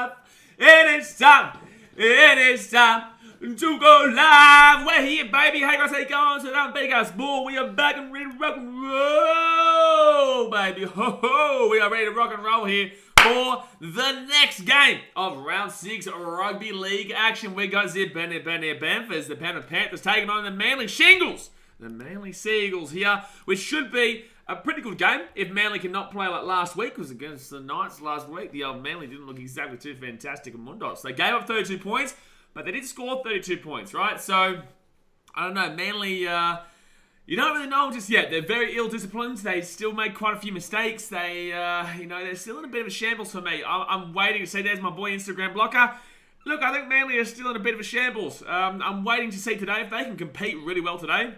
live. It is time. It is time to go live. We're here, baby. Hey guys, how you going? So I'm Big Ass Bull. We are back and ready to rock and roll, baby. Ho ho. We are ready to rock and roll here for the next game of Round 6 Rugby League action. We got the Penrith Panthers, the Penrith Panthers taking on the Manly Shingles. The Manly Seagulls here, which should be a pretty good game if Manly cannot play like last week. It was against the Knights last week. The old Manly didn't look exactly too fantastic at Mundos. They gave up 32 points, but they did score 32 points, right? So, I don't know. Manly, you don't really know just yet. They're very ill-disciplined. They still make quite a few mistakes. They, they're still in a bit of a shambles for me. I'm waiting to see. There's my boy Instagram blocker. Look, I think Manly are still in a bit of a shambles. I'm waiting to see today if they can compete really well today.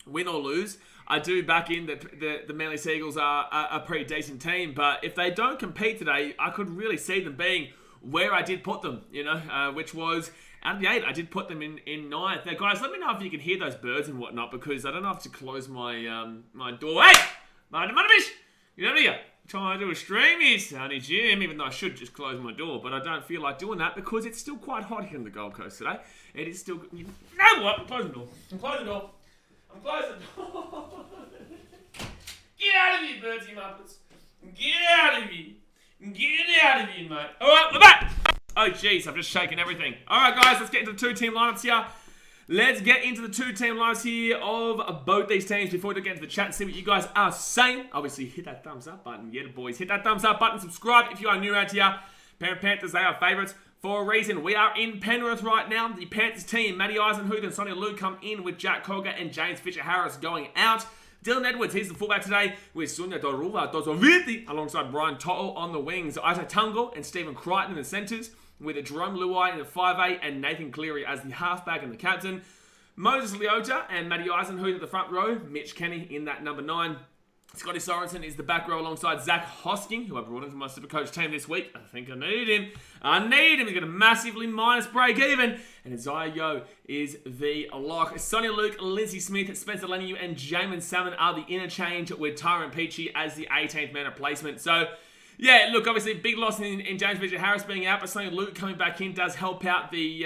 Win or lose, I do back in that the Manly Seagulls are a pretty decent team, but if they don't compete today, I could really see them being where I did put them, which was out of the 8. I did put them in 9th. Now, guys, let me know if you can hear those birds and whatnot, because I don't have to close my my door. Hey! Manabish! You know here? Trying to do a stream here, Sonny Jim, even though I should just close my door, but I don't feel like doing that because it's still quite hot here in the Gold Coast today. It is still... You know what? I'm closing the door. I'm closing the door. I'm closing the door. Get out of here, birdsy muppets. Get out of here. Get out of here, mate. Alright, we're back. Oh, jeez, I've just shaken everything. Alright, guys, let's get into the two-team lineups here. Let's get into the two-team lineups here of both these teams before we get into the chat and see what you guys are saying. Obviously, hit that thumbs up button. Yeah, boys, hit that thumbs up button. Subscribe if you are new around here. Penrith Panthers, they are favourites. For a reason, we are in Penrith right now. The Panthers team, Matty Eisenhuth and Sonny Luke come in with Jack Cogger and James Fisher-Harris going out. Dylan Edwards, he's the fullback today with Sunya Doruva Dozoviti alongside Brian To'o on the wings. Isaac Tungo and Stephen Crichton in the centres with Jerome Luai in the 5'8 and Nathan Cleary as the halfback and the captain. Moses Leota and Matty Eisenhuth at the front row. Mitch Kenny in that number 9. Scotty Sorensen is the back row alongside Zach Hosking, who I brought into my Supercoach team this week. I think I need him. He's got a massively minus break even. And Isaiah Yeo is the lock. Sonny Luke, Lindsay Smith, Spencer Leniu, and Jamin Salmon are the interchange with Tyrone Peachy as the 18th man replacement. So, yeah, look, obviously big loss in James Fisher-Harris being out, but Sonny Luke coming back in does help out the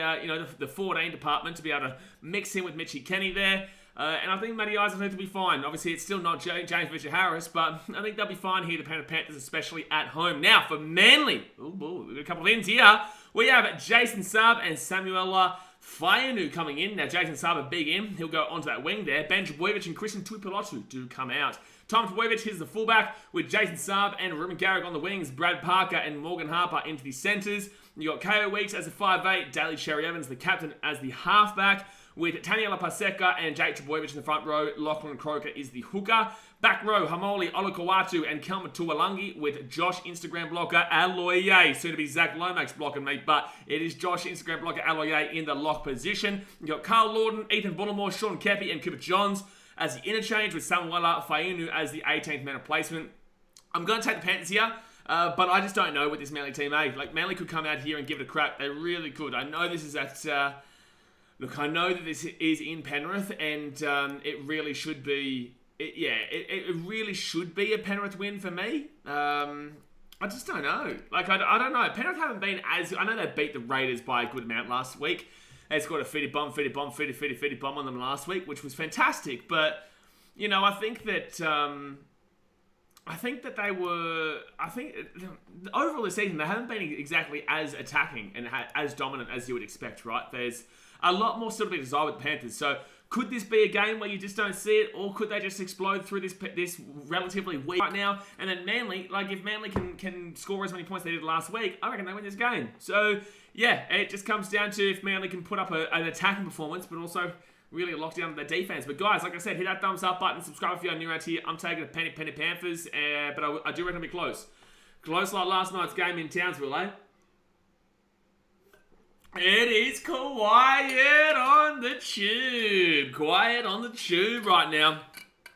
14 department to be able to mix in with Mitchy Kenny there. And I think Matty Eisenhuth will be fine. Obviously, it's still not James Fisher-Harris, but I think they'll be fine here, the Penrith Panthers, especially at home. Now, for Manly, we've got a couple of ins here. We have Jason Saab and Samuela Faianu coming in. Now, Jason Saab, a big in. He'll go onto that wing there. Ben Trbojevic and Christian Tuipulotu do come out. Tom Trbojevic is the fullback with Jason Saab and Ruben Garrick on the wings. Brad Parker and Morgan Harper into the centres. You got Ko Weeks as a 5'8", Daly Cherry Evans, the captain, as the halfback, with Taniela Paseka and Jake Trbojevic in the front row. Lachlan Croker is the hooker. Back row, Hamoli Olakawatu and Kelma Tuolangi with Josh Instagram blocker Aloye. Soon to be Zach Lomax blocking me, but it is Josh Instagram blocker Aloye in the lock position. You got Carl Lawton, Ethan Bullimore, Sean Kepi and Cooper Johns as the interchange, with Samuela Faianu as the 18th man replacement. I'm going to take the Panthers here. But I just don't know with this Manly team, Like, Manly could come out here and give it a crack. They really could. I know this is at... Look, I know that this is in Penrith, and it really should be... It really should be a Penrith win for me. I just don't know. Like, I don't know. Penrith haven't been as... I know they beat the Raiders by a good amount last week. They scored a fitty bomb on them last week, which was fantastic. But, I think that... they were... overall this season, they haven't been exactly as attacking and as dominant as you would expect, right? There's a lot more still to be desired with the Panthers. So, could this be a game where you just don't see it? Or could they just explode through this relatively weak right now? And then Manly, if Manly can score as many points they did last week, I reckon they win this game. So, yeah, it just comes down to if Manly can put up an attacking performance, but also... really locked down their defense. But guys, like I said, hit that thumbs up button, subscribe if you're new around here. I'm taking the Penrith Panthers, but I do reckon it'll be close. Close like last night's game in Townsville, eh? It is quiet on the tube. Quiet on the tube right now.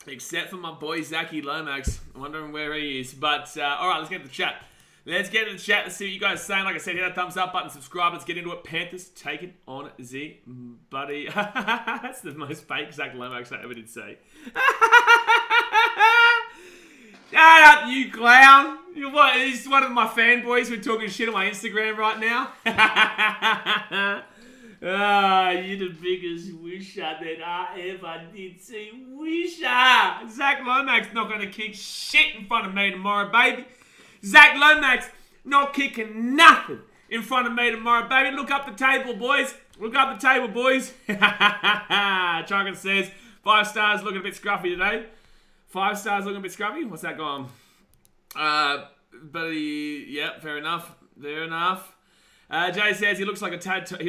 Except for my boy Zachy Lomax. I'm wondering where he is. But, alright, let's get to the chat. Let's get into the chat. Let's see what you guys are saying. Like I said, hit that thumbs up button, subscribe. Let's get into it. Panthers taking on Z buddy. That's the most fake Zach Lomax I ever did say. Shut up, you clown. You what? Is one of my fanboys who are talking shit on my Instagram right now? You're the biggest wisher that I ever did see. Wisher! Zach Lomax not going to kick shit in front of me tomorrow, baby. Zach Lomax not kicking nothing in front of me tomorrow, baby. Look up the table, boys. Look up the table, boys. Chunkin says, 5 stars looking a bit scruffy today. 5 stars looking a bit scruffy? What's that going on? Yeah, fair enough. Fair enough. Jay says he looks like a tad tired.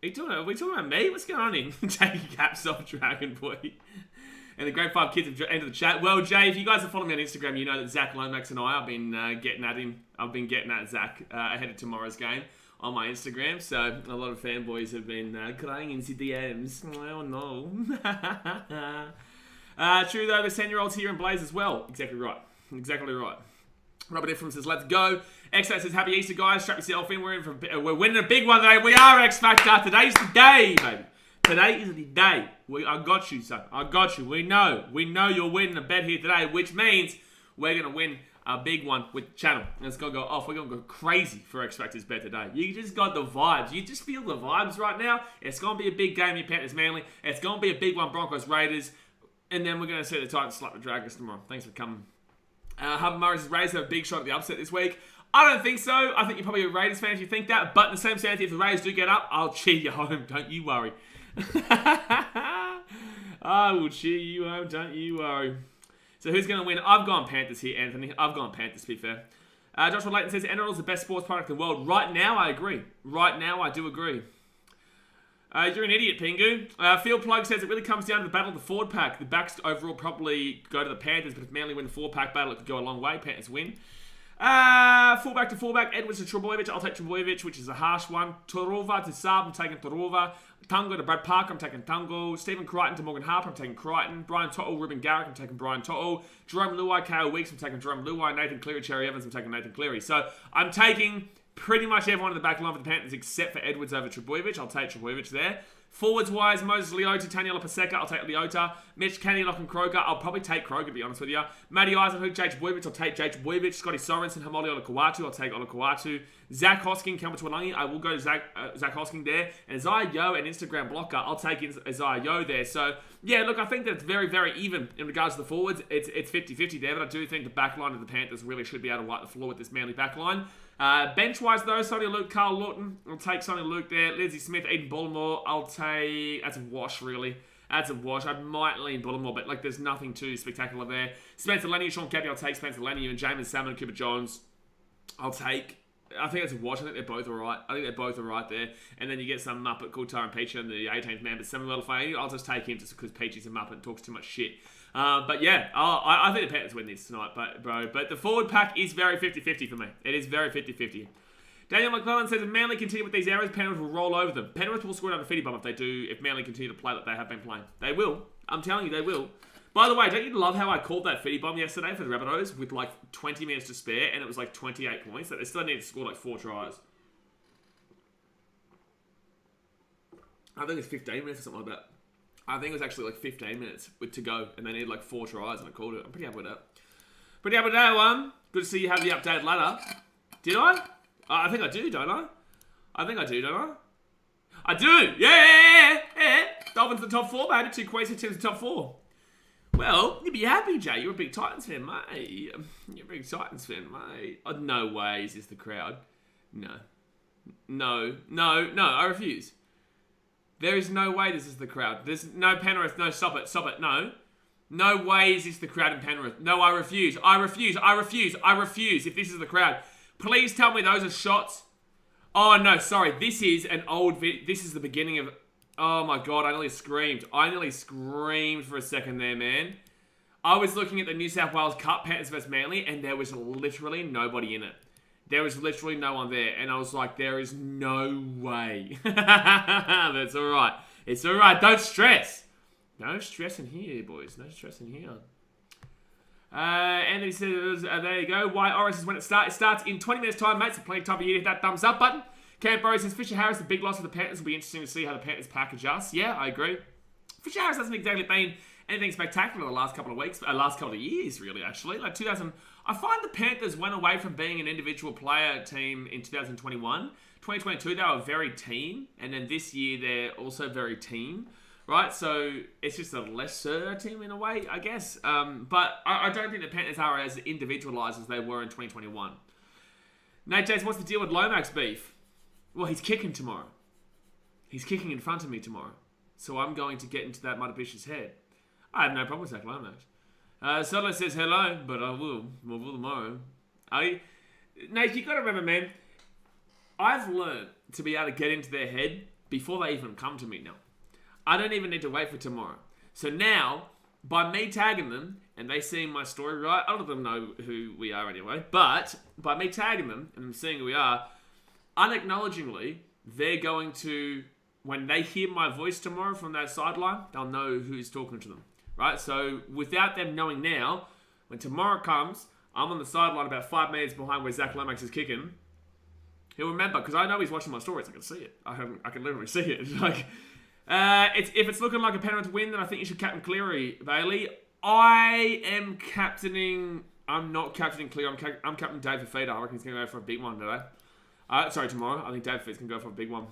Are we talking about me? What's going on here? Take your caps off, Dragon Boy. And the Grade 5 kids have entered the chat. Well, Jay, if you guys are following me on Instagram, you know that Zach Lomax and I have been getting at him. I've been getting at Zach ahead of tomorrow's game on my Instagram. So a lot of fanboys have been crying into DMs. Oh, no. True, though, the 10-year-olds here in Blaze as well. Exactly right. Exactly right. Robert Ephraim says, let's go. X-Factor says, happy Easter, guys. Strap yourself in. We're winning a big one today. We are X-Factor. Today's the day, baby. Today is the day. I got you, son. I got you. We know you're winning a bet here today, which means we're going to win a big one with the channel. And it's going to go off. We're going to go crazy for X-Factor's bet today. You just got the vibes. You just feel the vibes right now. It's going to be a big game in Panthers Manly. It's going to be a big one, Broncos Raiders. And then we're going to see the Titans slap the Dragons tomorrow. Thanks for coming. Hubbard Murray's Raiders have a big shot at the upset this week. I don't think so. I think you're probably a Raiders fan if you think that. But in the same sense, if the Raiders do get up, I'll cheer you home. Don't you worry. I will cheer you home. Don't you worry. So who's going to win? I've gone Panthers here, Anthony. I've gone Panthers, to be fair. Joshua Layton says NRL is the best sports product in the world. Right now, I agree. Right now, I do agree. You're an idiot, Pingu. Field Plug says it really comes down to the battle of the forward pack. The backs overall probably go to the Panthers, but if Manly win the forward pack battle, it could go a long way. Panthers win. Fullback to fullback. Edwards to Trebojevic. I'll take Trebojevic, which is a harsh one. Torova to Saab. I'm taking Torova. Tango to Brad Parker. I'm taking Tango. Stephen Crichton to Morgan Harper. I'm taking Crichton. Brian To'o. Ruben Garrick. I'm taking Brian To'o. Jerome Luai. Kale Weeks. I'm taking Jerome Luai. Nathan Cleary. Cherry Evans. I'm taking Nathan Cleary. So I'm taking pretty much everyone in the back line for the Panthers except for Edwards over Trebojevic. I'll take Trebojevic there. Forwards-wise, Moses Leota, Taniela Paseka, I'll take Leota. Mitch Kenny, Lachlan Kroger, I'll probably take Kroger, to be honest with you. Matty Eisenhook, Jake Boyvich, I'll take Jake Boyvich. Scotty Sorensen, Hamoli Olakuatu, I'll take Olakuatu. Zach Hosking, Kelma Tuolangi, I will go to Zach Hosking there. And Isaiah Yo, an Instagram blocker, I'll take Isaiah Yo there. So, yeah, look, I think that it's very, very even in regards to the forwards. It's 50-50 there, but I do think the back line of the Panthers really should be able to wipe the floor with this Manly back line. Bench-wise, though, Sonny Luke, Carl Lawton. I'll take Sonny Luke there. Lindsay Smith, Eden Bullimore. I'll take... That's a wash, really. That's a wash. I might lean Bullimore, but, like, there's nothing too spectacular there. Spencer Lenny, Sean Cappy, I'll take Spencer Lenny. And Jamin Salmon, Cooper Jones, I'll take... I think it's a wash. I think they're both alright. I think they're both alright there. And then you get some Muppet called Tyron Peachy on the 18th man. But Samuel Fahey, I'll just take him just because Peachy's a Muppet and talks too much shit. But yeah, I think the Panthers win this tonight, bro. But the forward pack is very 50-50 for me. It is very 50-50. Daniel McClellan says if Manly continue with these errors, Penrith will roll over them. Penrith will score another feedy bomb if Manly continue to play like they have been playing. They will. I'm telling you, they will. By the way, don't you love how I called that feedy bomb yesterday for the Rabbitohs with like 20 minutes to spare and it was like 28 points? Like, they still need to score like 4 tries. I think it's 15 minutes or something like that. I think it was actually like 15 minutes to go and they needed like 4 tries and I called it. I'm pretty happy with that. Pretty happy with that one. Good to see you have the updated ladder. Did I? I think I do, don't I? I think I do, don't I? I do! Yeah! Dolphins in the top 4, baby. 2 Queensland teams in the top 4. Well, you'd be happy, Jay. You're a big Titans fan, mate. You're a big Titans fan, mate. Oh, no way is this the crowd. No, I refuse. There is no way this is the crowd. There's no Penrith. No, stop it. No way is this the crowd in Penrith. No, I refuse. If this is the crowd. Please tell me those are shots. Oh, no, sorry. This is an old video. This is the beginning of... Oh, my God. I nearly screamed for a second there, man. I was looking at the New South Wales Cup, Panthers vs Manly, and there was literally nobody in it. There was literally no one there. And I was like, there is no way. That's all right. It's all right. Don't stress. No stress in here, boys. No stress in here. Anthony says, there you go. Why Oris is when it starts. It starts in 20 minutes time, mate. So plenty of time for you to hit that thumbs up button. Camp Burrow says, Fisher Harris, the big loss for the Panthers. Will be interesting to see how the Panthers pack adjusts. Yeah, I agree. Fisher Harris hasn't exactly been anything spectacular the last couple of weeks, last couple of years, really, actually. Like 2000, I find the Panthers went away from being an individual player team in 2021. 2022, they were very team, and then this year they're also very team, right? So it's just a lesser team in a way, I guess. But I don't think the Panthers are as individualised as they were in 2021. Nate James, what's the deal with Lomax beef? Well, he's kicking tomorrow. He's kicking in front of me tomorrow. So I'm going to get into that mother bitch's head. I have no problem with Zach Lomax. Solo says hello, but I will. I will tomorrow. Nate, you got to remember, man, I've learned to be able to get into their head before they even come to me now. I don't even need to wait for tomorrow. So now, by me tagging them, and they seeing my story, right? A lot of them know who we are anyway. But by me tagging them, and them seeing who we are, unacknowledgingly, they're going to, when they hear my voice tomorrow from that sideline, they'll know who's talking to them, right? So without them knowing now, when tomorrow comes, I'm on the sideline about 5 minutes behind where Zach Lomax is kicking. He'll remember, because I know he's watching my stories. I can see it. I can literally see it. Like, if it's looking like a Penrith win, then I think you should captain Cleary, Bailey. I am captaining. I'm not captaining Cleary. I'm captaining Dave Fafita. I reckon he's going to go for a big one today. Tomorrow. I think Dave Fafita's going to go for a big one.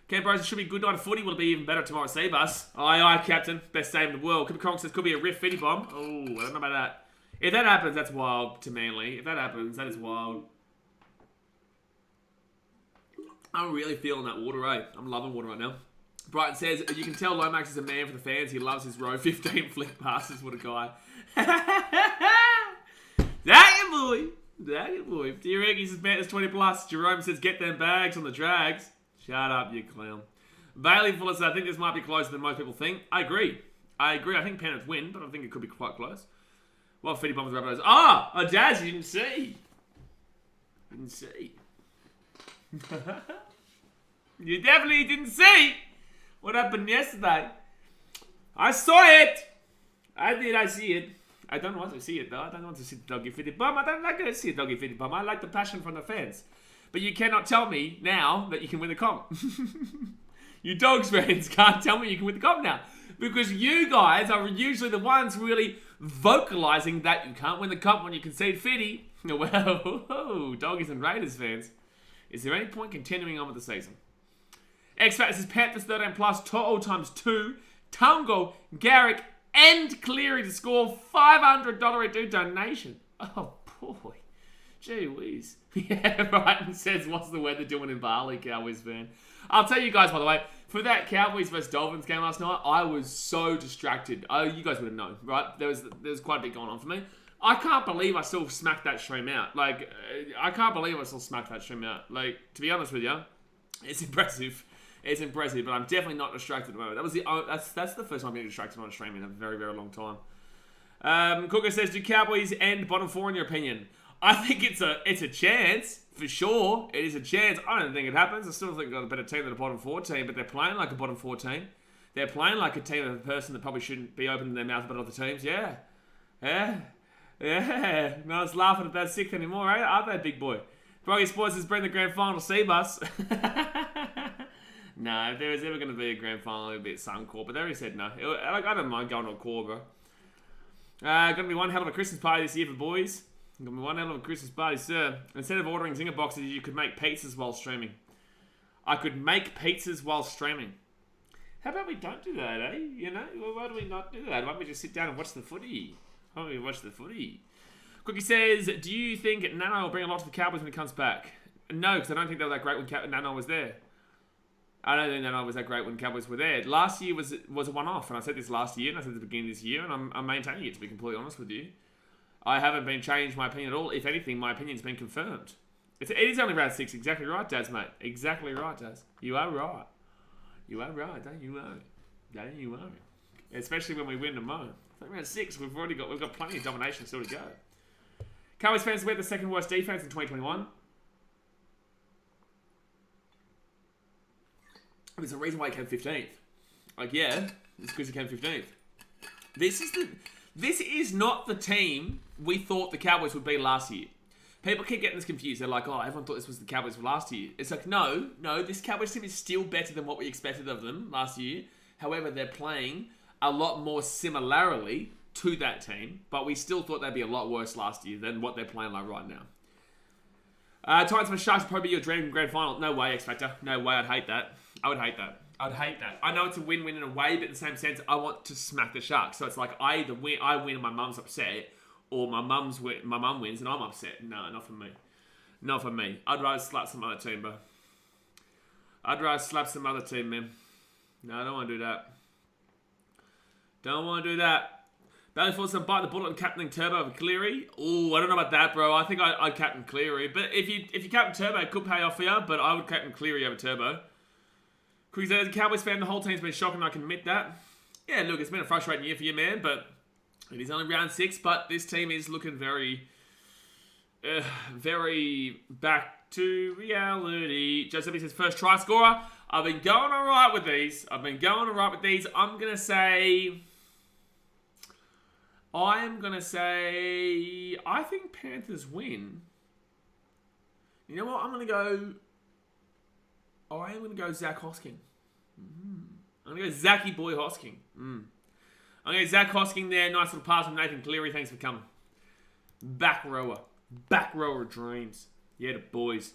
Ken Bros, it should be a good night of footy. Will it be even better tomorrow at Seabus? Aye, Captain. Best save in the world. Cooper Kong says could be a riff fitty bomb. Oh, I don't know about that. If that happens, that's wild to Manly. If that happens, that is wild. I'm really feeling that water, eh? I'm loving water right now. Brighton says, you can tell Lomax is a man for the fans. He loves his row 15 flick passes. What a guy. That boy. That boy. T-Reggie says, Panthers 20 plus. Jerome says, get them bags on the drags. Shut up, you clown. Bailey Fuller says, I think this might be closer than most people think. I agree. I think Panthers win, but I think it could be quite close. Well, Fitty Bombers Rabbitohs. A Jazz, you didn't see. Didn't see. You definitely didn't see what happened yesterday. I saw it. I see it. I don't want to see it though. I don't want to see the doggy fitty bum. I don't like to see a doggy fitty bum. I like the passion from the fans. But you cannot tell me now that you can win the comp. You Dogs fans can't tell me you can win the comp now. Because you guys are usually the ones really vocalising that you can't win the comp when you concede fitty. Well, Doggies and Raiders fans. Is there any point continuing on with the season? X-Factor says Panthers 13 plus, total times 2, Tungo, Garrick, and Cleary to score $500 a do donation. Oh boy. Gee whiz. Yeah, Brighton says, what's the weather doing in Bali, Cowboys fan? I'll tell you guys, by the way, for that Cowboys vs Dolphins game last night, I was so distracted. Oh, you guys would have known, right? There was quite a bit going on for me. I can't believe I still smacked that stream out. Like, I can't believe I still smacked that stream out. Like, to be honest with you, it's impressive. It's impressive, but I'm definitely not distracted at the moment. That's the first time I'm being distracted on a stream in a very, very long time. Cooker says, do Cowboys end bottom 4 in your opinion? I think it's a chance, for sure. It is a chance. I don't think it happens. I still think they've got a better team than a bottom 4 team, but they're playing like a bottom 4 team. They're playing like a team of a person that probably shouldn't be opening their mouth about other teams. Yeah. No one's laughing at that sick anymore, eh? Aren't they, big boy? Broggy Sports has bring the grand final Seabus. No, if there was ever going to be a grand final, it would be at Suncorp. But they already said no. I don't mind going to a core, bro. Going to be one hell of a Christmas party this year for boys. Going to be one hell of a Christmas party, sir. Instead of ordering Zinger boxes, you could make pizzas while streaming. I could make pizzas while streaming. How about we don't do that, eh? You know? Well, why do we not do that? Why don't we just sit down and watch the footy? Why don't we watch the footy? Cookie says, do you think Nano will bring a lot to the Cowboys when he comes back? No, because I don't think they were that great when Nano was there. I don't think Nano was that great when Cowboys were there. Last year was a one-off, and I said this last year, and I said at the beginning of this year, and I'm maintaining it, to be completely honest with you. I haven't been changed my opinion at all. If anything, my opinion's been confirmed. It is only round 6. Exactly right, Daz, mate. Exactly right, Daz. You are right. You are right, don't you worry. Don't you worry. Especially when we win tomorrow. I think round 6, we've got plenty of domination still to go. Cowboys fans, we had the second worst defense in 2021. There's a reason why he came 15th. Like, yeah, it's because he came 15th. This is not the team we thought the Cowboys would be last year. People keep getting this confused. They're like, oh, everyone thought this was the Cowboys for last year. It's like, no, this Cowboys team is still better than what we expected of them last year. However, they're playing a lot more similarly to that team, but we still thought they'd be a lot worse last year than what they're playing like right now. Titans for Sharks would probably be your dream grand final. No way, X Factor. No way, I'd hate that. I would hate that. I'd hate that. I know it's a win-win in a way, but in the same sense, I want to smack the Sharks. So it's like I win and my mum's upset, or my mum wins and I'm upset. No, not for me. Not for me. I'd rather slap some other team, bro. I'd rather slap some other team, man. No, I don't want to do that. Don't want to do that. Bailey for some bite the bullet and captaining Turbo over Cleary. Oh, I don't know about that, bro. I think I'd captain Cleary. But if you captain Turbo, it could pay off for you. But I would captain Cleary over Turbo. Chris, as a Cowboys fan, the whole team's been shocking. I can admit that. Yeah, look, it's been a frustrating year for you, man. But it is only round 6. But this team is looking very back to reality. Josephine says first try scorer. I've been going all right with these. I'm going to say... I think Panthers win. You know what? I am going to go Zach Hosking. I'm going to go Zachy Boy Hosking. I'm going to go Zach Hosking there. Nice little pass from Nathan Cleary. Thanks for coming. Back rower dreams. Yeah, the boys.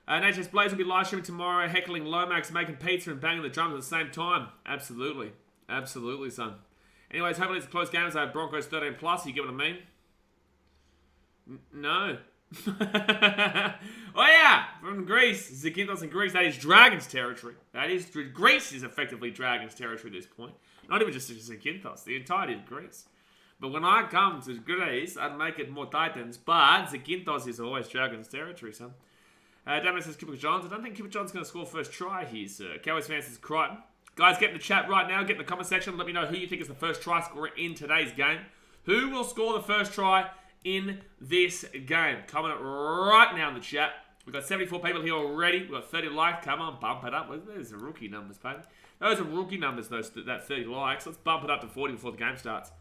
NHS Blaze will be live streaming tomorrow, heckling Lomax, making pizza and banging the drums at the same time. Absolutely. Absolutely, son. Anyways, hopefully it's a close game as I have Broncos 13 plus. You get what I mean? No. Oh yeah, from Greece. Zakynthos in Greece. That is Dragons territory. Greece is effectively Dragons territory at this point. Not even just Zakynthos, the entirety of Greece. But when I come to Greece, I'd make it more Titans. But Zakynthos is always Dragons territory, son. Damon says Kipper Johns. I don't think Kipper Johns is going to score first try here, sir. Cowboys fans says Crichton. Guys, get in the chat right now. Get in the comment section. Let me know who you think is the first try scorer in today's game. Who will score the first try in this game? Comment it right now in the chat. We've got 74 people here already. We've got 30 likes. Come on, bump it up. Those are rookie numbers, Paddy. Those are rookie numbers, that 30 likes. Let's bump it up to 40 before the game starts.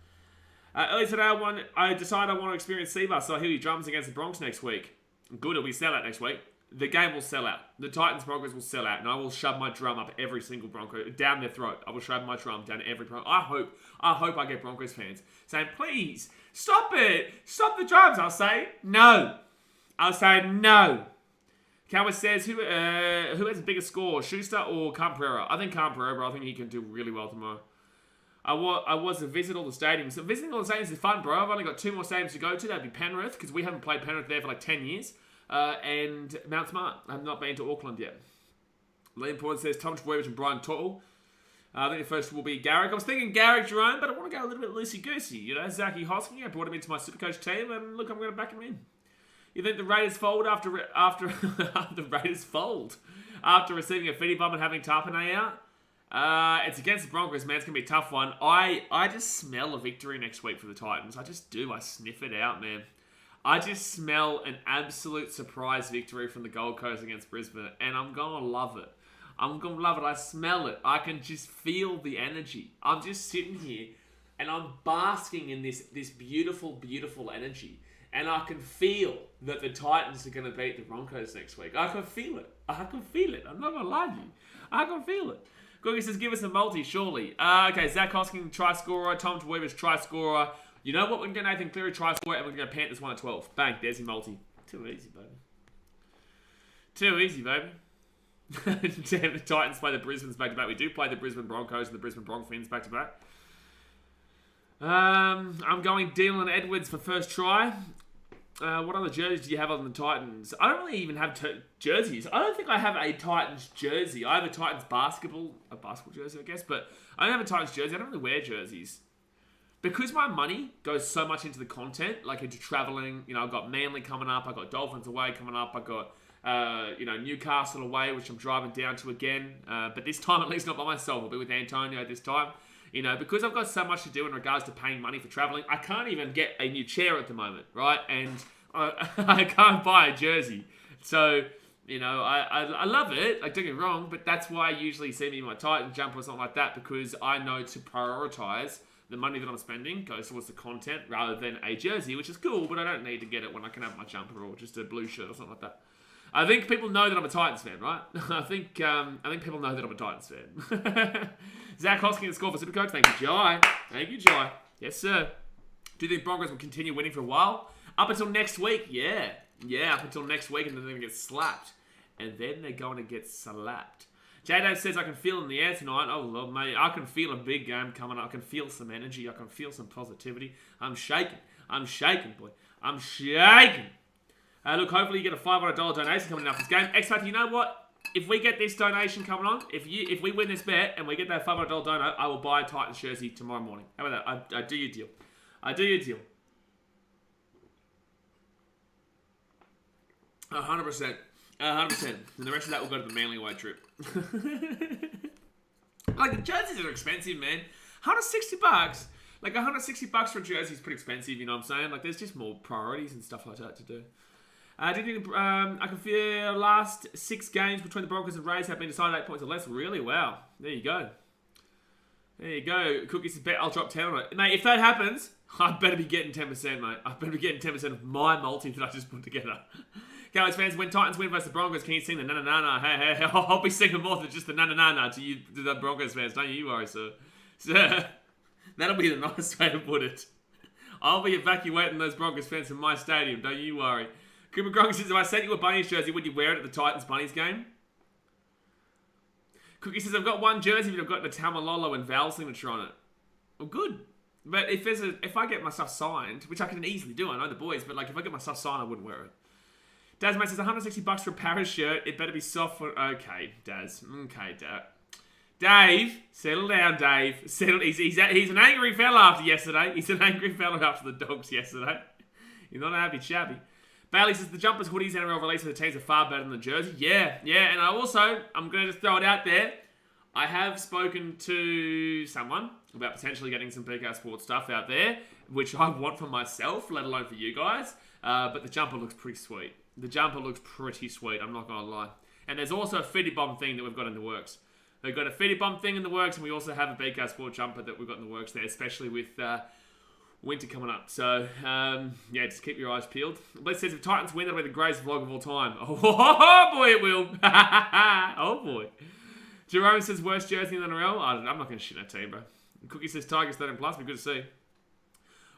Earlier today, I decided I want to experience Seabus, so I hear you drums against the Bronx next week. Good, it'll be sellout next week. The game will sell out. The Titans Broncos will sell out, and I will shove my drum up every single Bronco down their throat. I will shove my drum down every Bronco. I hope I get Broncos fans saying, "Please stop it, stop the drums." I'll say no. Cowboys says who has the biggest score, Schuster or Camperera? I think Camperera, bro. I think he can do really well tomorrow. I was to visit all the stadiums. So visiting all the stadiums is fun, bro. I've only got 2 more stadiums to go to. That'd be Penrith, because we haven't played Penrith there for like 10 years. And Mount Smart. I have not been to Auckland yet. Liam Porter says Tom Trbojevic and Brian Tuttle. I think the first will be Garrick. I was thinking Garrick Jerome, but I want to go a little bit loosey-goosey. You know, Zachy Hosking, I brought him into my Supercoach team, and look, I'm going to back him in. You think the Raiders fold after the Raiders fold after receiving a feedy bump and having Tarpanay out? It's against the Broncos, man. It's going to be a tough one. I just smell a victory next week for the Titans. I just do. I sniff it out, man. I just smell an absolute surprise victory from the Gold Coast against Brisbane, and I'm going to love it. I smell it. I can just feel the energy. I'm just sitting here, and I'm basking in this beautiful, beautiful energy. And I can feel that the Titans are going to beat the Broncos next week. I can feel it. I'm not going to lie to you. I can feel it. Gorgie says, give us a multi, surely. Okay, Zach Hosking, try scorer. Tom Weaver's try scorer. You know what? We're going to Nathan Cleary try scorer, and we're going to Panthers 1 at 12. Bang, there's your multi. Too easy, baby. Damn, the Titans play the Brisbanes back-to-back. We do play the Brisbane Broncos and the Brisbane Broncos back-to-back. I'm going Dylan Edwards for first try. What other jerseys do you have on the Titans? I don't really even have jerseys. I don't think I have a Titans jersey. I have a Titans basketball jersey, I guess, but I don't have a Titans jersey. I don't really wear jerseys. Because my money goes so much into the content, like into traveling, you know, I've got Manly coming up, I've got Dolphins away coming up, I've got, Newcastle away, which I'm driving down to again. But this time, at least not by myself, I'll be with Antonio this time. You know, because I've got so much to do in regards to paying money for traveling, I can't even get a new chair at the moment, right? And I can't buy a jersey. So, you know, I love it, like, don't get me wrong, but that's why you usually see me in my Titan jumper or something like that, because I know to prioritise the money that I'm spending goes towards the content rather than a jersey, which is cool, but I don't need to get it when I can have my jumper or just a blue shirt or something like that. I think people know that I'm a Titans fan, right? I think people know that I'm a Titans fan. Zach Hosking to score for Supercoach. Thank you, Jai. Thank you, Jai. Yes, sir. Do you think Broncos will continue winning for a while? Up until next week, yeah. Yeah, up until next week, and then they're going to get slapped. And then they're going to get slapped. J-Dave says, I can feel in the air tonight. Oh, Lord, mate. I can feel a big game coming up. I can feel some energy. I can feel some positivity. I'm shaking. I'm shaking, boy. I'm shaking. Look, hopefully you get a $500 donation coming in after this game. X-Factor, you know what? If we get this donation coming on, if we win this bet and we get that $500 dono, I will buy a Titans jersey tomorrow morning. How about that? I do your deal. I do your deal. 100%. 100%. And the rest of that will go to the Manly away trip. Like, the jerseys are expensive, man. $160. Like, $160 for a jersey is pretty expensive, you know what I'm saying? Like, there's just more priorities and stuff like that to do. I can feel the last 6 games between the Broncos and Rays have been decided 8 points or less. Really? Wow. There you go. There you go. Cookie says, bet I'll drop 10 on it. Mate, if that happens, I better be getting 10%, mate. I better be getting 10% of my multi that I just put together. Cowboys fans, when Titans win versus the Broncos, can you sing the na-na-na-na? Hey, I'll be singing more than just the na-na-na-na to you, to the Broncos fans. Don't you worry, sir. Sir, that'll be the nice way to put it. I'll be evacuating those Broncos fans from my stadium. Don't you worry. Cooper Gronk says, if I sent you a Bunnies jersey, would you wear it at the Titans-Bunnies game? Cookie says, I've got one jersey, but I've got the Tamalolo and Val signature on it. Well, good. But if I get my stuff signed, which I can easily do, I know the boys, but like if I get my stuff signed, I wouldn't wear it. Dazmate says, $160 for a Paris shirt. It better be soft for... Okay, Daz. Okay, Dave. Settle down, Dave. Settle. He's an angry fella after yesterday. He's an angry fella after the Dogs yesterday. You're not a happy chappy. Bailey says, the jumpers, hoodies, NRL release for the teams are far better than the jersey. Yeah. And I'm going to just throw it out there. I have spoken to someone about potentially getting some BK Sports stuff out there, which I want for myself, let alone for you guys. But the jumper looks pretty sweet. The jumper looks pretty sweet, I'm not going to lie. And there's also a Fitty Bomb thing that we've got in the works. We've got a Fitty Bomb thing in the works, and we also have a BK Sport jumper that we've got in the works there, especially with winter coming up. So, yeah, just keep your eyes peeled. Blitz says, if Titans win, that'll be the greatest vlog of all time. Oh boy, it will. Oh, boy. Jerome says, worst jersey in the NRL? I'm not going to shit that team, bro. Cookie says, Tigers 13 plus, be good to see.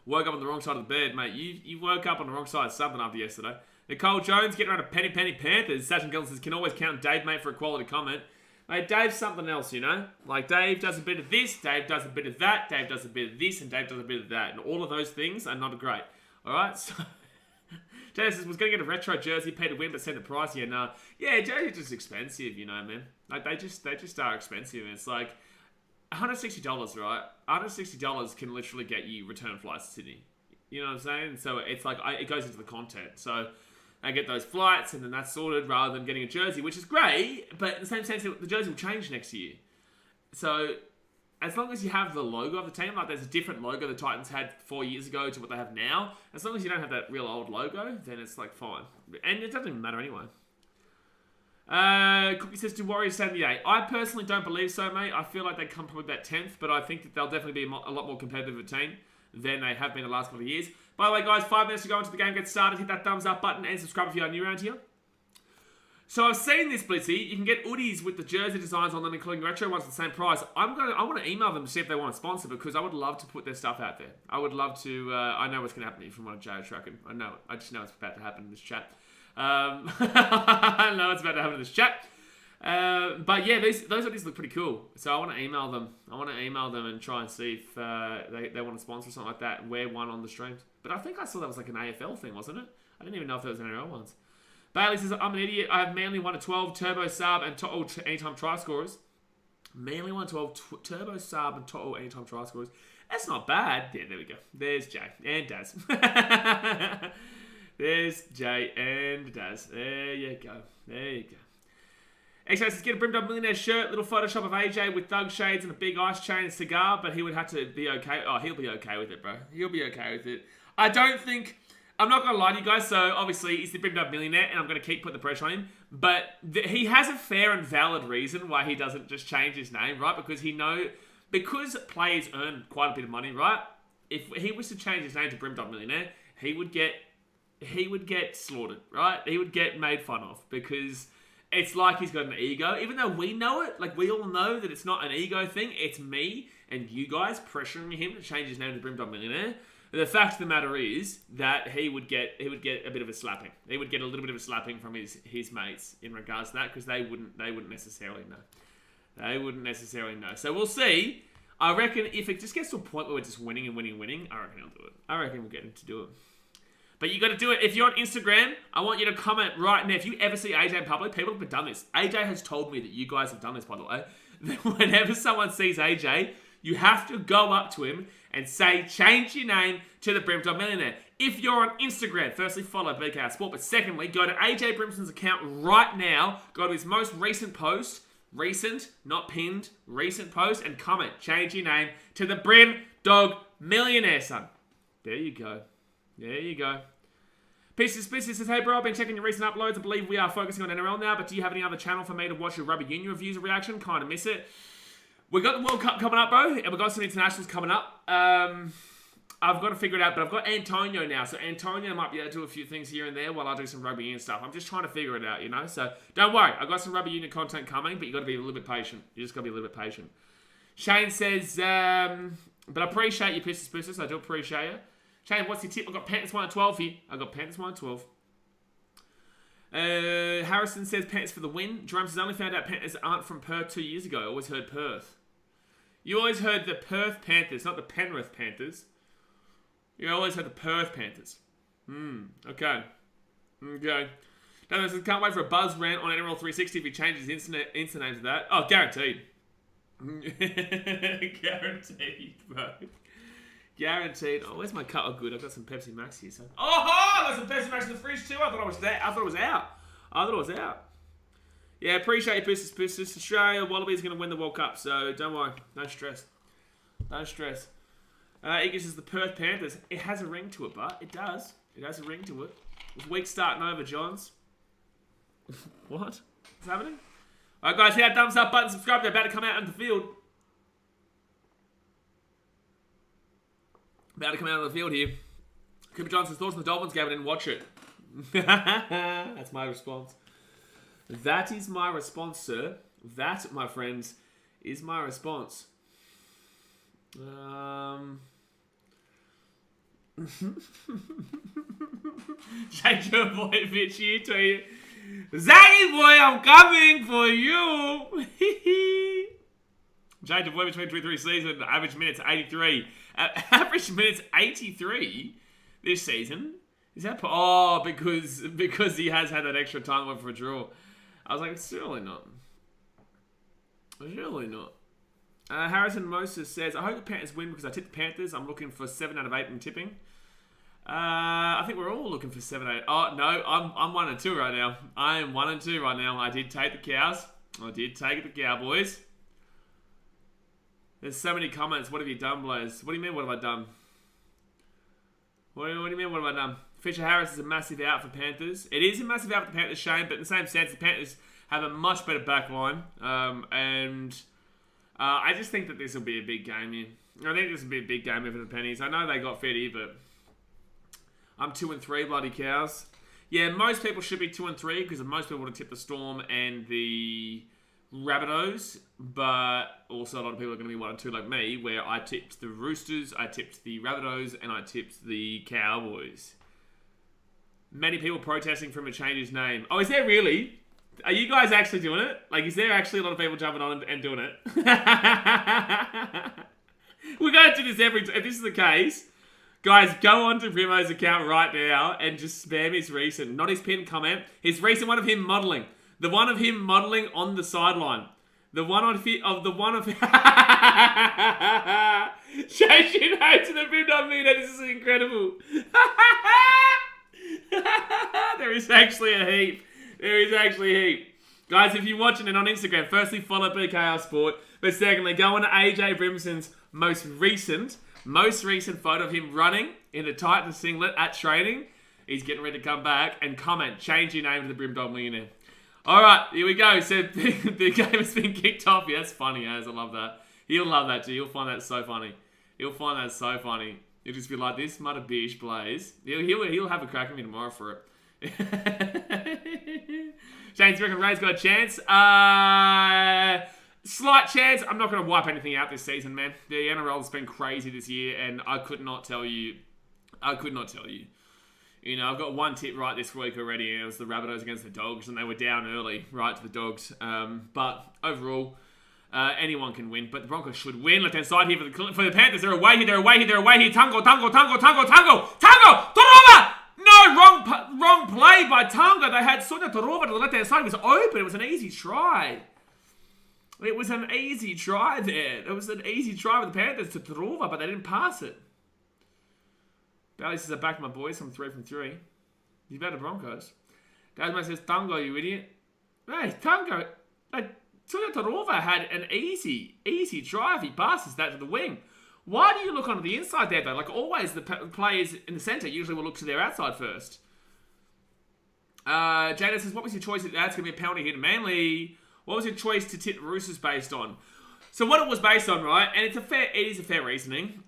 Woke up on the wrong side of the bed, mate. You woke up on the wrong side of something after yesterday. Nicole Jones getting around to Penny Panthers. Sachin Gillen says, can always count Dave, mate, for a quality comment. Mate, Dave's something else, you know? Like, Dave does a bit of this, Dave does a bit of that, Dave does a bit of this, and Dave does a bit of that. And all of those things are not great. Alright? So, Dave says, was going to get a retro jersey, pay to win, but send the price. Yeah, nah. Yeah, jerseys are just expensive, you know, man. Like, they just are expensive. And it's like, $160, right? $160 can literally get you return flights to Sydney. You know what I'm saying? So, it's like, it goes into the content. So, I get those flights, and then that's sorted rather than getting a jersey, which is great, but in the same sense, the jersey will change next year. So, as long as you have the logo of the team, like there's a different logo the Titans had 4 years ago to what they have now, as long as you don't have that real old logo, then it's like fine. And it doesn't even matter anyway. Cookie says, do Warriors stay in the 8? I personally don't believe so, mate. I feel like they come probably about 10th, but I think that they'll definitely be a lot more competitive of a team than they have been the last couple of years. By the way, guys, 5 minutes to go until the game gets started. Hit that thumbs up button and subscribe if you are new around here. So I've seen this, Blitzy. You can get hoodies with the jersey designs on them, including retro ones at the same price. I want to email them to see if they want to sponsor, because I would love to put their stuff out there. I would love to. I know what's going to happen from what Jay tracking. I know it. I just know it's about to happen in this chat. I know it's about to happen in this chat. But yeah, those hoodies look pretty cool. So I want to email them. And try and see if they want to sponsor something like that and wear one on the streams. But I think I saw that was like an AFL thing, wasn't it? I didn't even know if there was NRL ones. Bailey says, I'm an idiot. I have Manly 1 to 12, turbo sub, and total anytime try scorers. Manly 1 to 12, turbo sub, and total anytime try scorers. That's not bad. Yeah, there we go. There's Jay and Daz. There's Jay and Daz. There you go. X-Ray says, get a Brimmed Up Millionaire shirt, little Photoshop of AJ with thug shades and a big ice chain and cigar, but he would have to be okay. Oh, he'll be okay with it, bro. He'll be okay with it. I don't think... I'm not going to lie to you guys, so obviously he's the Brimmed Up Millionaire, and I'm going to keep putting the pressure on him, but he has a fair and valid reason why he doesn't just change his name, right? Because players earn quite a bit of money, right? If he was to change his name to Brimmed Up Millionaire, he would get slaughtered, right? He would get made fun of, because It's like he's got an ego, even though we know it. Like, we all know that it's not an ego thing. It's me and you guys pressuring him to change his name to Brimdog Millionaire. The fact of the matter is that he would get a bit of a slapping. He would get a little bit of a slapping from his mates in regards to that, because they wouldn't necessarily know. They wouldn't necessarily know. So we'll see. I reckon if it just gets to a point where we're just winning, I reckon he'll do it. I reckon we'll get him to do it. But you got to do it. If you're on Instagram, I want you to comment right now. If you ever see AJ in public, people have done this. AJ has told me that you guys have done this, by the way. Whenever someone sees AJ, you have to go up to him and say, change your name to the Brimdog Millionaire. If you're on Instagram, firstly, follow BKR Sport. But secondly, go to AJ Brimson's account right now. Go to his most recent post. Recent, not pinned. Recent post. And comment, change your name to the Brimdog Millionaire, son. There you go. There you go. Pieces says, hey bro, I've been checking your recent uploads. I believe we are focusing on NRL now, but do you have any other channel for me to watch your rugby union reviews or reaction? Kind of miss it. We got the World Cup coming up, bro, and we've got some internationals coming up. I've got to figure it out, but I've got Antonio now, so Antonio might be able to do a few things here and there while I do some rugby union stuff. I'm just trying to figure it out, you know? So don't worry, I've got some rugby union content coming, but you got to be a little bit patient. You just got to be a little bit patient. Shane says, but I appreciate you, Pisses. I do appreciate you. Shane, what's your tip? I've got Panthers 1 at 12 here. I've got Panthers 1 at 12. Harrison says Panthers for the win. Jerome says, only found out Panthers aren't from Perth 2 years ago. I always heard Perth. You always heard the Perth Panthers, not the Penrith Panthers. You always heard the Perth Panthers. Okay. Okay. Daniel says, can't wait for a buzz rant on NRL 360 if he changes his Insta name to that. Oh, guaranteed. Guaranteed, bro. Guaranteed. Oh, where's my cut? Oh, good. I've got some Pepsi Max here. So. Oh, I got some Pepsi Max in the fridge too. I thought I was there. I thought it was out. Yeah, appreciate your Pisses. Australia, Wallabies going to win the World Cup, so don't worry. No stress. No stress. Iggy says the Perth Panthers. It has a ring to it, but it does. It has a ring to it. With week starting over, Johns. What? What's happening? Alright, guys, hit that thumbs up button. Subscribe. They're about to come out into the field. About to come out of the field here. Cooper Johnson's thoughts on the Dolphins game. I didn't watch it. That's my response. That is my response, sir. That, my friends, is my response. Change your boy, bitch. You tell you, Zaggy boy, I'm coming for you. Change your boy between 23 season. Average minutes 83. Average minutes 83 this season. Is that because he has had that extra time went for a draw? I was like, surely not. Surely not. Harrison Moses says, I hope the Panthers win because I tipped the Panthers. I'm looking for 7 out of 8 in tipping. I think we're all looking for 7 out of 8. Oh, no, I'm 1 and 2 right now. I am 1 and 2 right now. I did take the Cows. I did take the Cowboys. There's so many comments. What have you done, Blaze? What do you mean, what have I done? What do you mean, what have I done? Fisher Harris is a massive out for Panthers. It is a massive out for the Panthers, Shane, but in the same sense, the Panthers have a much better back line. I just think that this will be a big game here. I think this will be a big game for the Pennies. I know they got fed here, but I'm 2 and 3, bloody Cows. Yeah, most people should be 2 and 3 because most people would have tipped the Storm and the Rabbitohs, but also a lot of people are going to be 1 and 2 like me, where I tipped the Roosters, I tipped the Rabbitohs, and I tipped the Cowboys. Many people protesting for him to change his name. Oh, is there really? Are you guys actually doing it? Like, is there actually a lot of people jumping on and doing it? We're going to do this every time. If this is the case, guys, go on to Primo's account right now and just spam his recent, not his pinned comment, his recent one of him modelling. The one of him modelling on the sideline. The one of change your name to the Brimdog Millionaire. This is incredible. There is actually a heap. There is actually a heap. Guys, if you're watching it on Instagram, firstly, follow BKR Sport. But secondly, go on to AJ Brimson's most recent photo of him running in a Titan singlet at training. He's getting ready to come back and comment, change your name to the Brimdog Millionaire. All right, here we go. So the game has been kicked off. Yeah, that's funny, as I love that. He'll love that too. He'll find that so funny. He'll just be like, this mother bitch Blaze. He'll have a crack at me tomorrow for it. James, reckon Ray's got a chance? Slight chance. I'm not going to wipe anything out this season, man. The NRL has been crazy this year, and I could not tell you. You know, I've got one tip right this week already, and it was the Rabbitohs against the Dogs, and they were down early, right, to the Dogs. But overall, anyone can win, but the Broncos should win. Left-hand side here for the Panthers. They're away here. Tango. Torova! No, wrong play by Tango. They had Sonia Torova to the left-hand side. It was open. It was an easy try. It was an easy try there. It was an easy try with the Panthers to Torova, but they didn't pass it. Bailey says, I backed my boys. I'm 3 from 3. You better Broncos. Dasman says, Tango, you idiot. Hey, Tango. Sonia Torova had an easy drive. He passes that to the wing. Why do you look onto the inside there, though? Like always, the players in the centre usually will look to their outside first. Jada says, what was your choice? That's going to be a penalty here to Manly. What was your choice to tip Roosters based on? So what it was based on, right? And it is a fair reasoning.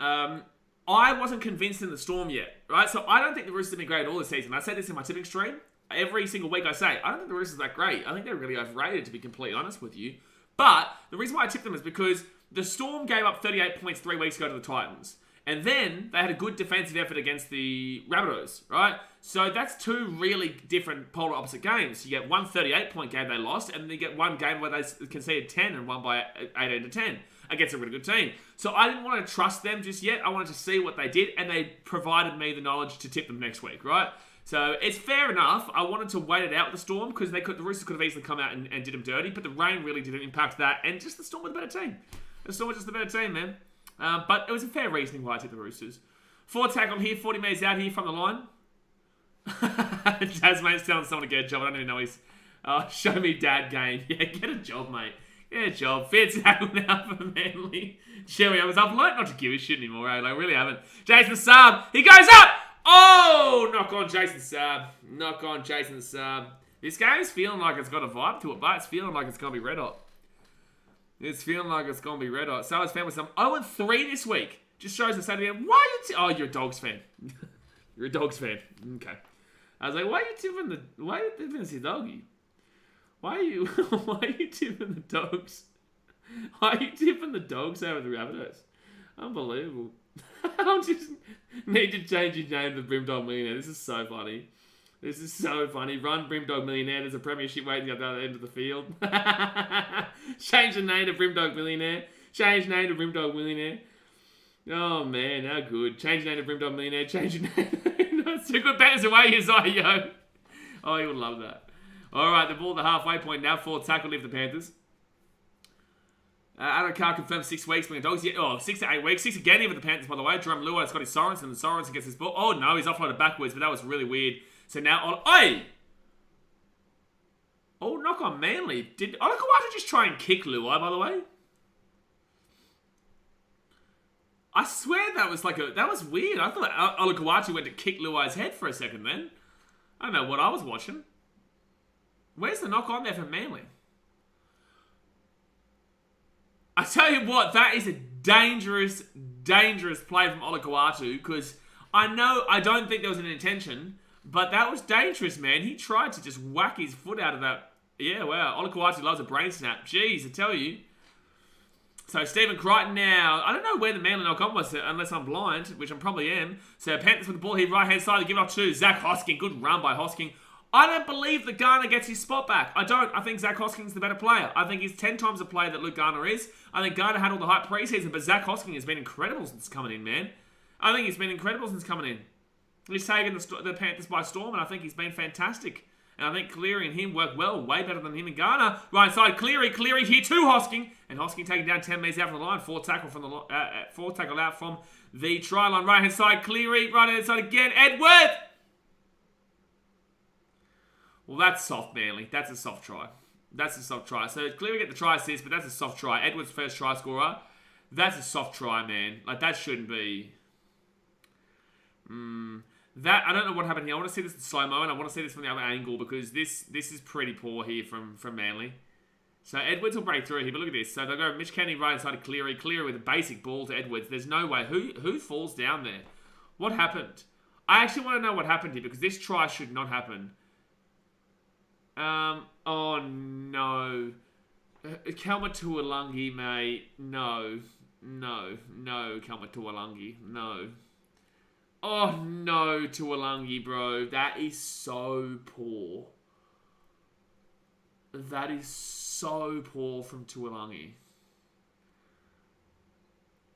I wasn't convinced in the Storm yet, right? So I don't think the Roosters have been great at all this season. I said this in my tipping stream. Every single week I say, I don't think the Roosters are that great. I think they're really overrated, to be completely honest with you. But the reason why I tipped them is because the Storm gave up 38 points 3 weeks ago to the Titans. And then they had a good defensive effort against the Rabbitohs, right? So that's two really different polar opposite games. You get one 38-point game they lost, and then you get one game where they conceded 10 and won by 18-10 against a really good team. So I didn't want to trust them just yet. I wanted to see what they did, and they provided me the knowledge to tip them next week, right? So it's fair enough. I wanted to wait it out with the Storm because the Roosters could have easily come out and did them dirty, but the rain really didn't impact that, and just the Storm were the better team. The Storm was just the better team, man. But it was a fair reasoning why I tipped the Roosters. 4 tackle here, 40 metres out here from the line. Tasman's telling someone to get a job. I don't even know his... show me dad game. Yeah, get a job, mate. Get a job. Fair tackle now for Manly. Sherry, I've learned not to give a shit anymore, eh? Like, I really haven't. Jason Saab, he goes up! Oh! Knock on Jason Saab. This game's feeling like it's got a vibe to it, but it's feeling like it's going to be red hot. It's feeling like it's going to be red hot. So I was fan with some 0-3 this week. Just shows the Saturday. Why are you... Oh, you're a Dogs fan. You're a Dogs fan. Okay. I was like, why are you tipping the doggy? Why are you tipping the Dogs? Why are you tipping the Dogs over the Rabbitohs? Unbelievable. I just need to change your name to Brimdog Millionaire. This is so funny. Run Brimdog Millionaire. There's a premiership waiting at the other end of the field. Change the name to Brimdog Millionaire. Oh, man. How good. Change the name to Brimdog Millionaire. Change your name. It's too good. Panthers away, yo. Oh, you would love that. All right. The ball at the halfway point now. 4 tackle lift the Panthers. Adam Carr confirmed 6 weeks for the Dogs. Yeah, 6 to 8 weeks. 6 again here for the Panthers, by the way. Jerome Lua has got his Sorensen, and Sorensen gets his ball. Oh, no. He's offloaded backwards, but that was really weird. So now, knock on Manly. Did Olakawatu just try and kick Luai, by the way? I swear that was that was weird. I thought Olakawatu went to kick Luai's head for a second then. I don't know what I was watching. Where's the knock on there for Manly? I tell you what, that is a dangerous play from Olakawatu because I don't think there was an intention. But that was dangerous, man. He tried to just whack his foot out of that. Yeah, wow. Olakawatu loves a brain snap. Jeez, I tell you. So, Stephen Crichton now. I don't know where the Manly knock-on was, unless I'm blind, which I probably am. So, Panthers with the ball here, right-hand side. They give it off to Zach Hosking. Good run by Hosking. I don't believe that Garner gets his spot back. I don't. I think Zach Hosking's the better player. I think he's 10 times the player that Luke Garner is. I think Garner had all the hype preseason, but Zach Hosking has been incredible since coming in, man. I think he's been incredible since coming in. He's taken the Panthers by storm, and I think he's been fantastic. And I think Cleary and him work well, way better than him and Garner. Right side, Cleary here to Hosking, and Hosking taking down 10 metres out from the line. 4 tackle out from the try line. Right hand side, Cleary. Right hand side again, Edward. Well, that's soft, Manly. That's a soft try. So Cleary get the try assist, but that's a soft try. Edward's first try scorer. That's a soft try, man. That shouldn't be. I don't know what happened here. I want to see this in slow-mo, and I want to see this from the other angle because this is pretty poor here from Manly. So Edwards will break through here, but look at this. So they'll go Mitch Kennedy right inside of Cleary. Cleary with a basic ball to Edwards. There's no way. Who falls down there? What happened? I actually want to know what happened here because this try should not happen. Oh, no. Kalmatualangi, mate. No. No. No, Kalmatualangi. No. Oh, no, Tuolangi, bro. That is so poor. That is so poor from Tuolangi.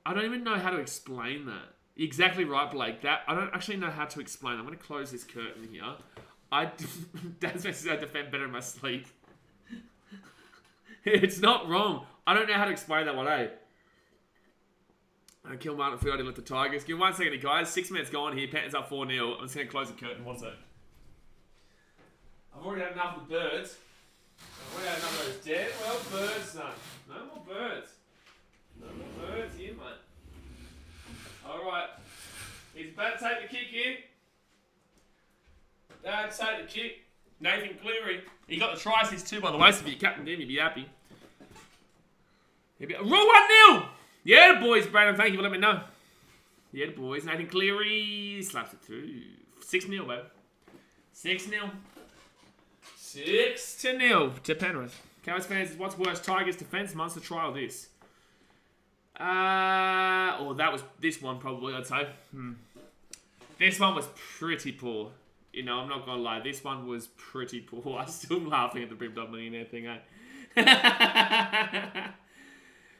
I don't even know how to explain that. Exactly right, Blake. I don't actually know how to explain. I'm going to close this curtain here. That's makes I defend better in my sleep. It's not wrong. I don't know how to explain that one, eh? Kill Martin Field and let the Tigers. Give me 1 second, guys. 6 minutes gone here. Panthers up 4-0. I'm just going to close the curtain. 1 sec. I've already had enough of the birds. I've already had enough of those dead birds, son. No more birds. No more birds here, mate. Alright. He's about to take the kick here. Take the kick. Nathan Cleary. He got the try assist too, by the way, so if you captain him, you'd be happy. Rule 1-0! Yeah, boys, Brandon, thank you for letting me know. Yeah, boys. Nathan Cleary slaps it through. 6-0, babe. 6-0. 6-0 to Penrith. Cowboys fans, what's worse, Tigers defense, Munster trial this? Or that was this one probably, I'd say. This one was pretty poor. You know, I'm not gonna lie, this one was pretty poor. I'm still laughing at the Brim Dog Millionaire thing, eh?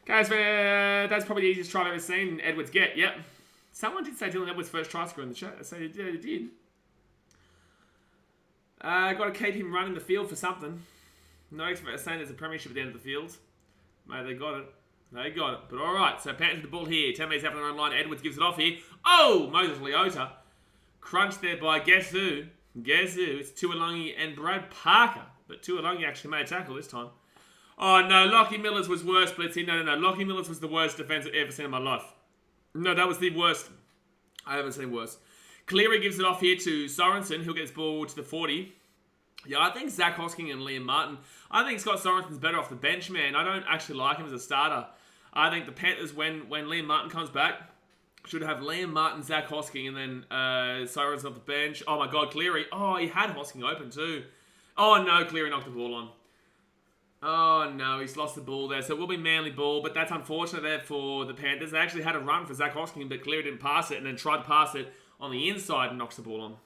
Guys, that's probably the easiest try I've ever seen Edwards get. Yep. Someone did say Dylan Edwards' first try score in the chat. So he did. Got to keep him running the field for something. No expert saying there's a premiership at the end of the field. Mate, they got it. They got it. But all right, so Panthers with the ball here. 10 metres out on their own line. Edwards gives it off here. Oh, Moses Leota. Crunched there by guess who? Guess who? It's Tuolangi and Brad Parker. But Tuolangi actually made a tackle this time. Oh, no, Lockie Miller's was worse, Blitzy. No. Lockie Miller's was the worst defence I've ever seen in my life. No, that was the worst. I haven't seen worse. Cleary gives it off here to Sorensen. He'll get his ball to the 40. Yeah, I think Zach Hosking and Liam Martin. I think Scott Sorensen's better off the bench, man. I don't actually like him as a starter. I think the Panthers, when Liam Martin comes back, should have Liam Martin, Zach Hosking, and then Sorensen off the bench. Oh, my God, Cleary. Oh, he had Hosking open too. Oh, no, Cleary knocked the ball on. Oh, no, he's lost the ball there. So it will be Manly ball, but that's unfortunate there for the Panthers. They actually had a run for Zach Hosking, but Cleary didn't pass it and then tried to pass it on the inside and knocks the ball on.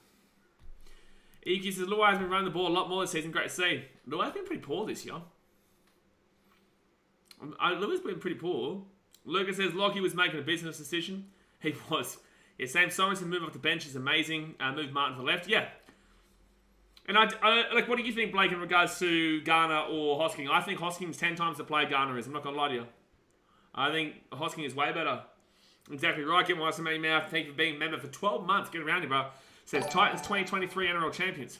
Iki says, Luai has been running the ball a lot more this season. Great to see. Luai's been pretty poor this year. Luai's been pretty poor. Lucas says, Lockie was making a business decision. He was. Yeah, Sam Sorensen move off the bench is amazing. Move Martin to the left. Yeah. And like, what do you think, Blake, in regards to Garner or Hosking? I think Hosking's 10 times the player Garner is. I'm not going to lie to you. I think Hosking is way better. Exactly right. Get my many mouth. Thank you for being a member for 12 months. Get around here, bro. Says Titans 2023 NRL champions.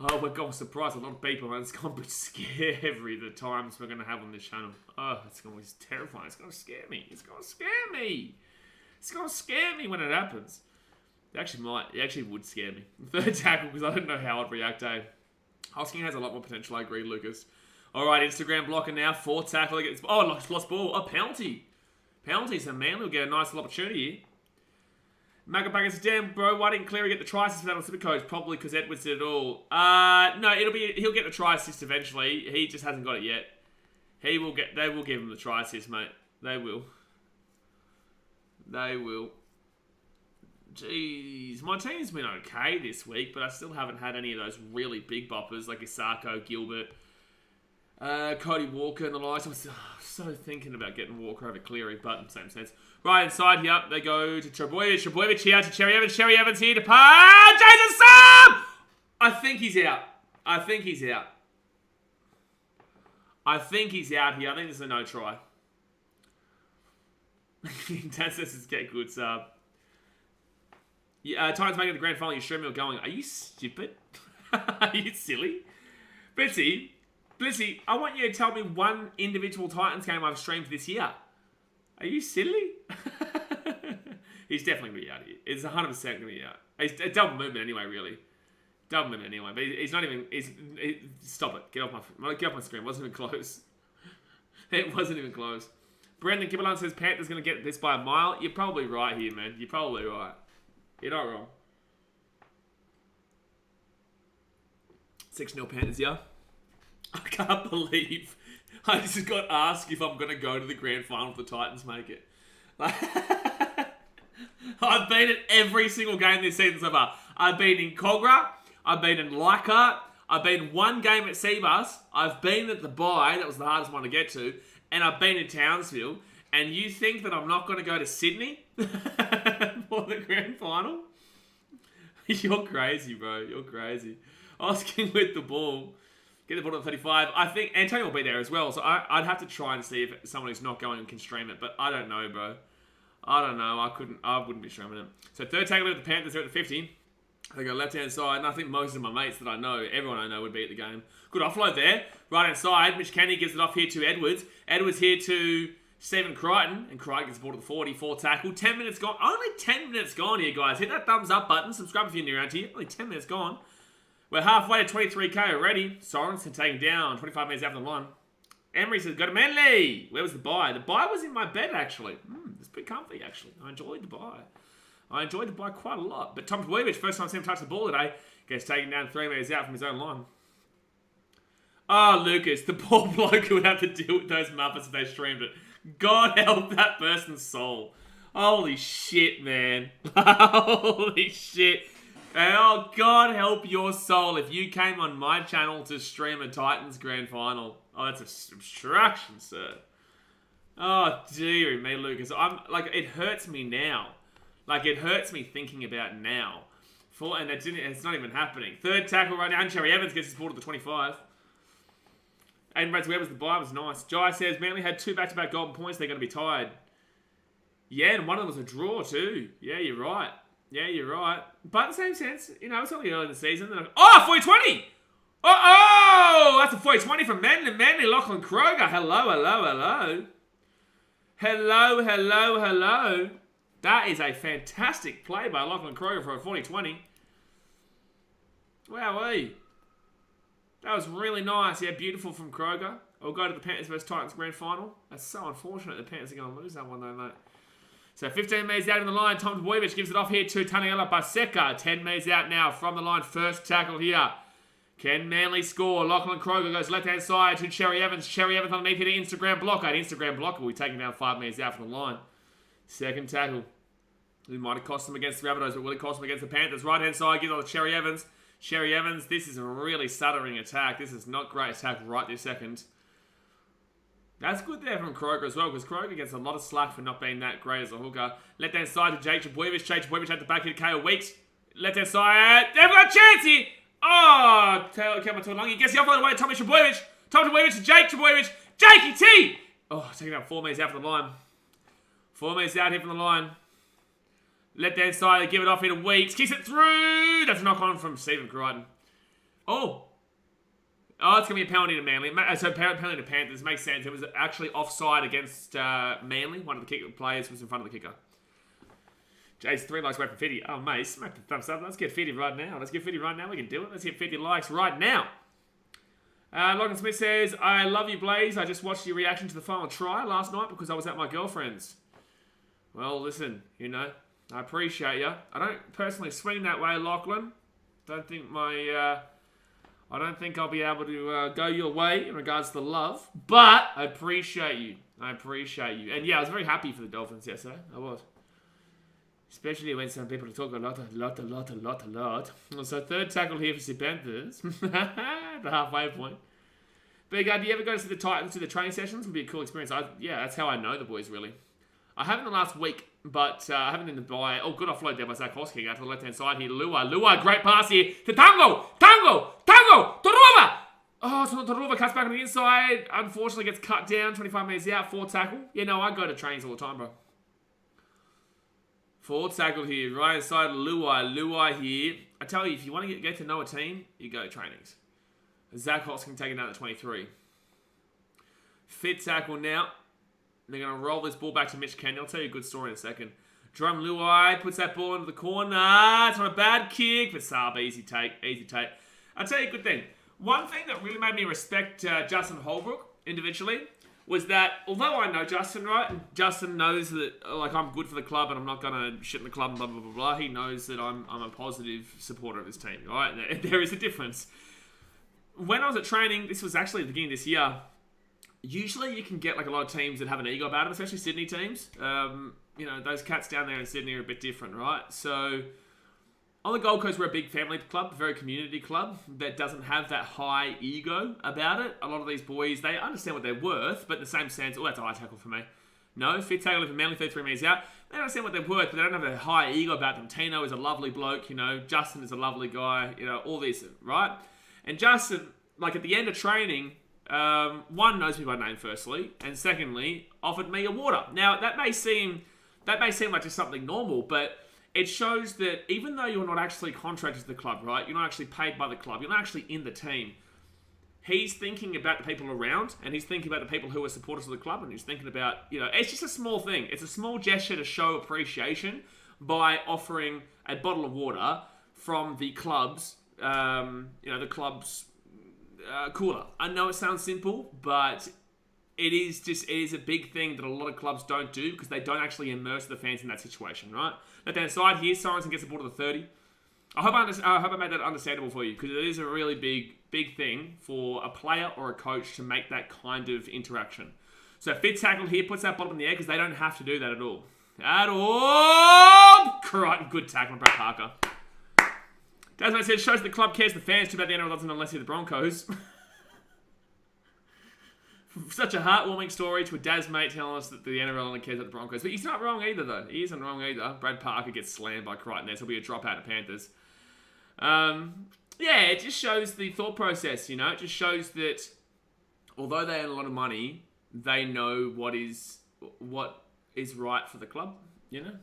Oh, we're going to surprise a lot of people, man. It's going to be scary, the times we're going to have on this channel. Oh, it's going to be terrifying. It's going to scare me. It's going to scare me. It's going to scare me when it happens. It actually might. It actually would scare me. Third tackle, because I don't know how I'd react, eh? Hosking has a lot more potential, I agree, Lucas. All right, Instagram blocker now. Fourth tackle. Oh, lost ball. Oh, penalty. Penalty, so Manly will get a nice little opportunity here. Magabaka says, damn, bro, why didn't Cleary get the try assist for that on Supercoach? Probably because Edwards did it all. No, he'll get the try assist eventually. He just hasn't got it yet. They will give him the try assist, mate. They will. They will. Jeez, my team's been okay this week, but I still haven't had any of those really big boppers like Isako, Gilbert, Cody Walker and the likes. I'm so thinking about getting Walker over Cleary, but same sense. Right inside here, they go to Trebojevic. Trebojevic here to Cherry Evans. Cherry Evans here to Jason Sam! I think he's out. I think he's out. I think he's out here. I think this is a no try. Dad says it's get good sub. Yeah, Titans making the grand final. You stream me or going. Are you stupid? Are you silly? Blitzy, I want you to tell me one individual Titans game I've streamed this year. Are you silly? He's definitely going to be out here. It's 100% going to be out. It's a double movement anyway, really. Double movement anyway. But he's not even... stop it. Get off my screen. It wasn't even close. It wasn't even close. Brendan Kibbalan says Panthers going to get this by a mile. You're probably right here, man. You're probably right. You're not wrong. 6-0 Panthers, yeah. I can't believe I just got asked if I'm going to go to the grand final if the Titans make it. Like, I've been at every single game this season so far. I've been in Cogra. I've been in Leichhardt. I've been one game at Seabus. I've been at the bye. That was the hardest one to get to. And I've been in Townsville. And you think that I'm not going to go to Sydney for the grand final? You're crazy, bro. You're crazy. Asking with the ball. Get the ball to 35. I think Antonio will be there as well. So I'd have to try and see if someone who's not going can stream it. But I don't know, bro. I don't know. I wouldn't be streaming it. So third tackle with the Panthers. They're at the 50. They go left-hand side. And I think most of my mates that I know, everyone I know would be at the game. Good offload there. Right-hand side. Mitch Kenny gives it off here to Edwards. Edwards here to Stephen Crichton. And Crichton gets the ball to the 40. 4 tackle. 10 minutes gone. Only 10 minutes gone here, guys. Hit that thumbs up button. Subscribe if you're new around here. Only 10 minutes gone. We're halfway to 23k already. Sorensen taking down. 25 minutes after the line. Emery says, go to Manly. Where was the bye? The bye was in my bed, actually. It's pretty comfy, actually. I enjoyed the bye. Quite a lot. But Tom Dweevich, first time I've seen him touch the ball today, gets taken down 3 meters out from his own line. Oh, Lucas, the poor bloke who would have to deal with those Muppets if they streamed it. God help that person's soul. Holy shit, man. Holy shit. Oh, God help your soul if you came on my channel to stream a Titans grand final. Oh, that's a obstruction, sir. Oh, dearie me, Lucas. It hurts me now. Like, it hurts me thinking about now. And it's not even happening. Third tackle right now, and Cherry Evans gets his ball to the 25. Aiden Reds, where was the bye? Was nice. Jai says, Manly had 2 back-to-back golden points. They're going to be tired. Yeah, and one of them was a draw, too. Yeah, you're right. But in the same sense, it's only early in the season. Oh, 40-20! Oh, that's a 40-20 from Manly. Lachlan Kroger. Hello. That is a fantastic play by Lachlan Kroger for a 40-20. Wowee. That was really nice. Yeah, beautiful from Kroger. We'll go to the Panthers vs Titans grand final. That's so unfortunate the Panthers are going to lose that one though, mate. So 15 metres out in the line. Tom Dweevich gives it off here to Taniela Paseka. 10 metres out now from the line. First tackle here. Can Manly score? Lachlan Kroger goes left-hand side to Cherry Evans. Cherry Evans underneath here to Instagram blocker. Instagram blocker will be taking down 5 metres out from the line. Second tackle. It might have cost them against the Rabbitohs, but will it cost them against the Panthers? Right-hand side gives it to Cherry Evans. Cherry Evans, this is a really stuttering attack. This is not great attack right this second. That's good there from Kroger as well, because Kroger gets a lot of slack for not being that great as a hooker. Left-hand side to Jake Trbojevic. Jake Trbojevic at the back here to KO Weeks. Left-hand side. They've got a chance here. Oh, Kelma Tuolungi gets the offload away to Tommy Trbojevic. Tom Trbojevic to Jake Trbojevic. Jakey T! Oh, taking out 4 metres out from the line. 4 metres out here from the line. Left-hand side, they give it off here to Weeks. Kicks it through. That's a knock-on from Stephen Crichton. Oh, it's going to be a penalty to Manly. So penalty to Panthers. Makes sense. It was actually offside against Manly. One of the players was in front of the kicker. Jace, 3 likes away from 50. Oh, mate, smack the thumbs up. Let's get 50 right now. We can do it. Let's hit 50 likes right now. Logan Smith says, I love you, Blaze. I just watched your reaction to the final try last night because I was at my girlfriend's. Well, listen, I appreciate you. I don't personally swing that way, Lachlan. I don't think I'll be able to go your way in regards to the love. But I appreciate you. And yeah, I was very happy for the Dolphins yesterday. I was. Especially when some people talk a lot. So third tackle here for the Panthers. The halfway point. But do you ever go to the Titans to the training sessions? It would be a cool experience. That's how I know the boys, really. I haven't in the last week, but I haven't in the bye. Oh, good offload there by Zakowski. Out to the left-hand side here. Lua, great pass here to Tango! Taruva! Oh, so Taruva cuts back on the inside. Unfortunately, gets cut down. 25 metres out. 4 tackle. I go to trains all the time, bro. 4 tackle here. Right side, Lua here. I tell you, if you want to get to know a team, you go to trainings. Zach Hoskin taking down the 23. Fifth tackle now. They're going to roll this ball back to Mitch Kenny. I'll tell you a good story in a second. Drum Luai puts that ball into the corner. It's not a bad kick, but Saab, easy take. I'll tell you a good thing. One thing that really made me respect Justin Holbrook individually was that, although I know Justin, right? And Justin knows that I'm good for the club and I'm not going to shit in the club and blah, blah, blah, blah. He knows that I'm a positive supporter of his team, right? There is a difference. when I was at training, this was actually at the beginning of this year, usually you can get like a lot of teams that have an ego about them, especially Sydney teams. You know, those cats down there in Sydney are a bit different, right? So on the Gold Coast, we're a big family club, a very community club that doesn't have that high ego about it. A lot of these boys, they understand what they're worth, but in the same sense, that's a high tackle for me. No, fit tackle if a Manly 33 metres out. They understand what they're worth, but they don't have a high ego about them. Tino is a lovely bloke, you know. Justin is a lovely guy, you know, all this, right? And Justin, like at the end of training, one, knows me by name firstly, and secondly, offered me a water. Now, that may seem like just something normal, but it shows that even though you're not actually contracted to the club, right? You're not actually paid by the club. You're not actually in the team. He's thinking about the people around, and he's thinking about the people who are supporters of the club, and he's thinking about, you know, it's just a small thing. It's a small gesture to show appreciation by offering a bottle of water from the club's, the club's cooler. I know it sounds simple, but it is a big thing that a lot of clubs don't do because they don't actually immerse the fans in that situation, right? Left hand side here, Sorensen gets the ball to the 30. I hope I made that understandable for you because it is a really big thing for a player or a coach to make that kind of interaction. So Fitz tackle here, puts that bottom in the air because they don't have to do that at all. Correct, good tackle, Brad Parker. Dasmate said, shows the club cares the fans too bad the NRL doesn't unless you're the Broncos. Such a heartwarming story to a Dasmate telling us that the NRL only cares about the Broncos. But he's not wrong either, though. He isn't wrong either. Brad Parker gets slammed by Crichton there, so he'll be a dropout of Panthers. It just shows the thought process, you know? It just shows that although they earn a lot of money, they know what is right for the club, you know?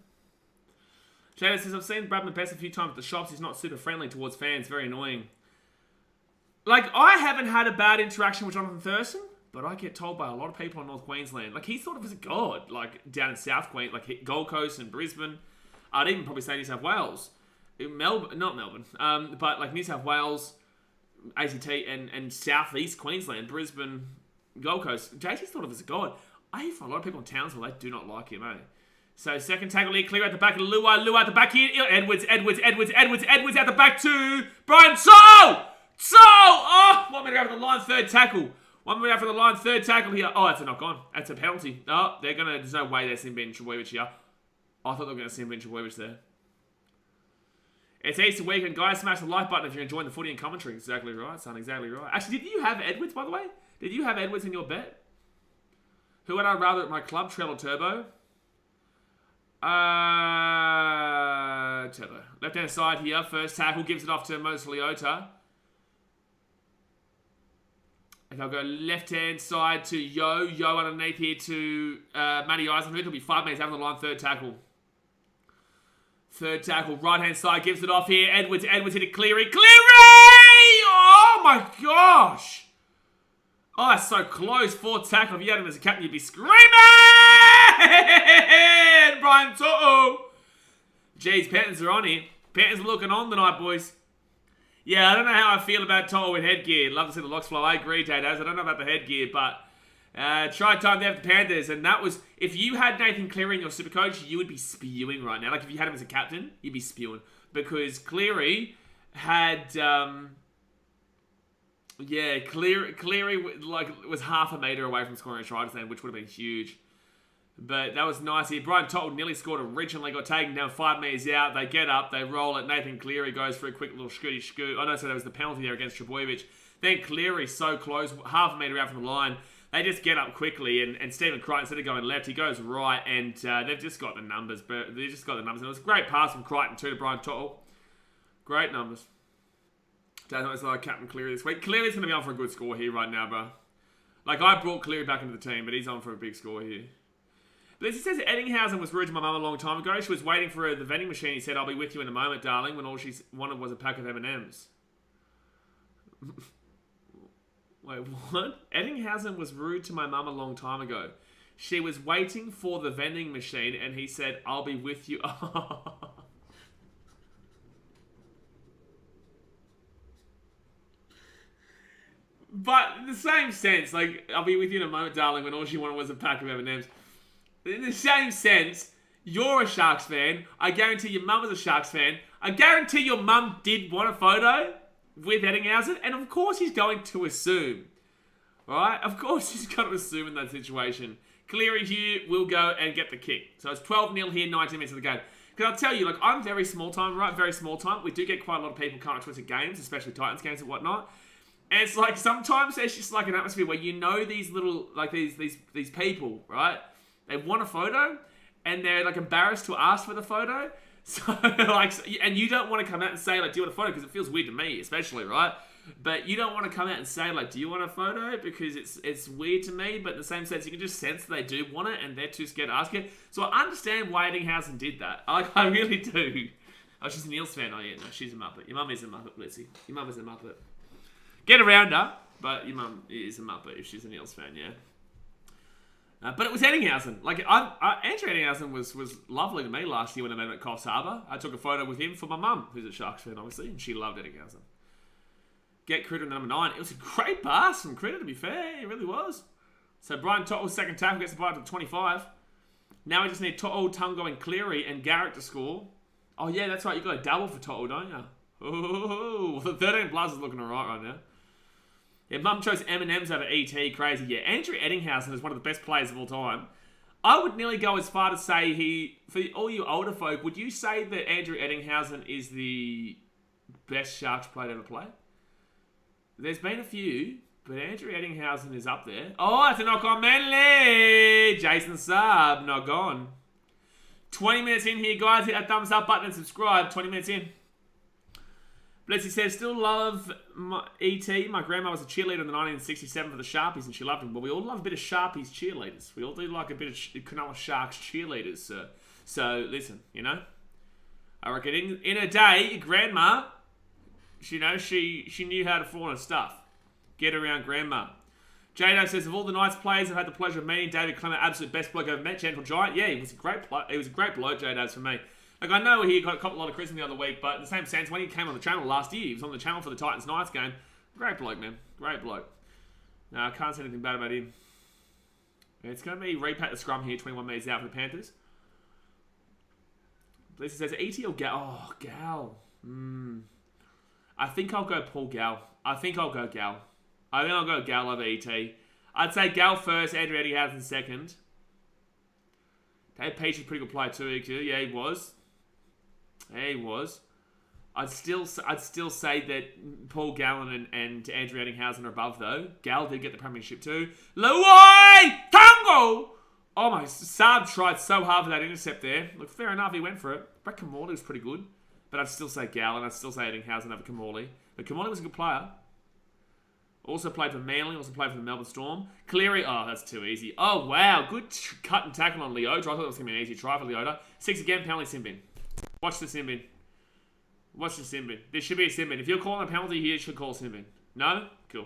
Jada says, I've seen Bradman Best a few times at the shops. He's not super friendly towards fans. Very annoying. Like, I haven't had a bad interaction with Jonathan Thurston, but I get told by a lot of people in North Queensland, like, he's thought of as a god, like, down in South Queensland, like, Gold Coast and Brisbane. I'd even probably say New South Wales. Not Melbourne, but, like, New South Wales, ACT, and South East Queensland, Brisbane, Gold Coast. JT's thought of as a god. I hear from a lot of people in Townsville, they do not like him, eh? So, second tackle here, clear out the back of Luai. Luai at the back here. Edwards out the back to Brian So! Oh! 1 minute over the line, third tackle. 1 minute after the line, third tackle here. Oh, that's a knock on. That's a penalty. Oh, there's no way they're seeing Ben Trebojevic here. I thought they were going to see Ben Trebojevic there. It's Easter weekend. Guys, smash the like button if you're enjoying the footy and commentary. Exactly right, son. Exactly right. Actually, did you have Edwards, by the way? Did you have Edwards in your bet? Who would I rather at my club, Trell or Turbo? Turbo. Left-hand side here. First tackle. Gives it off to Moses Leota. And I'll go left-hand side to Yo. Yo underneath here to Matty Eisenhuth. It'll be 5 minutes out on the line. Third tackle. Third tackle. Right-hand side. Gives it off here. Edwards hit it. Cleary. Oh, my gosh. Oh, that's so close. Fourth tackle. If you had him as a captain, you'd be screaming. Brian To'o. Jeez, Panthers are on here. Panthers are looking on tonight, boys. Yeah, I don't know how I feel about To'o with headgear. Love to see the locks flow. I agree, J-Daz. I don't know about the headgear, but try time there for the Panthers. And that was, if you had Nathan Cleary in your super coach, you would be spewing right now. Like, if you had him as a captain, you'd be spewing. Because Cleary had, Cleary like was half a metre away from scoring a try just then, which would have been huge. But that was nice here. Brian To'o nearly scored originally, got taken down 5 metres out. They get up, they roll it. Nathan Cleary goes for a quick little scooty scoot. I know, so that was the penalty there against Trebojevic. Then Cleary so close, half a metre out from the line. They just get up quickly, and Stephen Crichton, instead of going left, he goes right, and they've just got the numbers. But they just got the numbers. And it was a great pass from Crichton too to Brian To'o. Great numbers. Don't know, it's like Captain Cleary this week. Cleary's going to be on for a good score here right now, bro. Like, I brought Cleary back into the team, but he's on for a big score here. But he says Eddinghausen was rude to my mum a long time ago. She was waiting for the vending machine. He said, I'll be with you in a moment, darling, when all she wanted was a pack of M&Ms. Wait, what? Eddinghausen was rude to my mum a long time ago. She was waiting for the vending machine, and he said, I'll be with you. But in the same sense, like, I'll be with you in a moment, darling, when all she wanted was a pack of M&Ms. In the same sense, you're a Sharks fan. I guarantee your mum was a Sharks fan. I guarantee your mum did want a photo. with Eddinghausen, and of course he's going to assume. Right? Of course he's going to assume in that situation. Cleary here will go and get the kick. So it's 12-0 here, 19 minutes of the game. Because I'll tell you, like, I'm very small time, right? Very small time. We do get quite a lot of people coming to us at games, especially Titans games and whatnot. And it's like, sometimes there's just like an atmosphere where you know these little, like these people, right? They want a photo, and they're like embarrassed to ask for the photo. So, like, and you don't want to come out and say, like, do you want a photo? Because it feels weird to me, especially, right? But you don't want to come out and say, like, do you want a photo? Because it's weird to me, but in the same sense, you can just sense that they do want it, and they're too scared to ask it. So I understand why Eddinghausen did that. I really do. Oh, she's an Eels fan. Oh, yeah, no, she's a Muppet. Your mum is a Muppet, Blitzy. Your mum is a Muppet. Get around her, but your mum is a Muppet if she's an Eels fan, yeah. But it was Eddinghausen. Like, Andrew Eddinghausen was lovely to me last year when I met him at Coffs Harbour. I took a photo with him for my mum, who's a Sharks fan, obviously, and she loved Eddinghausen. Get Critter number 9. It was a great pass from Critter, to be fair. It really was. So Brian Tottle's second tackle gets the ball up to 25. Now we just need Tottle, Tungo, and Cleary and Garrett to score. Oh, yeah, that's right. You got a double for Tottle, don't you? Oh, the 13 plus is looking alright right now. Yeah, Mum chose M&M's over ET. Crazy. Yeah, Andrew Eddinghausen is one of the best players of all time. I would nearly go as far to say for all you older folk, would you say that Andrew Eddinghausen is the best Sharks player to ever play? There's been a few, but Andrew Eddinghausen is up there. Oh, it's a knock on Manly. Jason Saab, not gone. 20 minutes in here, guys. Hit that thumbs up button and subscribe. 20 minutes in. Blitzy says, still love E.T. My grandma was a cheerleader in the 1967 for the Sharpies, and she loved him. Well, we all love a bit of Sharpies cheerleaders. We all do like a bit of Cronulla Sharks cheerleaders. So listen, you know. I reckon in a day, your grandma... You know, she knew how to flaunt her stuff. Get around grandma. Jado says, of all the nice players I've had the pleasure of meeting, David Clement, absolute best bloke I've ever met. Gentle Giant. Yeah, he was a great bloke, Jado, for me. Like, I know he got a lot of criticism the other week, but in the same sense, when he came on the channel last year, he was on the channel for the Titans-Knights game. Great bloke, man. Great bloke. No, I can't say anything bad about him. It's going to be repat the scrum here, 21 metres out for the Panthers. Lisa says, E.T. or Gal? Oh, Gal. I think I'll go Paul Gal. I think I'll go Gal over E.T. I'd say Gal first, Andrew Eddinghausen second. Dave Peach is a pretty good player too. Yeah, he was. I'd still say that Paul Gallen and Andrew Eddinghausen are above though. Gal did get the premiership too. Luai Tango! Oh my, Saab tried so hard for that intercept there. Look, fair enough, he went for it. Brett Kamali was pretty good. But I'd still say Gal, and I'd still say Eddinghausen over Kamali. But Kamali was a good player. Also played for Manly, also played for the Melbourne Storm. Cleary, oh, that's too easy. Oh, wow, good cut and tackle on Leota. I thought it was going to be an easy try for Leota. 6 again, penalty sin bin. Watch the sin bin. Watch the sin bin. There should be a sin bin. If you're calling a penalty here, you should call a sin bin. No? Cool.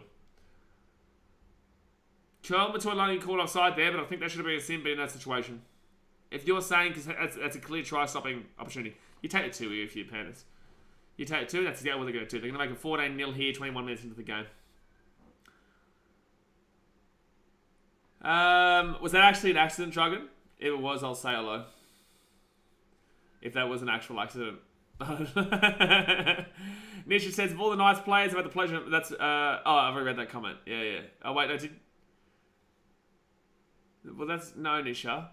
Charles Matoilani called offside there, but I think that should have been a sin bin in that situation. If you're saying, because that's a clear try-stopping opportunity, you take the 2 here if you're Panthers. You take 2, that's exactly what they're going to do. They're going to make a 14-0 here, 21 minutes into the game. Was that actually an accident, Dragon? If it was, I'll say hello. If that was an actual accident. Nisha says, of all the nice players, I've had the pleasure... That's, oh, I've already read that comment. Yeah. Oh, wait, no, did... Well, that's... No, Nisha.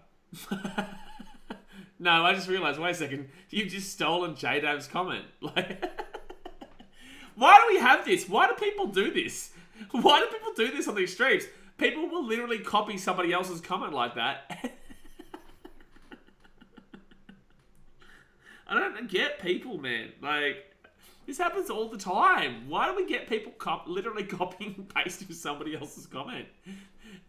No, I just realised, wait a second, you've just stolen J-Dav's comment. Like, why do we have this? Why do people do this? Why do people do this on these streams? People will literally copy somebody else's comment like that. I don't get people, man. Like, this happens all the time. Why do we get people literally copying and pasting somebody else's comment?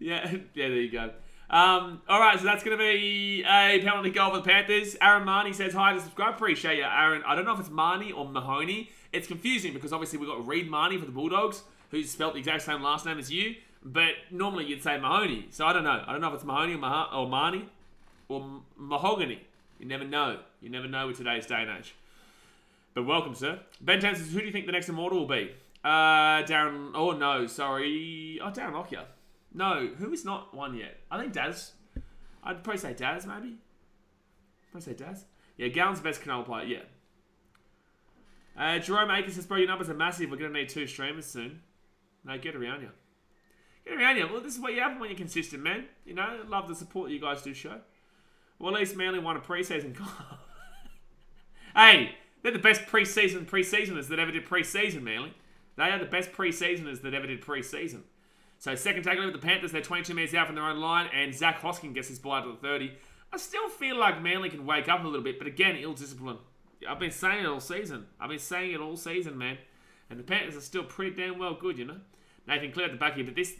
Yeah, there you go. Alright, so that's going to be a penalty goal for the Panthers. Aaron Marnie says hi to subscribe. Appreciate you, Aaron. I don't know if it's Marnie or Mahoney. It's confusing because obviously we've got Reed Marnie for the Bulldogs, who's spelt the exact same last name as you, but normally you'd say Mahoney. So I don't know. I don't know if it's Mahoney or Marnie or Mahogany. You never know. You never know with today's day and age. But welcome, sir. Ben Tam says, who do you think the next Immortal will be? Darren... Oh, no. Sorry. Oh, Darren Lockyer. No, who is not one yet? I think Daz. I'd probably say Daz, maybe. Probably say Daz. Yeah, Gallen's the best Cronulla player, yeah. Jerome Akers says, bro, your numbers are massive. We're going to need 2 streamers soon. No, get around you. Get around you. Well, this is what you have when you're consistent, man. You know, love the support that you guys do show. Well, at least Manly won a preseason. Hey, they're the best preseasoners that ever did preseason, Manly. They are the best preseasoners that ever did preseason. So second tackle with the Panthers, they're 22 metres out from their own line, and Zach Hoskin gets his ball out to the 30. I still feel like Manly can wake up a little bit, but again, ill-discipline. I've been saying it all season. Man. And the Panthers are still pretty damn well good, you know. Nathan Clear at the back here, but this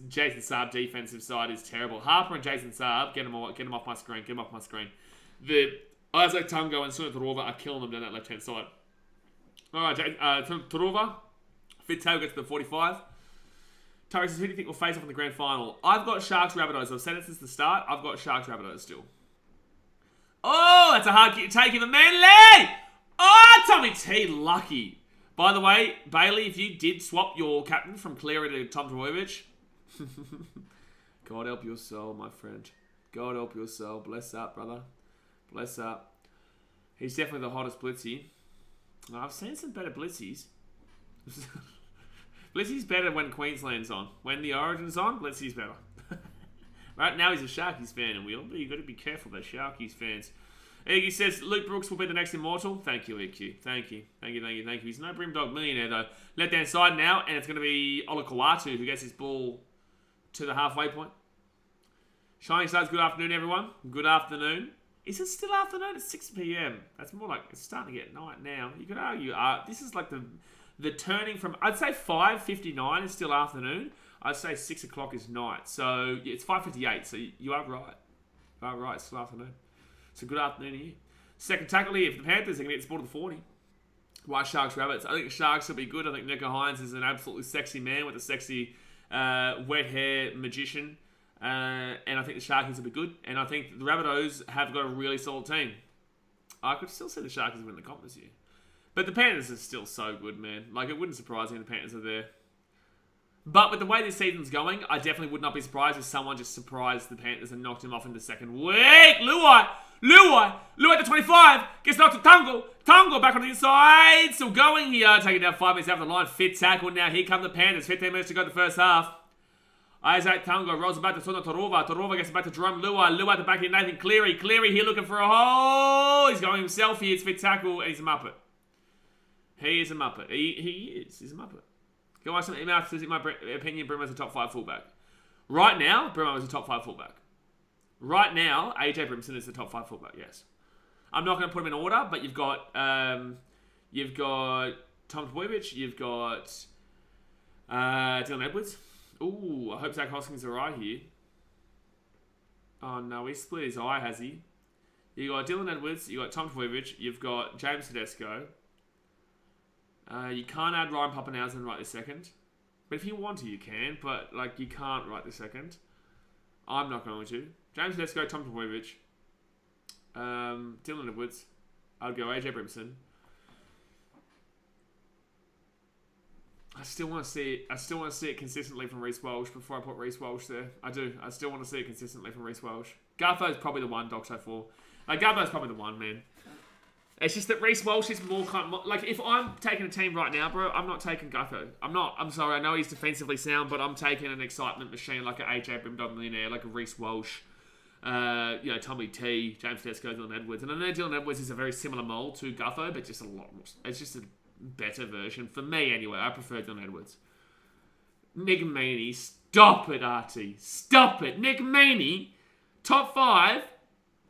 Jason Saab defensive side is terrible. Harper and Jason Saab, get them off my screen. The Isaac Tungo and Suna Tarova are killing them down that left-hand side. All right, Tarova, Fitzhale gets to the 45. Tari says, who do you think will face off in the grand final? I've got Sharks Rabbitohs. I've said it since the start. I've got Sharks Rabbitohs still. Oh, that's a hard kick to take in the Manly! Oh, Tommy T, lucky. By the way, Bailey, if you did swap your captain from Cleary to Tom Trbojevic, God help your soul, my friend. God help your soul. Bless up, brother. Bless up. He's definitely the hottest blitzy. I've seen some better blitzies. Blitzy's better when Queensland's on. When the Origin's on, Blitzy's better. Right now he's a Sharkies fan, and you've got to be careful, those Sharkies fans. Iggy says, Luke Brooks will be the next immortal. Thank you, EQ. Thank you. He's no Brimdog millionaire, though. Left-hand side now, and it's going to be Olakawatu who gets his ball to the halfway point. Shining Stars, good afternoon, everyone. Good afternoon. Is it still afternoon? It's 6 p.m. That's more like, it's starting to get night now. You could argue, this is like the turning from, I'd say 5:59 is still afternoon. I'd say 6 o'clock is night. So, yeah, it's 5:58, so you are right. You are right, it's still afternoon. So, good afternoon to you. Second tackle here for the Panthers. They're going to get this ball to the 40. White Sharks, Rabbits. I think the Sharks will be good. I think Nico Hines is an absolutely sexy man with a sexy wet hair magician. And I think the Sharkies will be good. And I think the Rabbitohs have got a really solid team. I could still see the Sharkies win the comp this year. But the Panthers are still so good, man. Like, it wouldn't surprise me if the Panthers are there. But with the way this season's going, I definitely would not be surprised if someone just surprised the Panthers and knocked him off in the second week. Luai to 25. Gets knocked to Tungo. Tungo back on the inside. Still going here. Taking down 5 minutes out of the line. Fit tackle now. Here come the Panthers. 15 minutes to go to the first half. Isaac Tungo rolls it back to Tuna Tarova. Tarova gets it back to Jerome Luai. Luai at the back here. Nathan Cleary. Cleary here looking for a hole. He's going himself here. It's fit tackle. And he's a Muppet. He is a Muppet. He is. He's a Muppet. Go watch some email. Says, in my opinion, Brimo is a top 5 fullback. Right now, Brimo is a top 5 fullback. Right now, AJ Brimson is the top 5 fullback. Yes, I'm not going to put them in order, but you've got Tom Trbojevic, you've got Dylan Edwards. Ooh, I hope Zach Hoskins are right here. Oh no, he split his eye, has he? You got Dylan Edwards, you got Tom Trbojevic, you've got James Tedesco. You can't add Ryan Papenhuyzen right this second. But if you want to, you can. But, like, you can't right this second. I'm not going to. James Tedesco, Tom Trbojevic. Dylan Edwards. I'd go AJ Brimson. I still want to see it consistently from Reece Walsh before I put Reece Walsh there. I do. I still want to see it consistently from Reece Walsh. Gartho's probably the one, Doctor 4. Gartho's probably the one, man. It's just that Reece Walsh is more kind of... Like, if I'm taking a team right now, bro, I'm not taking Gutho. I'm sorry, I know he's defensively sound, but I'm taking an excitement machine like an AJ Brimdog millionaire, like a Reece Walsh, Tommy T, James Tedesco, Dylan Edwards. And I know Dylan Edwards is a very similar mould to Gutho, but just a lot more... It's just a better version. For me, anyway, I prefer Dylan Edwards. Nick Meaney, stop it, RT. Stop it. Nick Meaney, top 5.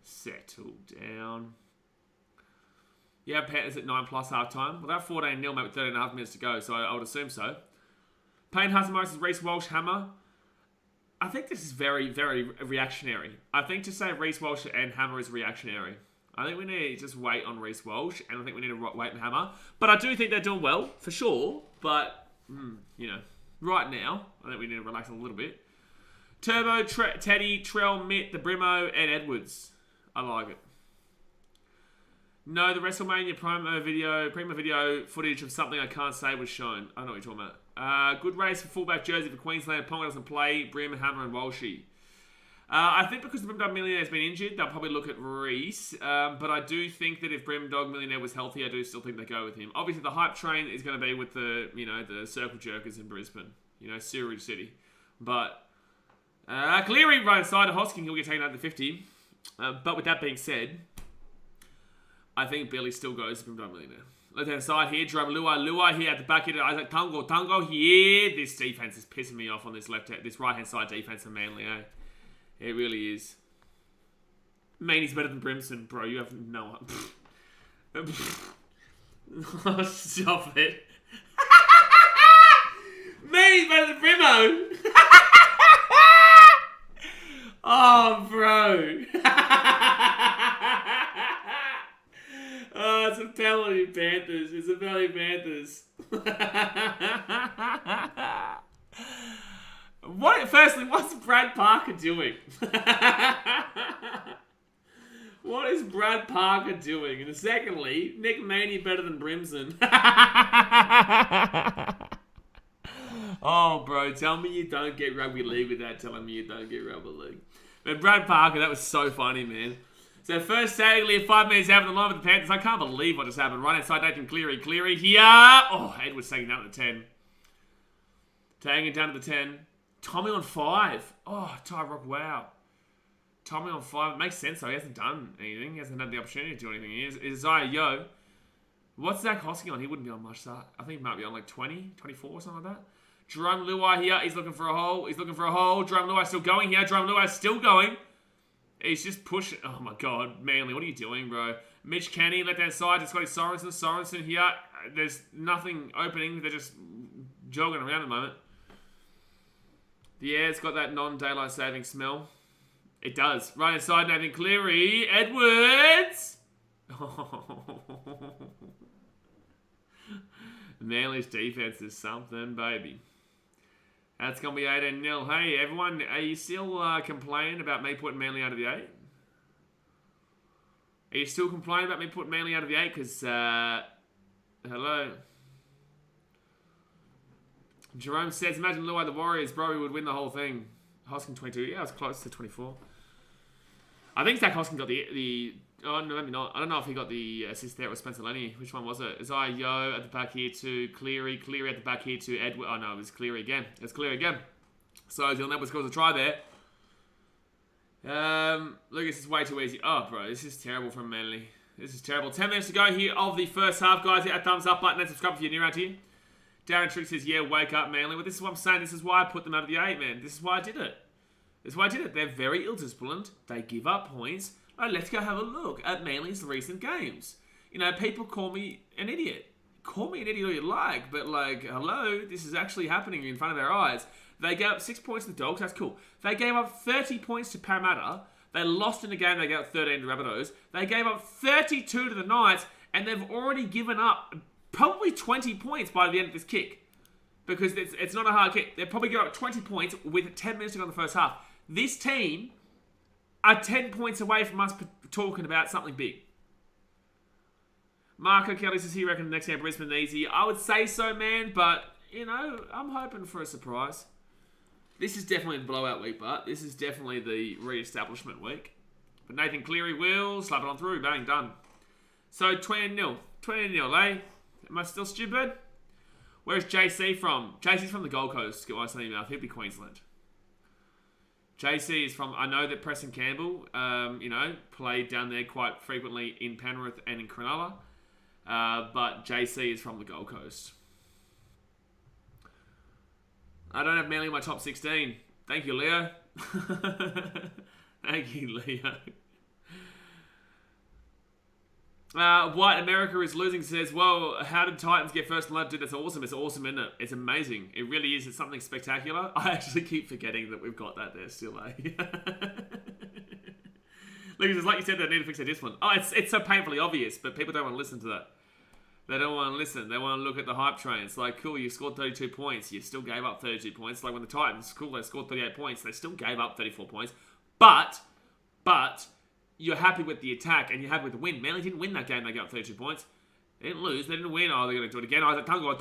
Settle down. Yeah, Panthers at 9+ half time. Well, they're 14-0, mate, with 13.5 minutes to go, so I would assume so. Payne Hudson versus Reece Walsh, Hammer. I think this is very, very reactionary. I think to say Reece Walsh and Hammer is reactionary. I think we need to just wait on Reece Walsh, and I think we need to wait on Hammer. But I do think they're doing well, for sure. But, right now, I think we need to relax a little bit. Turbo, Teddy, Trell, Mitt, the Brimo, and Edwards. I like it. No, the WrestleMania primo video footage of something I can't say was shown. I don't know what you're talking about. Good race for fullback jersey for Queensland. Ponga doesn't play. Brim, Hammer, and Walshy. I think because the Brimdog Millionaire has been injured, they'll probably look at Reese. But I do think that if Brimdog Millionaire was healthy, I do still think they go with him. Obviously, the hype train is going to be with the circle jerkers in Brisbane. Sewerage City. But Cleary right side of Hosking, he'll get taken out to 50. But with that being said, I think Billy still goes to Brimdog Millionaire. Left-hand side here, Jerome Luai here at the back here, Isaac Tungo here. This defense is pissing me off on this right-hand side defense of Manly, eh? It really is. Manny's better than Brimson, bro. You have no... Oh, stop it. Manny's better than Brimo. Oh, bro. Oh, it's a penalty, Panthers. It's a penalty, Panthers. Firstly, what's Brad Parker doing? What is Brad Parker doing? And secondly, Nick Maney better than Brimson. Oh, bro, tell me you don't get rugby league without telling me you don't get rugby league. But Brad Parker, that was so funny, man. So first Sagley, 5 minutes out of the line with the Panthers. I can't believe what just happened. Right inside Nathan Cleary. Cleary here. Oh, Edwards taking down to the 10. Taking it down to the 10. Tommy on 5. Oh, Tyrock, wow. Tommy on 5. It makes sense, though. He hasn't done anything. He hasn't had the opportunity to do anything. Is Zaya Yo. What's Zach Hosking on? He wouldn't be on much, so I think he might be on like 20, 24 or something like that. Jerome Luai here. He's looking for a hole. Jerome Luai still going here. Jerome Luai still going. He's just pushing. Oh, my God. Manly, what are you doing, bro? Mitch Kenny, left-hand side. It's got his Sorensen here. There's nothing opening. They're just jogging around at the moment. The air's got that non-daylight saving smell. It does. Right-hand side, Nathan Cleary. Edwards. Manly's defense is something, baby. That's going to be 18-0. Hey, everyone, are you still complaining about me putting Manly out of the 8? Are you still complaining about me putting Manly out of the 8? Because, hello. Jerome says, imagine Luai the Warriors, bro, he would win the whole thing. Hosking 22. Yeah, I was close to 24. I think Zach Hosking got the oh, no, maybe not. I don't know if he got the assist there with Spencer Lenny. Which one was it? Isaiah Yo at the back here to Cleary. Cleary at the back here to Edward. Oh, no, it was Cleary again. It's Cleary again. So, Dylan Edwards scores a try there. Lucas is way too easy. Oh, bro, this is terrible from Manly. This is terrible. 10 minutes to go here of the first half, guys. Hit that thumbs up button and subscribe if you're new around here. Darren Trick says, yeah, wake up, Manly. Well, this is what I'm saying. This is why I put them out of the 8, man. This is why I did it. This is why I did it. They're very ill-disciplined. They give up points. Let's go have a look at Manly's recent games. People call me an idiot. Call me an idiot all you like, but hello, this is actually happening in front of our eyes. They gave up 6 points to the Dogs. That's cool. They gave up 30 points to Parramatta. They lost in the game. They gave up 13 to Rabbitohs. They gave up 32 to the Knights, and they've already given up probably 20 points by the end of this kick. Because it's not a hard kick. They'll probably give up 20 points with 10 minutes to go in the first half. This team are 10 points away from us talking about something big. Marco Kelly says he reckons next game Brisbane easy. I would say so, man, but, I'm hoping for a surprise. This is definitely the blowout week, but this is definitely the re-establishment week. But Nathan Cleary will slap it on through. Bang, done. So, 20-0. 20-0, eh? Am I still stupid? Where's JC from? JC's from the Gold Coast. Get my son mouth. He'll be Queensland. JC is from... I know that Preston Campbell, played down there quite frequently in Penrith and in Cronulla. But JC is from the Gold Coast. I don't have Manly in my top 16. Thank you, Leo. Thank you, Leo. White America is losing says, well, how did Titans get first blood? Dude, that's awesome. It's awesome, isn't it? It's amazing. It really is. It's something spectacular. I actually keep forgetting that we've got that there still, eh? Look, it's like you said, they need to fix their discipline. Oh, it's so painfully obvious, but people don't want to listen to that. They don't want to listen. They want to look at the hype train. It's like, cool, you scored 32 points. You still gave up 32 points. Like when the Titans, cool, they scored 38 points. They still gave up 34 points. But, you're happy with the attack and you're happy with the win. Manly didn't win that game. They got 32 points. They didn't lose. They didn't win. Oh, they're going to do it again. Isaac Tungo.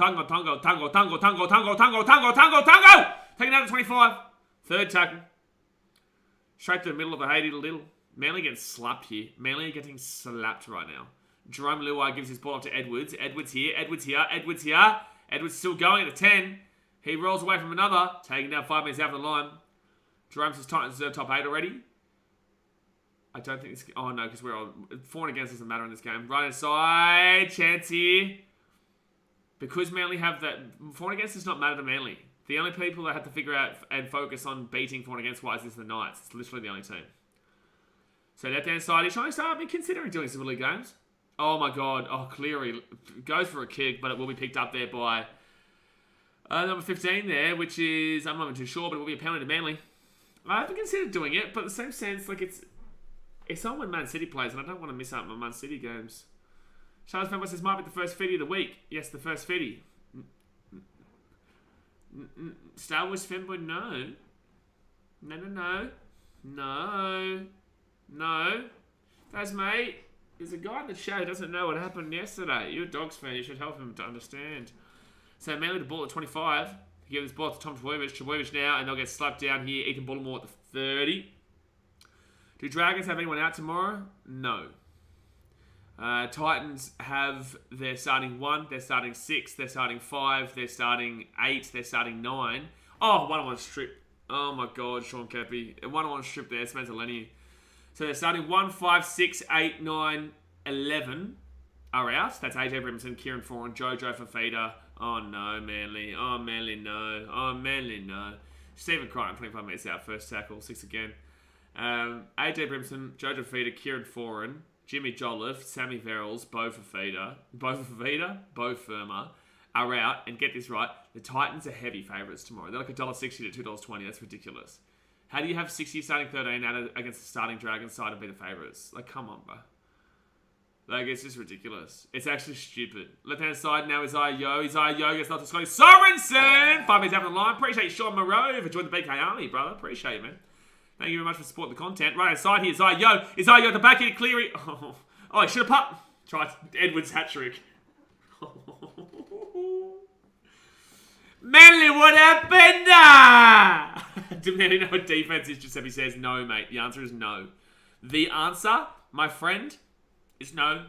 Taking out to 25. Third tackle. Straight to the middle of a hey little. Manly gets slapped here. Manly are getting slapped right now. Jerome Luai gives his ball up to Edwards. Edwards here. Edwards still going at the 10. He rolls away from another. Taking down 5 minutes out of the line. Jerome says Titans are top 8 already. I don't think this... Oh, no, because we're on... For and against doesn't matter in this game. Right inside. Chance here. Because Manly have that... For and against does not matter to Manly. The only people that have to figure out and focus on beating for and against wise is the Knights. It's literally the only team. So left-hand side, he's trying to start considering doing Super League games. Oh, my God. Oh, Cleary goes for a kick, but it will be picked up there by number 15 there, which is... I'm not even too sure, but it will be a penalty to Manly. I haven't considered doing it, but in the same sense, like it's on when Man City plays, and I don't want to miss out my Man City games. Charles Pember says, might be the first fitty of the week. Yes, the first fitty. Star Wars fanboy, no. No. Guys, mate, there's a guy in the chat who doesn't know what happened yesterday. You're a Dogs fan, you should help him to understand. So Manly the ball at 25. He gives this ball to Tom Trbojevic now, and they'll get slapped down here. Ethan Bullimore at the 30. Do Dragons have anyone out tomorrow? No. Titans have their starting 1, they're starting 6, they're starting 5, they're starting 8, they're starting 9. Oh, one-on-one strip. Oh my God, Sean Kepi. One-on-one strip there, Spencer Lenny. So they're starting 1, 5, 6, 8, 9, 11 are out. That's AJ Brimson, Kieran Foran, Jojo Fafita. Oh no, Manly. Oh, Manly, no. Oh, Manly, no. Stephen Crichton, 25 minutes out, first tackle, 6 again. AJ Brimson, Jojo Fafita, Kieran Foran, Jimmy Jolliffe, Sammy Verrills, Bo Firma are out. And get this right, the Titans are heavy favourites tomorrow. They're like $1.60 to $2.20. That's ridiculous. How do you have 60 starting 13 out against the starting Dragons side and be the favourites? Like, come on, bro. Like, it's just ridiculous. It's actually stupid. Left-hand side now is Isaiah Yo gets not to Scotty Sorensen. 5 minutes out of the line. Appreciate you, Sean Moreau, for joining the BKRmy, brother. Appreciate you, man. Thank you very much for supporting the content. Right inside here is Isaiah Yo at the back here, Cleary. Oh, he should have putt. Tried Edwards hat-trick. Manly, what happened? Do Manly know what defense is? Giuseppe says, no, mate. The answer is no. The answer, my friend, is no.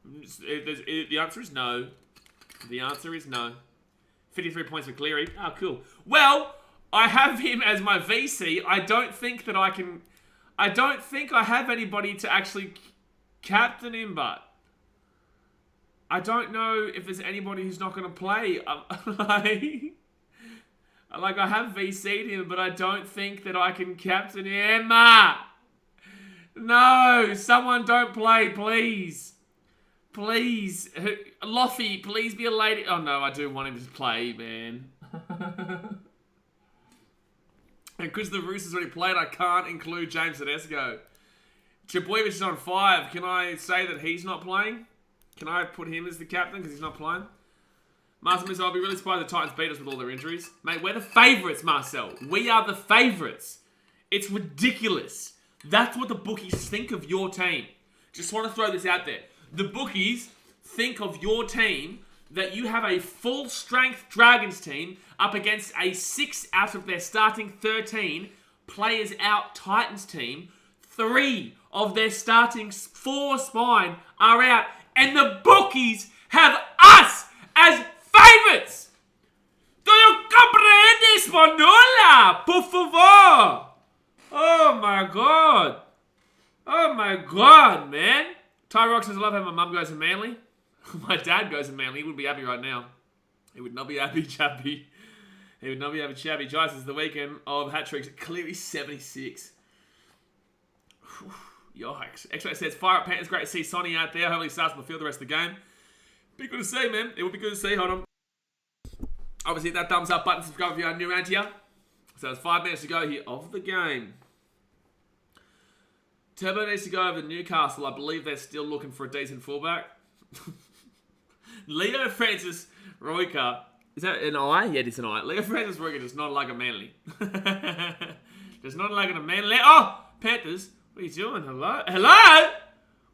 The answer is no. The answer is no. 53 points for Cleary. Oh, cool. Well, I have him as my VC. I don't think I have anybody to actually captain him, but I don't know if there's anybody who's not going to play. Like, I have VC'd him, but I don't think that I can captain him. No, someone don't play, please. Please. Loffy, please be a lady. Oh, no, I do want him to play, man. And because the Roosters already played, I can't include James Tedesco. Trbojevic is on 5. Can I say that he's not playing? Can I put him as the captain because he's not playing? Marcel, I'll be really surprised the Titans beat us with all their injuries. Mate, we're the favourites, Marcel. We are the favourites. It's ridiculous. That's what the bookies think of your team. Just want to throw this out there. The bookies think of your team that you have a full-strength Dragons team up against a 6 out of their starting 13 players out Titans team. 3 of their starting 4 spine are out. And the bookies have us as favourites. Do you comprehend española? Por favor. Oh my God. Oh my God, man. Ty Rock says, I love how my mum goes in Manly. My dad goes in Manly. He wouldn't be happy right now. He would not be happy, chappy. He would not be happy, chappy. Giants is the weekend of hat-tricks. Clearly 76. Yikes. X-Ray says, fire up Panthers. Great to see Sonny out there. Hopefully he starts on the field the rest of the game. Be good to see, man. It would be good to see. Hold on. Obviously, hit that thumbs up button. Subscribe if you are new around here. So there's 5 minutes to go here of the game. Turbo needs to go over to Newcastle. I believe they're still looking for a decent fullback. Leo Francis Royka. Is that an I? Yeah, it's an I. Leo Francis Royka does not like a Manly. Does not like a Manly. Oh! Panthers. What are you doing? Hello? Hello?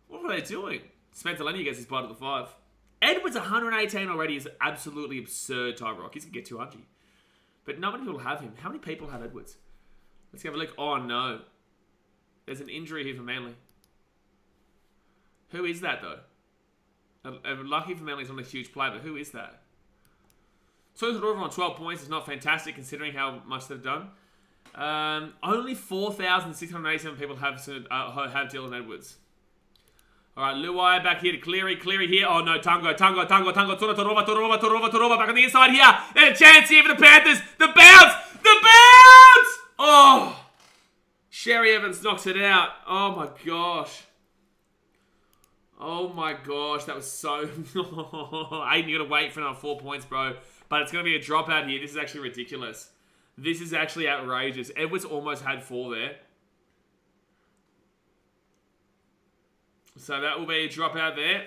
What are they doing? Spencer Lenny gets his part of the 5. Edwards 118 already is absolutely absurd, Ty Rock. He's going to get 200. But nobody will have him. How many people have Edwards? Let's have a look. Oh, no. There's an injury here for Manly. Who is that, though? Lucky for Manly, he's not a huge player, but who is that? So Todorova on 12 points is not fantastic considering how much they've done. Only 4,687 people have Dylan Edwards. Alright, Luai back here to Cleary. Cleary here. Oh no, Tungo. Todorova back on the inside here. There's a chance here for the Panthers. The bounce! Oh! Sherry Evans knocks it out. Oh my gosh. Oh my gosh, that was so... Aiden, you gotta wait for another 4 points, bro. But it's gonna be a dropout here. This is actually ridiculous. This is actually outrageous. Edwards almost had 4 there. So that will be a dropout there.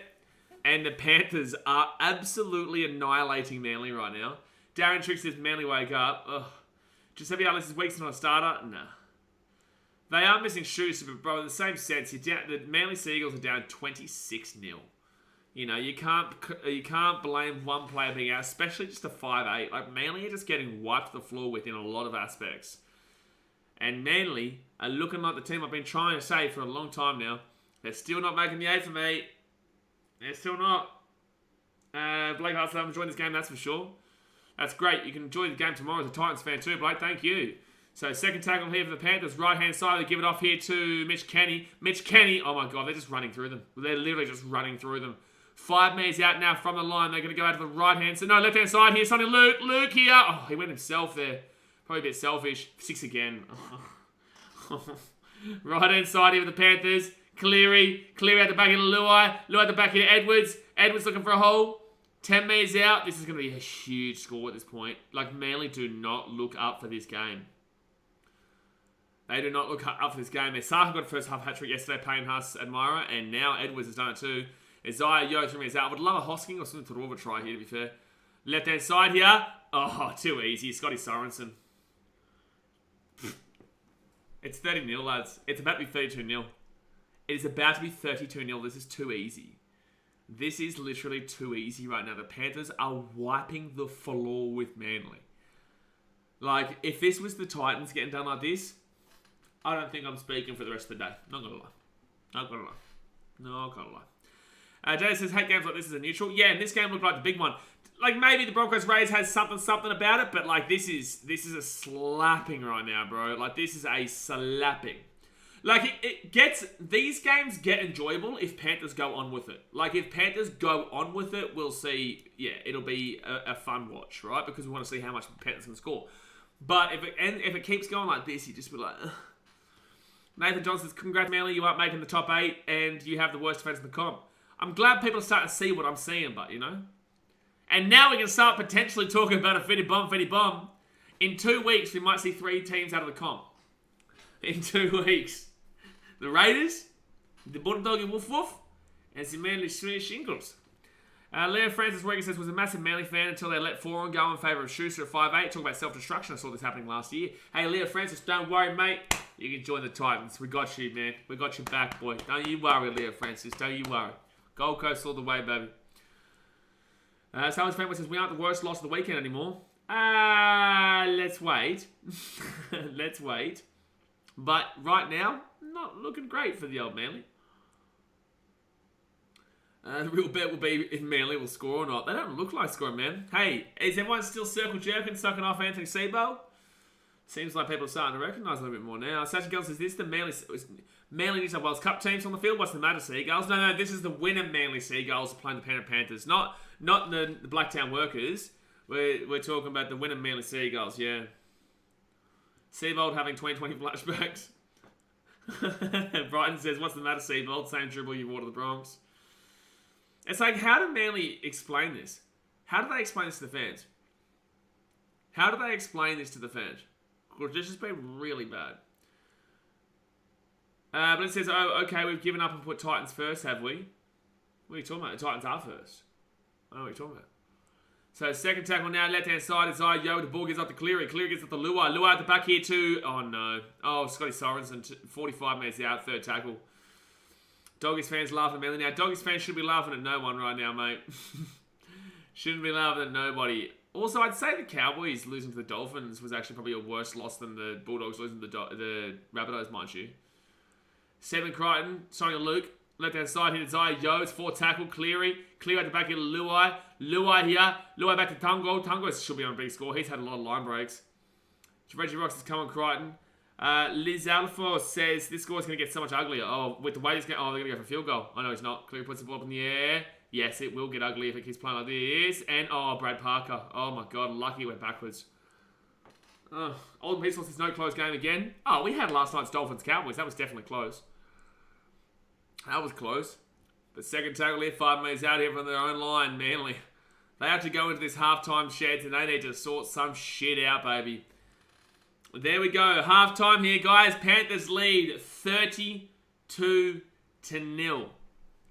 And the Panthers are absolutely annihilating Manly right now. Darren Trick says Manly wake up. Ugh. Giuseppe Ellis is weeks not a starter. Nah. They are missing Schuster, but bro, in the same sense, the Manly Seagulls are down 26-0. You know, you can't blame one player being out, especially just a 5'8". Like, Manly are just getting wiped to the floor within a lot of aspects. And Manly are looking like the team I've been trying to say for a long time now. They're still not making the 8 for me. They're still not. Blake Hart's haven't enjoyed this game, that's for sure. That's great. You can enjoy the game tomorrow as a Titans fan too, Blake. Thank you. So, second tackle here for the Panthers. Right-hand side, they give it off here to Mitch Kenny. Mitch Kenny, oh my God, they're just running through them. They're literally just running through them. 5 metres out now from the line. They're going to go out to the right-hand side. No, left-hand side here. Sonny Luke. Luke here. Oh, he went himself there. Probably a bit selfish. 6 again. Right-hand side here for the Panthers. Cleary at the back of Luai. Luai at the back of Edwards. Edwards looking for a hole. 10 metres out. This is going to be a huge score at this point. Like, Manly do not look up for this game. They do not look up for this game. Saka got a first half hat-trick yesterday, Payne Haas admirer, and now Edwards has done it too. Isaiah Yo 3 minutes out. I would love a Hosking or something to try here, to be fair. Left-hand side here. Oh, too easy. Scotty Sorensen. It's 30-0, lads. It's about to be 32-0. It is about to be 32-0. This is too easy. This is literally too easy right now. The Panthers are wiping the floor with Manly. Like, if this was the Titans getting done like this, I don't think I'm speaking for the rest of the day. Not gonna lie. Not gonna lie. Jay says, hate games like this as a neutral. Yeah, and this game looked like the big one. Like, maybe the Broncos Rays has something about it, but like, this is a slapping right now, bro. Like, this is a slapping. Like, these games get enjoyable if Panthers go on with it. Like, if Panthers go on with it, we'll see, yeah, it'll be a fun watch, right? Because we want to see how much Panthers can score. But if it keeps going like this, you just be like, ugh. Nathan Johnson says, congrats, Manly, you aren't making the top 8 and you have the worst defense in the comp. I'm glad people are starting to see what I'm seeing, but, you know. And now we can start potentially talking about a fitty bomb. In 2 weeks, we might see 3 teams out of the comp. In 2 weeks. The Raiders, the Bulldog and Woof Woof, and some Manly Shingles. Leo Francis Wiggins says, was a massive Manly fan until they let Foran go in favour of Schuster at 5'8". Talk about self-destruction. I saw this happening last year. Hey, Leo Francis, don't worry, mate. You can join the Titans. We got you, man. We got your back, boy. Don't you worry, Leo Francis. Don't you worry. Gold Coast all the way, baby. Salvage Family says, we aren't the worst loss of the weekend anymore. Let's wait. Let's wait. But right now, not looking great for the old Manly. The real bet will be if Manly will score or not. They don't look like scoring, man. Hey, is everyone still circle jerking, sucking off Anthony Sebo? Seems like people are starting to recognise a little bit more now. Sacha Gill says, this is the Manly New South Wales Cup teams on the field. What's the matter, Seagulls? No, this is the winner Manly Seagulls playing the Penrith Panthers. Not the Blacktown Workers. We're talking about the winner Manly Seagulls, yeah. Seabold having 2020 flashbacks. Brighton says, what's the matter, Seabold? Same dribble you wore to the Bronx. It's like, how do Manly explain this? How do they explain this to the fans? How do they explain this to the fans? Because this has been really bad. But it says, oh, okay, we've given up and put Titans first, have we? What are you talking about? The Titans are first. What are you talking about? So, second tackle now, left-hand side. Isaiah Yo, the ball gets up to Cleary. Cleary gets up to Luai. Luai at the back here too. Oh, no. Oh, Scotty Sorensen, 45 minutes out, third tackle. Doggies fans laughing at Manly now. Doggies fans should be laughing at no one right now, mate. Shouldn't be laughing at nobody. Also, I'd say the Cowboys losing to the Dolphins was actually probably a worse loss than the Bulldogs losing to the Rabbitohs, mind you. 7 Crichton, signing a Luke. Left hand side, hit Isaiah Yo. It's 4 tackle. Cleary at the back here to Luai. Luai here. Luai back to Tungo. Tungo should be on a big score. He's had a lot of line breaks. Reggie Rocks is coming Crichton. Liz Alfor says this score is going to get so much uglier. Oh, with the way it's going, they're going to go for a field goal. I know it's not. Cleary puts the ball up in the air. Yes, it will get ugly if it keeps playing like this. And Brad Parker. Oh my God, lucky it went backwards. Old Peaceful says no close game again. Oh, we had last night's Dolphins Cowboys. That was definitely close. That was close. The second tackle here, 5 metres out here from their own line, Manly. They have to go into this halftime sheds and they need to sort some shit out, baby. There we go. Halftime here, guys. Panthers lead 32-0.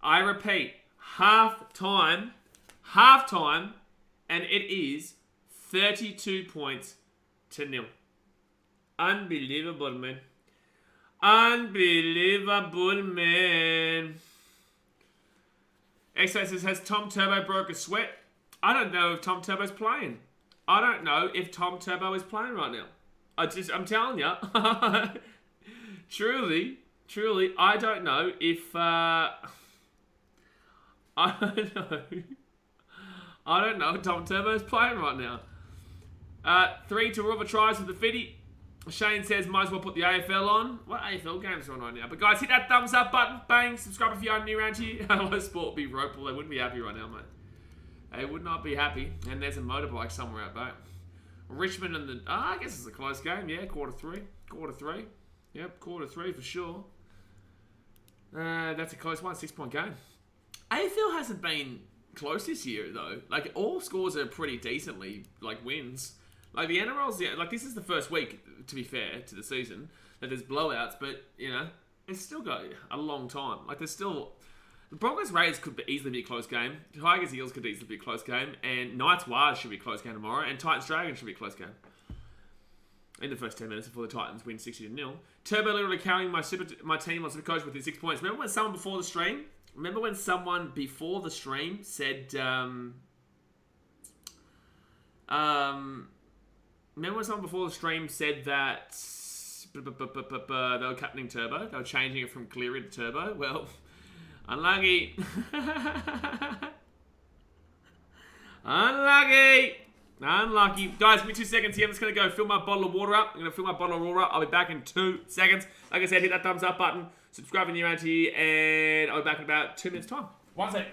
I repeat, halftime, and it is 32 points to 0. Unbelievable, man. Unbelievable, man. X-Face says, has Tom Turbo broke a sweat? I don't know if Tom Turbo's playing. I don't know if Tom Turbo is playing right now. I'm telling you. truly, I don't know if... I don't know. I don't know if Tom Turbo's playing right now. 3 Taruva tries with the Fitty. Shane says, might as well put the AFL on. What AFL games are on right now? But guys, hit that thumbs up button. Bang. Subscribe if you are new around here. Hello Sport be rope. They wouldn't be happy right now, mate. They would not be happy. And there's a motorbike somewhere out back. Richmond and the... I guess it's a close game. Yeah, quarter three. Yep, quarter 3 for sure. That's a close one. 6-point game. AFL hasn't been close this year, though. Like, all scores are pretty decently, like, wins. Like, the NRL's... Yeah, like, this is the first week, to be fair, to the season, that there's blowouts, but, you know, it's still got a long time. Like, there's still... The Broncos-Raiders could easily be a close game. Tigers-Eels could easily be a close game. And Knights-Wars should be a close game tomorrow. And Titans-Dragons should be a close game. In the first 10 minutes before the Titans win 60-0. Turbo literally carrying my team on Supercoach with his 6 points. Remember when someone before the stream said... remember when someone before the stream said that they were captaining Turbo? They were changing it from Cleary to Turbo? Well... Unlucky. Unlucky. Guys, give me 2 seconds here. I'm just going to go fill my bottle of water up. I'm going to fill my bottle of water up. I'll be back in 2 seconds. Like I said, hit that thumbs up button. Subscribe if you're around here. And I'll be back in about 2 minutes' time. 1 sec.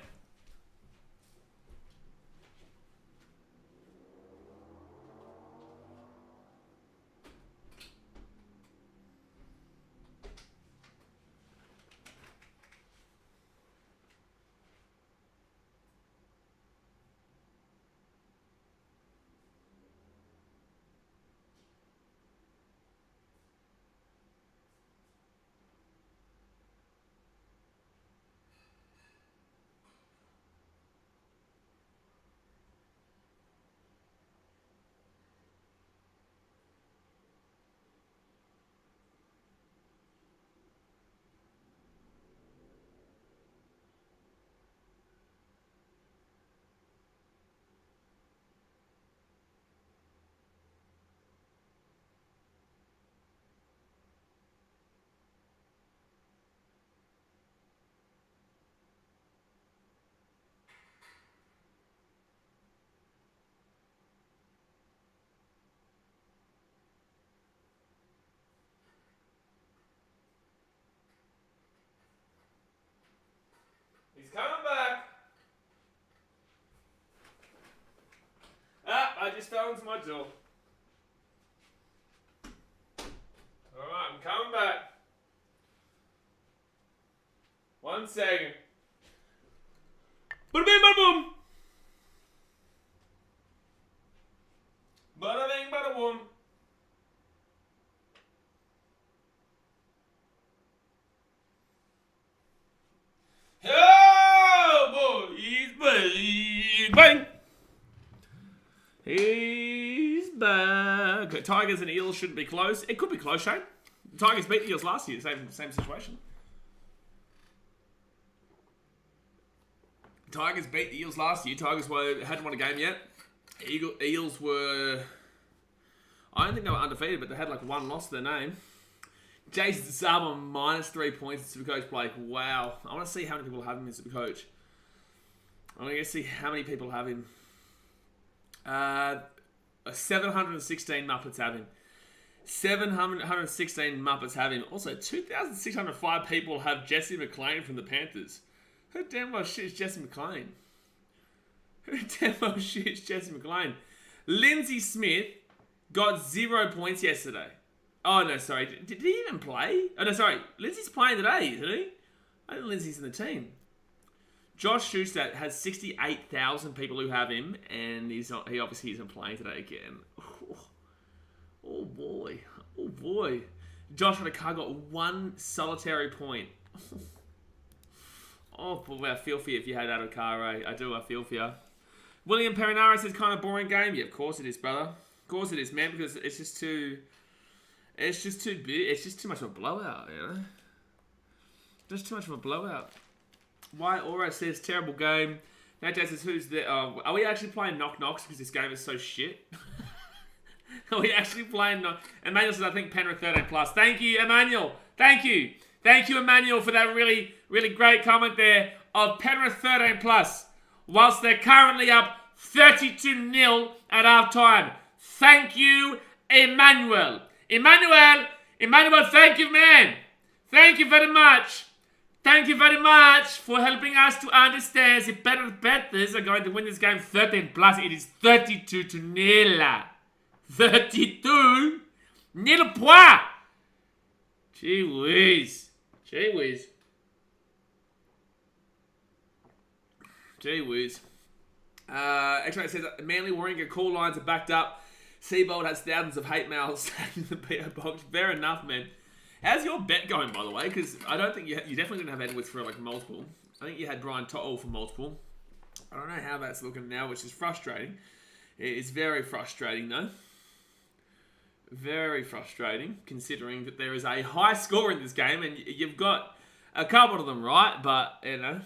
He's coming back. I just fell into my door. Alright, I'm coming back. 1 second. Bada bing, bada boom. Bada bing, bada boom. Oh boy, he's back. Bang. He's back. Tigers and Eels shouldn't be close. It could be close, Shane. Tigers beat the Eels last year. Same situation. Tigers beat the Eels last year. Tigers hadn't won a game yet. Eels were... I don't think they were undefeated, but they had like 1 loss to their name. Jason Saab on -3 points in Supercoach Blake. Wow. I want to see how many people have him in Supercoach. I want to see how many people have him. 716 Muppets have him. 716 Muppets have him. Also, 2,605 people have Jesse McLean from the Panthers. Who damn well shit is Jesse McLean? Who damn well shit is Jesse McLean? Lindsay Smith got 0 points yesterday. Oh, no, sorry. Did he even play? Oh, no, sorry. Lindsay's playing today, isn't he? I think Lindsay's in the team. Josh Schuster has 68,000 people who have him, and he obviously isn't playing today again. Oh, boy. Oh, boy. Josh Car got 1 solitary point. Oh, boy, I feel for you if you had Adokar. I do, I feel for you. William Perinara says, kind of boring game. Yeah, of course it is, brother. Of course it is, man, because it's just too big. It's just too much of a blowout, you know? Just too much of a blowout. Why Aura says, terrible game. Nate says, who's there? Are we actually playing Knock Knocks because this game is so shit? Are we actually playing Knock? Emmanuel says, I think Penrith 13+. Thank you, Emmanuel. Thank you. Thank you, Emmanuel, for that really, really great comment there of Penrith 13+. Whilst they're currently up 32-0 at half-time. Thank you, Emmanuel. Emmanuel, thank you, man. Thank you very much. Thank you very much for helping us to understand the Penrith Panthers are going to win this game 13+. It is 32-0. 32-0 points. Gee whiz. Gee whiz. Gee whiz. X-Ray says, Manly Warrior call lines are backed up. Seabold has thousands of hate mails in the PO box. Fair enough, man. How's your bet going, by the way? Because I don't think you definitely didn't have Edwards for like multiple. I think you had Brian Tottle for multiple. I don't know how that's looking now, which is frustrating. It is very frustrating, though. Very frustrating, considering that there is a high score in this game, and you've got a couple of them right, but, you know.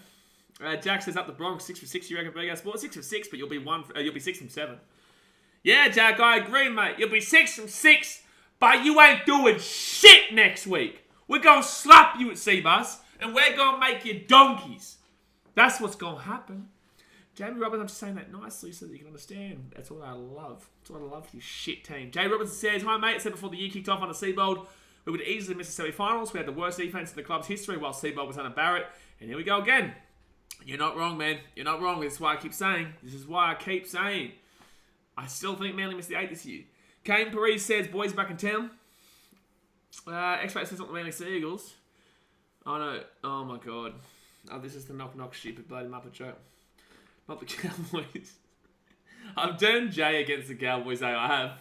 Jack says up the Bronx, 6 for 6, you reckon, Big Ass? Well, 6 for 6, but you'll be 6 from 7. Yeah, Jack, I agree, mate. You'll be 6 from 6, but you ain't doing shit next week. We're going to slap you at Seabus, and we're going to make you donkeys. That's what's going to happen. Jamie Roberts, I'm just saying that nicely so that you can understand. That's what I love. That's what I love for your shit team. Jay Robertson says, hi, mate. Said before the year kicked off on the Seabold, we would easily miss the semi-finals. We had the worst defense in the club's history while Seabold was under Barrett. And here we go again. You're not wrong, man. You're not wrong. This is why I keep saying. I still think Manly missed the 8 this year. Kane Paris says, boys back in town. X-Ray says, not the Manly Sea Eagles. Oh, no. Oh, my God. Oh, this is the knock-knock stupid bloody Muppet joke. Not the Cowboys. I've turned Jay against the Cowboys, though. I have.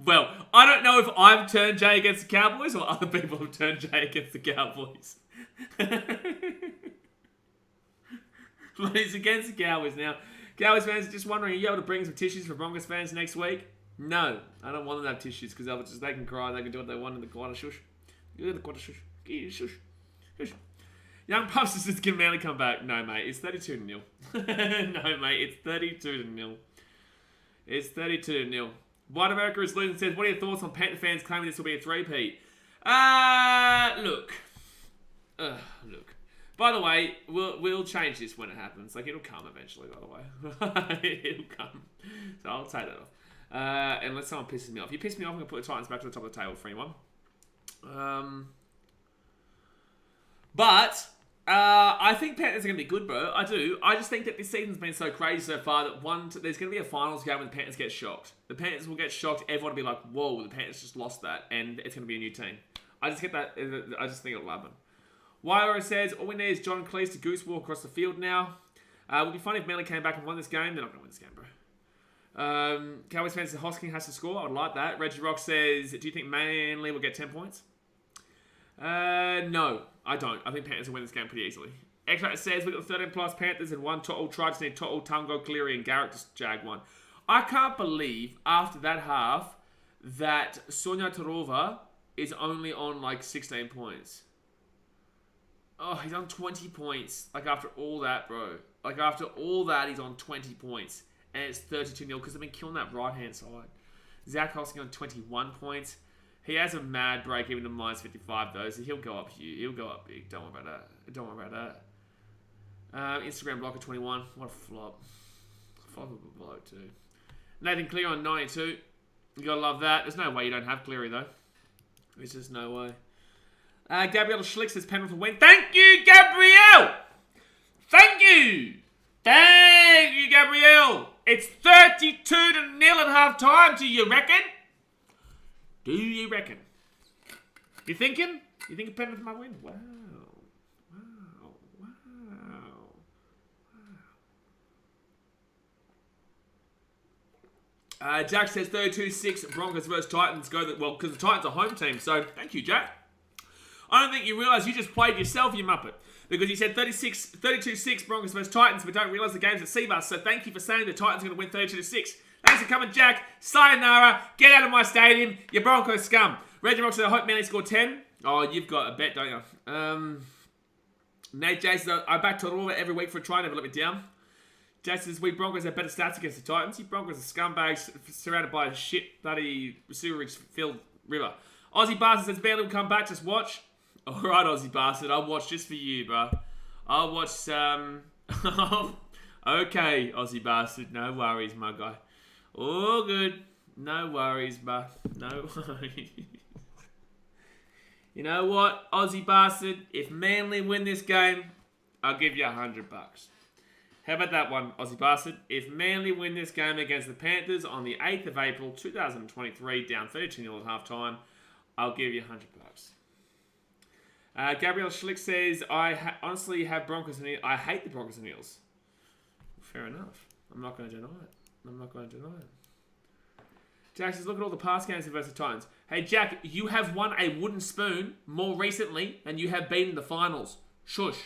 Well, I don't know if I've turned Jay against the Cowboys or other people have turned Jay against the Cowboys. But he's against the Cowboys now. Cowboys fans are just wondering, are you able to bring some tissues for Broncos fans next week? No, I don't want them to have tissues because they can cry, they can do what they want in the quarter shush. Shush. Shush. Young Puffs says, can Manly come back? No, mate, it's 32-0. No, mate, it's 32-0. It's 32-0. White America is losing says, what are your thoughts on Panther fans claiming this will be a three-peat? Look. By the way, we'll change this when it happens. Like, it'll come eventually, by the way. It'll come. So I'll take that off. Unless someone pisses me off. If you piss me off, I'm going to put the Titans back to the top of the table for anyone. But I think Panthers are going to be good, bro. I do. I just think that this season's been so crazy so far that there's going to be a finals game when the Panthers get shocked. The Panthers will get shocked. Everyone will be like, whoa, the Panthers just lost that. And it's going to be a new team. I just get that. I just think it'll happen. Wyro says, all we need is John Cleese to goose walk across the field now. It would be funny if Manly came back and won this game. They're not going to win this game, bro. Cowboys fans say Hosking has to score. I would like that. Reggie Rock says, do you think Manly will get 10 points? No, I don't. I think Panthers will win this game pretty easily. X-Ray says, we've got 13 plus Panthers and one To'o try. Just need To'o, Tungo, Cleary, and Garrett to jag one. I can't believe after that half that Sonia Tarova is only on like 16 points. Oh, he's on 20 points. Like, after all that, bro. Like, after all that, he's on 20 points. And it's 32-0 because they've been killing that right-hand side. Zach Hosking on 21 points. He has a mad break even to -55 though, so he'll go up here. He'll go up big. Don't worry about that. Don't worry about that. Instagram blocker 21. What a flop. Flop of a bloke too. Nathan Cleary on 92. You gotta love that. There's no way you don't have Cleary though. There's just no way. Gabrielle Schlick says Penrith will win. Thank you, Gabrielle! Thank you! Thank you, Gabrielle! It's 32-0 at half time, do you reckon? Do you reckon? You thinking? You think Penrith might win? Wow. Wow. Wow. Wow. Jack says 32-6 Broncos versus Titans go. Well, because the Titans are home team. So, thank you, Jack. I don't think you realise you just played yourself, you muppet. Because you said 32-6 Broncos versus Titans, but don't realise the game's at Seabus. So thank you for saying the Titans are going to win 32-6. Thanks for coming, Jack. Sayonara. Get out of my stadium, you Broncos scum. Reggie Rock said, I hope Manly score 10. Oh, you've got a bet, don't you? Nate J says, I back to Toronto every week for a try, never let me down. Jay says, we Broncos have better stats against the Titans. You Broncos are scumbags surrounded by a shit bloody sewerage-filled river. Aussie Bastard says, Bailey will come back, just watch. Alright, Aussie Bastard, I'll watch just for you, bro. I'll watch some... Okay, Aussie Bastard, no worries, my guy. All good. No worries, bro. No worries. You know what, Aussie Bastard? If Manly win this game, I'll give you $100. How about that one, Aussie Bastard? If Manly win this game against the Panthers on the 8th of April, 2023, down 32-0 at half-time, I'll give you $100. Gabrielle Schlick says, I honestly have Broncos and Eels. I hate the Broncos and Eels. Fair enough. I'm not going to deny it. I'm not going to deny it. Jack says, look at all the past games versus Titans. Hey, Jack, you have won a wooden spoon more recently than you have been in the finals. Shush.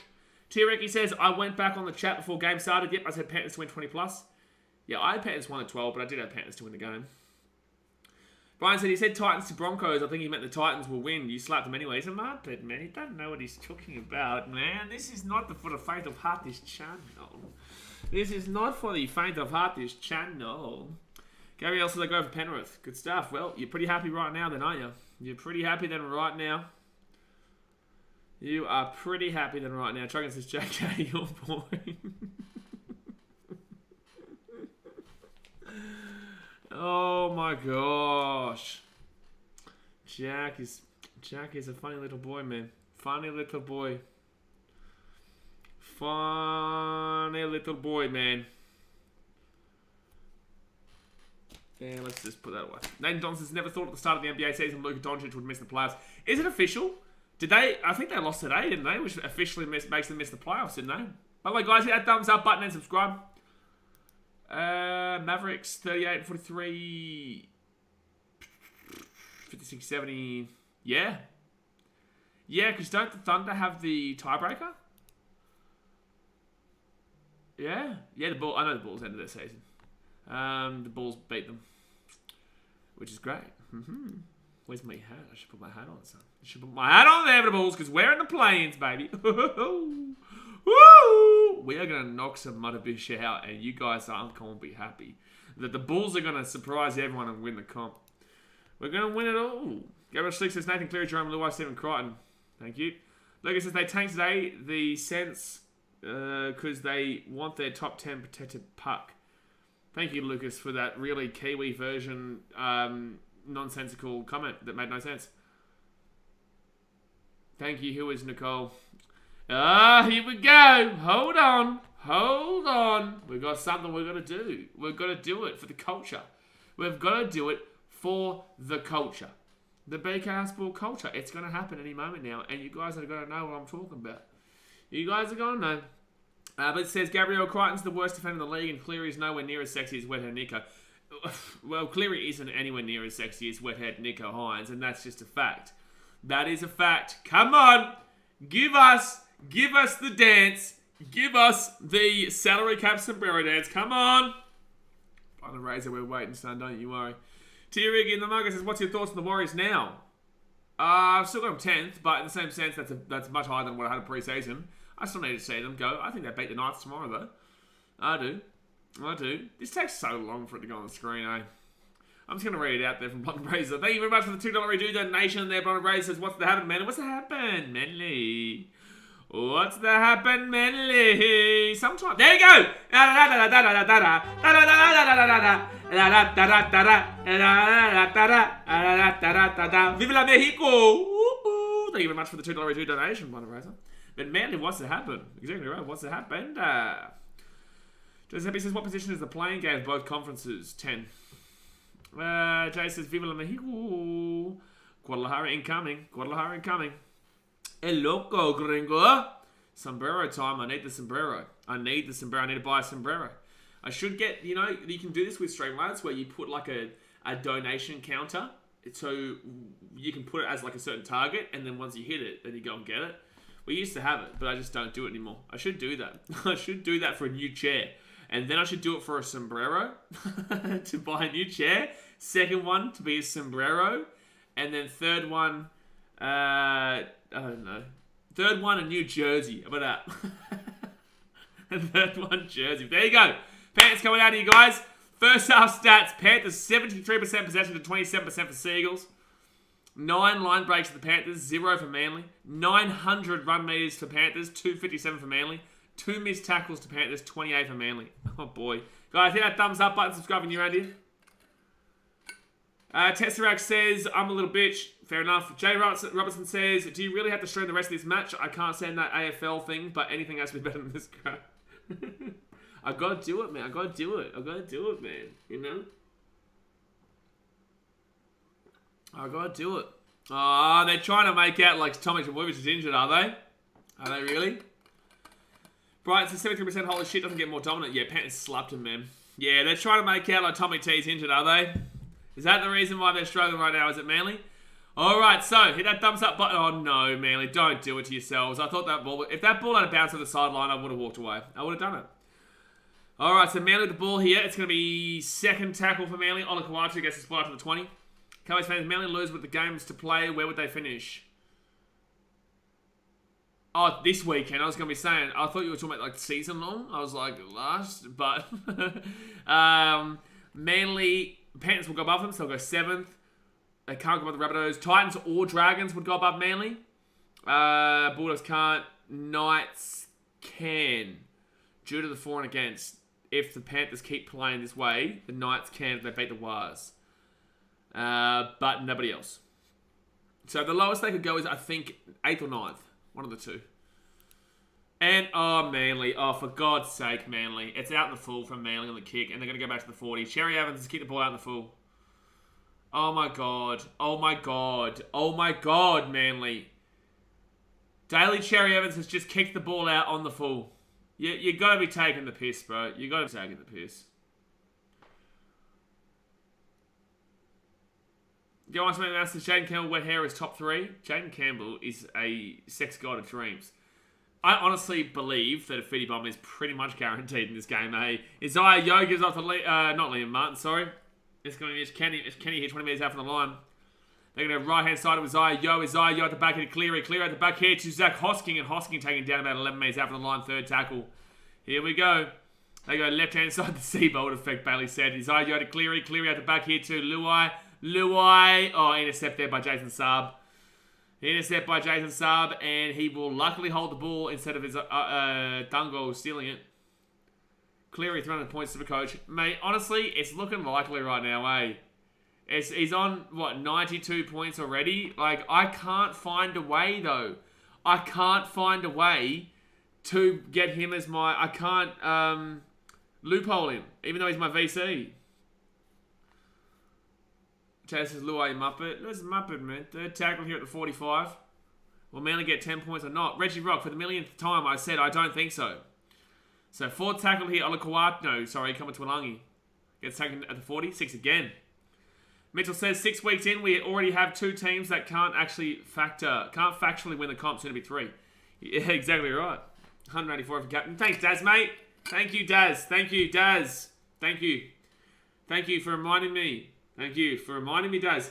T-Ricky says, I went back on the chat before game started. Yep, I said Panthers to win 20+. Yeah, I had Panthers 1 at 12, but I did have Panthers to win the game. Brian said, he said Titans to Broncos. I think he meant the Titans will win. You slapped him anyway. He's a muppet, man. He doesn't know what he's talking about, man. This is not for the faint of heart, this channel. This is not for the faint of heart, this channel. Gary also said, go for Penrith. Good stuff. Well, you're pretty happy right now then, aren't you? You're pretty happy then right now. You are pretty happy then right now. Trugan says, JK, your boy. Oh my gosh. Jack is a funny little boy, man. Funny little boy. Funny little boy, man. Yeah, let's just put that away. Nathan Johnson's never thought at the start of the NBA season Luka Doncic would miss the playoffs. Is it official? Did they? I think they lost today, didn't they? Which officially makes them miss the playoffs, didn't they? By the way, guys, hit that thumbs up button and subscribe. Mavericks 38 43 56 70. Yeah, because don't the Thunder have the tiebreaker? Yeah, the Bulls. I know the Bulls ended their season. The Bulls beat them, which is great. Where's my hat? I should put my hat on, son. I should put my hat on there for the Bulls because we're in the plains, baby. Woo! We are going to knock some Muddabish out, and you guys aren't going to be happy. That the Bulls are going to surprise everyone and win the comp. We're going to win it all. Gabriel Slick says, Nathan Cleary, Jerome Luai, Stephen Crichton. Thank you. Lucas says, they tanked today the sense because they want their top 10 protected puck. Thank you, Lucas, for that really Kiwi version nonsensical comment that made no sense. Thank you. Who is Nicole? Here we go. Hold on. We've got something we've got to do. We've got to do it for the culture. We've got to do it for the culture. The BKR Sport culture. It's going to happen any moment now, and you guys are going to know what I'm talking about. You guys are going to know. But it says, Gabriel Crichton's the worst defender in the league, and Cleary is nowhere near as sexy as Wethead Nico. Well, Cleary isn't anywhere near as sexy as Wethead Nico Hines, and that's just a fact. That is a fact. Come on. Give us the dance. Give us the salary cap sombrero dance. Come on. By the razor, we're waiting, son. Don't you worry. T-Rig in the Mugger says, what's your thoughts on the Warriors now? I've still got them 10th, but in the same sense, that's much higher than what I had in pre-season. I still need to see them go. I think they beat the Knights tomorrow, though. I do. This takes so long for it to go on the screen, eh? I'm just going to read it out there from Blonde Razor. Thank you very much for the $2 redo donation there. Blonde Razor says, what's the happen, Manly? What's the happen, Manly? What's the happen, Manly? Sometimes. There you go! Viva la Mexico! Thank you very much for the $2 redo donation, Blonde Razor. But Manly, what's the happen? Exactly right. What's the happen? Joseph Happy says, what position is the playing game of both conferences? 10. Jay says, Viva la Mexico. Guadalajara incoming. Guadalajara incoming. El loco, gringo. Sombrero time. I need the sombrero. I need to buy a sombrero. I should get, you can do this with Streamlabs where you put like a donation counter. So you can put it as like a certain target. And then once you hit it, then you go and get it. We used to have it, but I just don't do it anymore. I should do that. I should do that for a new chair. And then I should do it for a sombrero to buy a new chair. Second one to be a sombrero. And then third one, I don't know. Third one, a new jersey. How about that? And third one, jersey. There you go. Panthers coming out of you guys. First half stats. Panthers 73% possession to 27% for Seagulls. 9 line breaks for the Panthers, 0 for Manly. 900 run meters for Panthers, 257 for Manly. 2 missed tackles to Panthers, 28 for Manly. Oh boy. Guys, hit that thumbs up button, subscribe if you're around here. Tesseract says, I'm a little bitch. Fair enough. Jay Robertson says, do you really have to stream the rest of this match? I can't stand that AFL thing, but anything has to be better than this crap. I gotta do it, man. I gotta do it, man. You know? I gotta do it. Oh, they're trying to make out like Tommy Trbojevic is injured, are they? Are they really? Brighton says 73% holy shit doesn't get more dominant. Yeah, Panthers slapped him, man. Yeah, they're trying to make out like Tommy T's injured, are they? Is that the reason why they're struggling right now? Is it Manly? Alright, so hit that thumbs up button. Oh no, Manly, don't do it to yourselves. I thought that ball, if that ball had bounced on the sideline, I would have walked away. I would have done it. Alright, so Manly with the ball here. It's going to be second tackle for Manly. Ola Kawachi gets the spot up to the 20. Cowboys fans, Manly lose with the games to play. Where would they finish? Oh, this weekend. I was going to be saying, I thought you were talking about like season long. I was like, last. But Manly, Panthers will go above them, so they'll go 7th. They can't go above the Rabbitohs. Titans or Dragons would go above Manly. Bulldogs can't. Knights can. Due to the for and against. If the Panthers keep playing this way, the Knights can if they beat the Wars. But nobody else. So the lowest they could go is, I think, 8th or 9th. One of the two. And, oh, Manly. Oh, for God's sake, Manly. It's out in the full from Manly on the kick, and they're going to go back to the 40. Cherry Evans has kicked the ball out in the full. Oh, my God. Oh, my God. Oh, my God, Manly. Daly Cherry Evans has just kicked the ball out on the full. You got to be taking the piss, bro. You got to be taking the piss. Go on to make an announcement. Jaden Campbell, wet hair is top 3. Jaden Campbell is a sex god of dreams. I honestly believe that a Feedy Bomb is pretty much guaranteed in this game, eh? Isaiah Yo gives off the not Liam Martin, sorry. It's going to be Kenny here 20 metres out from the line. They're going to right hand side with Isaiah Yo at the back here to Cleary at the back here to Zach Hosking, and Hosking taking down about 11 metres out from the line, 3rd tackle. Here we go. They go left hand side, the seabolt effect, Bailey said. Isaiah Yo to Cleary at the back here to Luai. Oh, intercept there by Jason Saab. Intercept by Jason Saab, and he will luckily hold the ball instead of his Dungo stealing it. Cleary 300 points to the coach. Mate, honestly, it's looking likely right now, eh? He's on, 92 points already? Like, I can't find a way, though. I can't find a way to get him as my... I can't loophole him, even though he's my VC. Chase says, Luai Muppet. Where's Muppet, man? 3rd tackle here at the 45. Will Manly get 10 points or not? Reggie Rock, for the millionth time, I said I don't think so. So 4th tackle here, Olakawat. No, sorry, coming to Alangi. Gets taken at the 40. 6 again. Mitchell says 6 weeks in, we already have 2 teams that can't factually win the comp. Soon to be 3. Yeah, exactly right. 184 for captain. Thanks, Daz, mate. Thank you, Daz. Thank you, Daz. Thank you. Thank you for reminding me. Thank you for reminding me, Daz.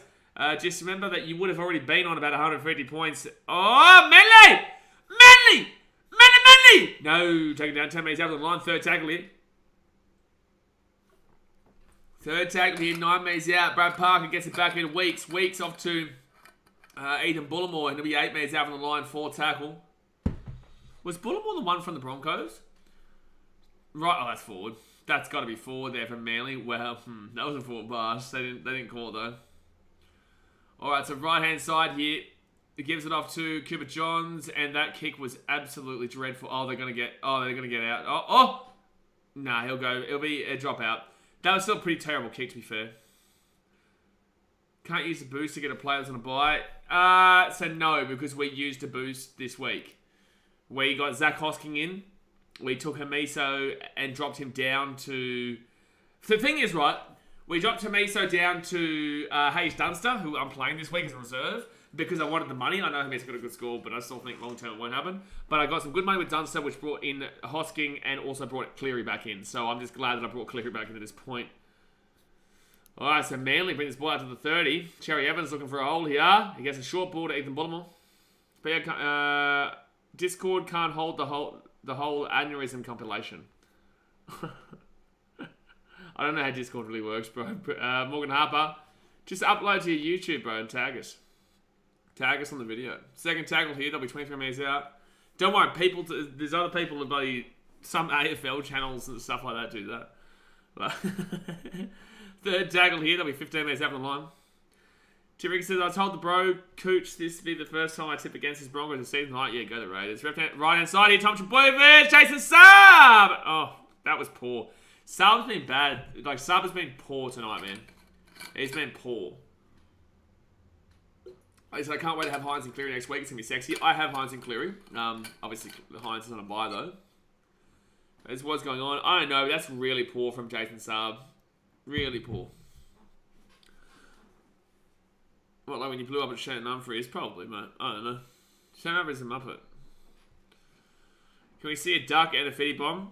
Just remember that you would have already been on about 150 points. Oh, Manly! Manly! Manly! No, taking down 10 metres out of the line. 3rd tackle here. Third tackle here, 9 metres out. Brad Parker gets it back in Weeks. Weeks off to Ethan Bullimore. And it'll be 8 metres out from the line, 4 tackle. Was Bullimore the one from the Broncos? Right, oh, that's forward. That's got to be forward there from Manly. Well, that was a forward pass. They didn't call it though. Alright, so right-hand side here. It gives it off to Cooper Johns, and that kick was absolutely dreadful. Oh, they're gonna get out. Oh! Nah, he'll go. It'll be a drop out. That was still a pretty terrible kick, to be fair. Can't use the boost to get a player that's on a bye. So no, because we used a boost this week. We got Zach Hosking in. We took Hamiso and dropped him down to... The thing is, right, we dropped Hamiso down to Hayes Dunster, who I'm playing this week as a reserve, because I wanted the money. I know Hamiso got a good score, but I still think long-term it won't happen. But I got some good money with Dunster, which brought in Hosking and also brought Cleary back in. So I'm just glad that I brought Cleary back in at this point. Alright, so Manly bring this ball out to the 30. Cherry Evans looking for a hole here. He gets a short ball to Ethan Bullimore. Discord can't hold the whole aneurysm compilation. I don't know how Discord really works, bro. Morgan Harper, just upload to your YouTube, bro, and tag us. Tag us on the video. Second tackle here, that'll be 23 metres out. Don't worry, there's other people that bloody, some AFL channels and stuff like that do that. But third tackle here, that'll be 15 metres out from the line. Tim says, I told the bro, Cooch, this would be the first time I tip against his Broncos this season. Like, yeah, go the Raiders. Right-hand side here, Tom Trbojevic, Jason Saab! Oh, that was poor. Saab's been bad. Like, Saab has been poor tonight, man. He's been poor. I can't wait to have Hines and Cleary next week. It's going to be sexy. I have Hines and Cleary. Obviously, Hines is on a bye, though. That's what's going on. I don't know. That's really poor from Jason Saab. Really poor. What, like when you blew up at Shannon Humphries? Probably, mate. I don't know. Shannon Humphries is a muppet. Can we see a duck and a fitty bomb?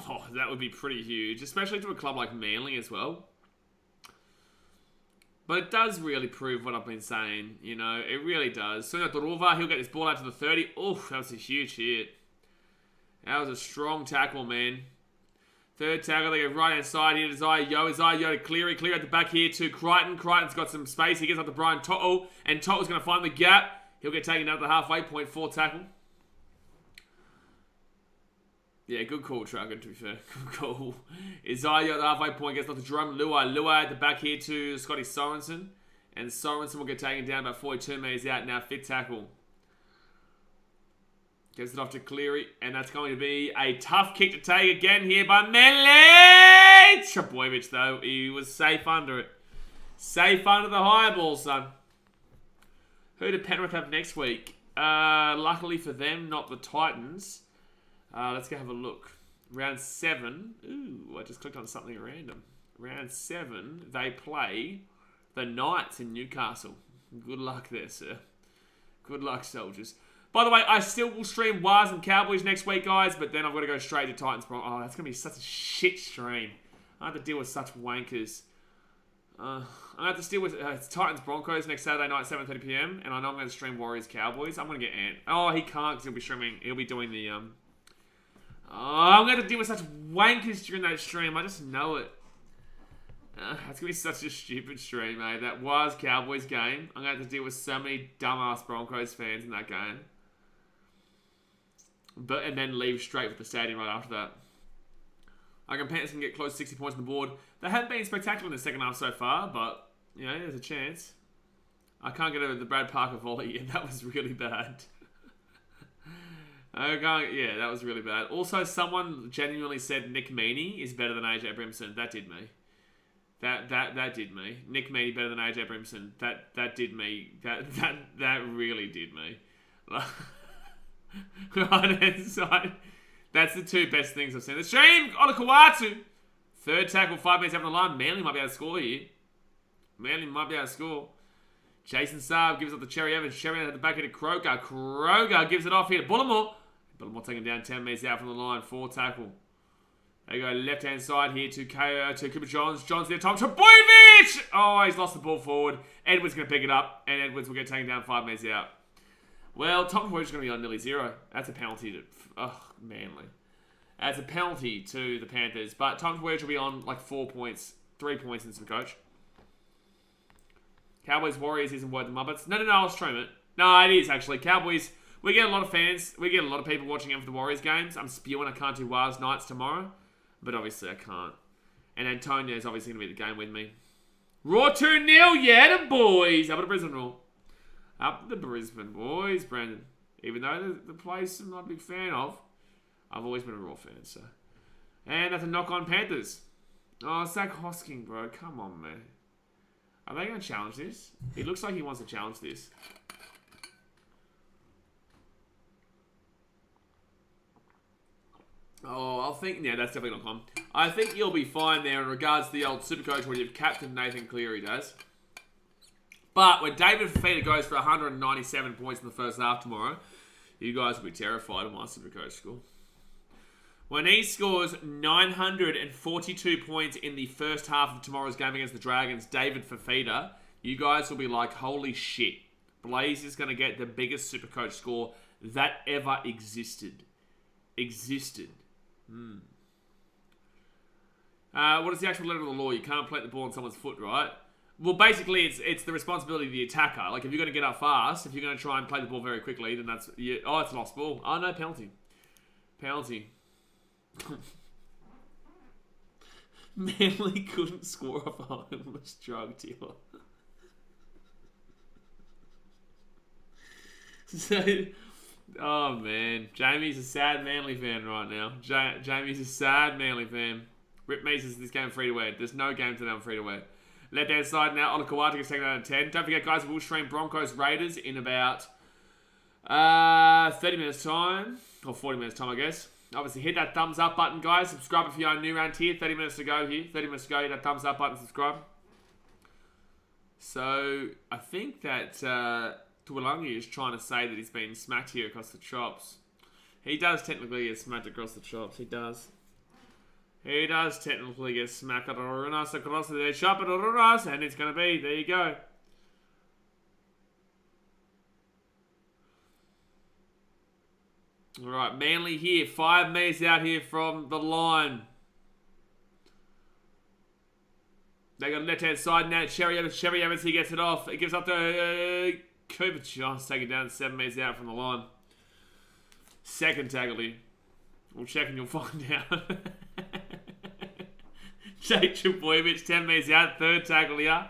Oh, that would be pretty huge. Especially to a club like Manly as well. But it does really prove what I've been saying, you know. It really does. Suna Dorova, he'll get this ball out to the 30. Oof, that was a huge hit. That was a strong tackle, man. Third tackle, they go right-hand side here to Zaya to Cleary. Cleary at the back here to Crichton. Crichton's got some space. He gets up to Brian To'o. And To'o's going to find the gap. He'll get taken out to the halfway point. 4 tackle. Yeah, good call, Trucker, to be fair. Good call. Isaiah at the halfway point gets off to Jerome Luai. Luai at the back here to Scotty Sorensen. And Sorensen will get taken down about 42 metres out now. 5th tackle. Gets it off to Cleary. And that's going to be a tough kick to take again here by Manly. Trbojevic, though. He was safe under it. Safe under the high ball, son. Who did Penrith have next week? Luckily for them, not the Titans. Let's go have a look. Round 7. Ooh, I just clicked on something random. Round 7, they play the Knights in Newcastle. Good luck there, sir. Good luck, soldiers. By the way, I still will stream Wars and Cowboys next week, guys, but then I've got to go straight to Titans. Oh, that's going to be such a shit stream. I have to deal with such wankers. I have to deal with Titans Broncos next Saturday night, 7:30 PM, and I know I'm going to stream Warriors Cowboys. I'm going to get Ant. Oh, he can't because he'll be streaming. He'll be doing the I'm going to deal with such wankers during that stream. I just know it. That's going to be such a stupid stream, mate. That was Cowboys game. I'm going to have to deal with so many dumbass Broncos fans in that game. And then leave straight with the stadium right after that. I reckon Panthers can get close to 60 points on the board. They haven't been spectacular in the second half so far, but, you know, there's a chance. I can't get over the Brad Parker volley yet. That was really bad. Yeah, that was really bad. Also, someone genuinely said Nick Meaney is better than AJ Brimson. That did me. That did me. Nick Meaney better than AJ Brimson. That did me. That really did me. Right-hand side. That's the 2 best things I've seen. The stream, Olakawatu. 3rd tackle, 5 minutes after the line. Manly might be able to score here. Manly might be able to score. Jason Saab gives up the Cherry Evans. Cherry Evans at the back of the Kroger. Kroger gives it off here to Bullimore. Bullimore taking down 10 metres out from the line. 4 tackle. There you go. Left-hand side here to Cooper Johns. Johns there. Tom Trbojevic! Oh, he's lost the ball forward. Edwards going to pick it up. And Edwards will get taken down 5 metres out. Well, Tom Trbojevic is going to be on nearly 0. That's a penalty to... Oh, Manly. That's a penalty to the Panthers. But Tom Trbojevic will be on like 4 points. 3 points in Supercoach. Cowboys Warriors isn't worth the Muppets. No, I'll stream it. No, it is actually. Cowboys, we get a lot of fans. We get a lot of people watching out for the Warriors games. I'm spewing I can't do Wars Nights tomorrow. But obviously I can't. And Antonio's obviously going to be the game with me. Raw 2-0, yeah, the boys. Up at the Brisbane Raw. Up the Brisbane boys, Brandon. Even though the place I'm not a big fan of, I've always been a Raw fan, so. And that's a knock on Panthers. Oh, Zach Hosking, bro. Come on, man. Are they going to challenge this? It looks like he wants to challenge this. Oh, I'll think... Yeah, that's definitely not on. I think you'll be fine there in regards to the old Supercoach when you've captain Nathan Cleary does. But when David Fafita goes for 197 points in the first half tomorrow, you guys will be terrified of my Supercoach score. When he scores 942 points in the first half of tomorrow's game against the Dragons, David Fafita, you guys will be like, holy shit. Blaze is going to get the biggest Supercoach score that ever existed. What is the actual letter of the law? You can't plant the ball on someone's foot, right? Well, basically, it's the responsibility of the attacker. Like, if you're going to get up fast, if you're going to try and play the ball very quickly, then that's... Oh, it's a lost ball. Oh, no, penalty. Manly couldn't score off a homeless drug dealer. So... Oh, man. Jamie's a sad Manly fan right now. Jamie's a sad Manly fan. Rip me says this game free to wear. There's no game today on free to wear. Left hand side now. Olakawata gets taken out of 10. Don't forget, guys, we'll stream Broncos Raiders in about 30 minutes time. Or 40 minutes time, I guess. Obviously, hit that thumbs up button, guys. Subscribe if you're new around here. 30 minutes to go here. 30 minutes to go. Hit that thumbs up button. Subscribe. So, I think that Tuolangi is trying to say that he's been smacked here across the chops. He does technically get smacked across the chops. He does. He does technically get smacked across the chop, and it's going to be. There you go. All right, Manly here. 5 metres out here from the line. They got left-hand side now. Sherry Evans, he gets it off. It gives up to Cooper Jones, taking down 7 metres out from the line. Second tackle here. We'll check and you'll find out. Jake Trbojevic, 10 metres out. Third tackle here.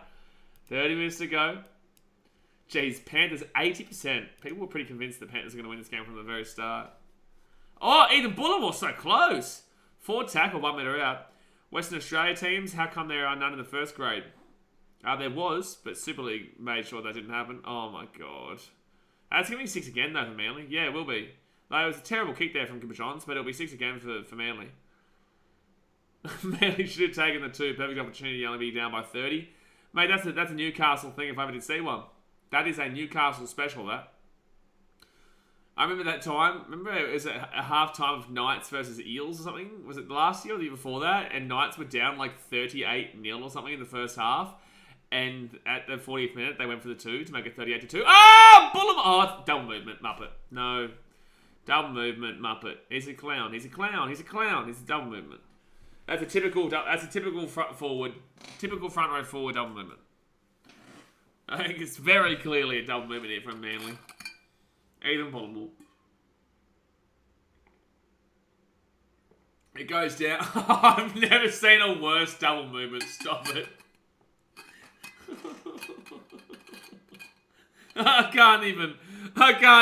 30 minutes to go. Jeez, Panthers 80%. People were pretty convinced the Panthers are going to win this game from the very start. Oh, Ethan Bullimore, so close. 4 tackle, 1 metre out. Western Australia teams, how come there are none in the first grade? There was, but Super League made sure that didn't happen. Oh my god. It's going to be 6 again though for Manly. Yeah, it will be. Like, it was a terrible kick there from Cooper Johns, but it'll be 6 again for Manly. Manly should have taken the 2. Perfect opportunity, only be down by 30. Mate, that's a Newcastle thing if I ever did see one. That is a Newcastle special, that. I remember that time. Remember it was a half-time of Knights versus Eels or something? Was it last year or the year before that? And Knights were down like 38-0 or something in the first half. And at the 40th minute, they went for the 2 to make it 38-2. Ah! Oh, double movement, Muppet. No. Double movement, Muppet. He's a clown. He's a clown. He's a clown. He's a double movement. That's a typical front row forward double movement. I think it's very clearly a double movement here from Manly. Ethan Bullimore. It goes down. I've never seen a worse double movement. Stop it. I can't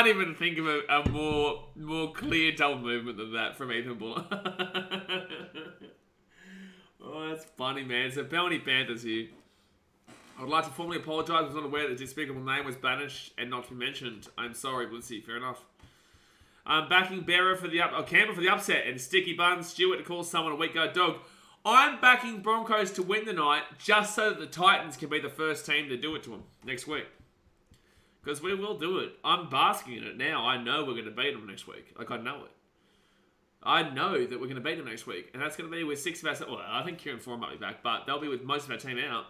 even think of a more clear double movement than that from Ethan Bullimore. Oh, that's funny, man. So, Penrith Panthers here. I would like to formally apologise. I was not aware that the despicable name was banished and not to be mentioned. I'm sorry, Blissy. Fair enough. I'm backing Canberra for the upset and Sticky Bun Stewart to call someone a weak guard dog. I'm backing Broncos to win the night just so that the Titans can be the first team to do it to them next week. Because we will do it. I'm basking in it now. I know we're going to beat them next week. Like, I know it. I know that we're going to beat them next week. And that's going to be with 6 of our... Well, I think Kieran Foran might be back, but they'll be with most of our team out.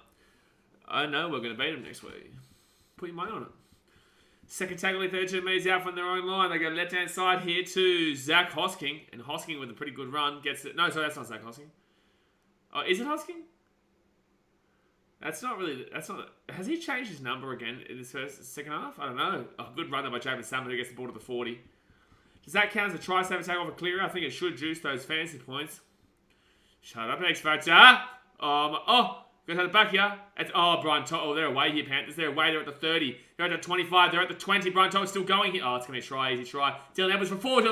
I know we're going to beat them next week. Put your money on it. Second tackle, 32 metres out from their own line. They go left-hand side here to Zach Hosking. And Hosking with a pretty good run gets it. No, sorry, that's not Zach Hosking. Oh, is it Hosking? That's not really... That's not... Has he changed his number again in this second half? I don't know. A good run there by James Salmon who gets the ball to the 40. Does that count as a try saver take off a clearer? I think it should juice those fantasy points. Shut up, X Factor. Goes out the back here. It's, Brian Toto. They're away here, Panthers. They're away. They're at the 30. They're at the 25. They're at the 20. Brian Toto's still going here. Oh, it's going to be a try. Easy try. Dylan Edwards for 4.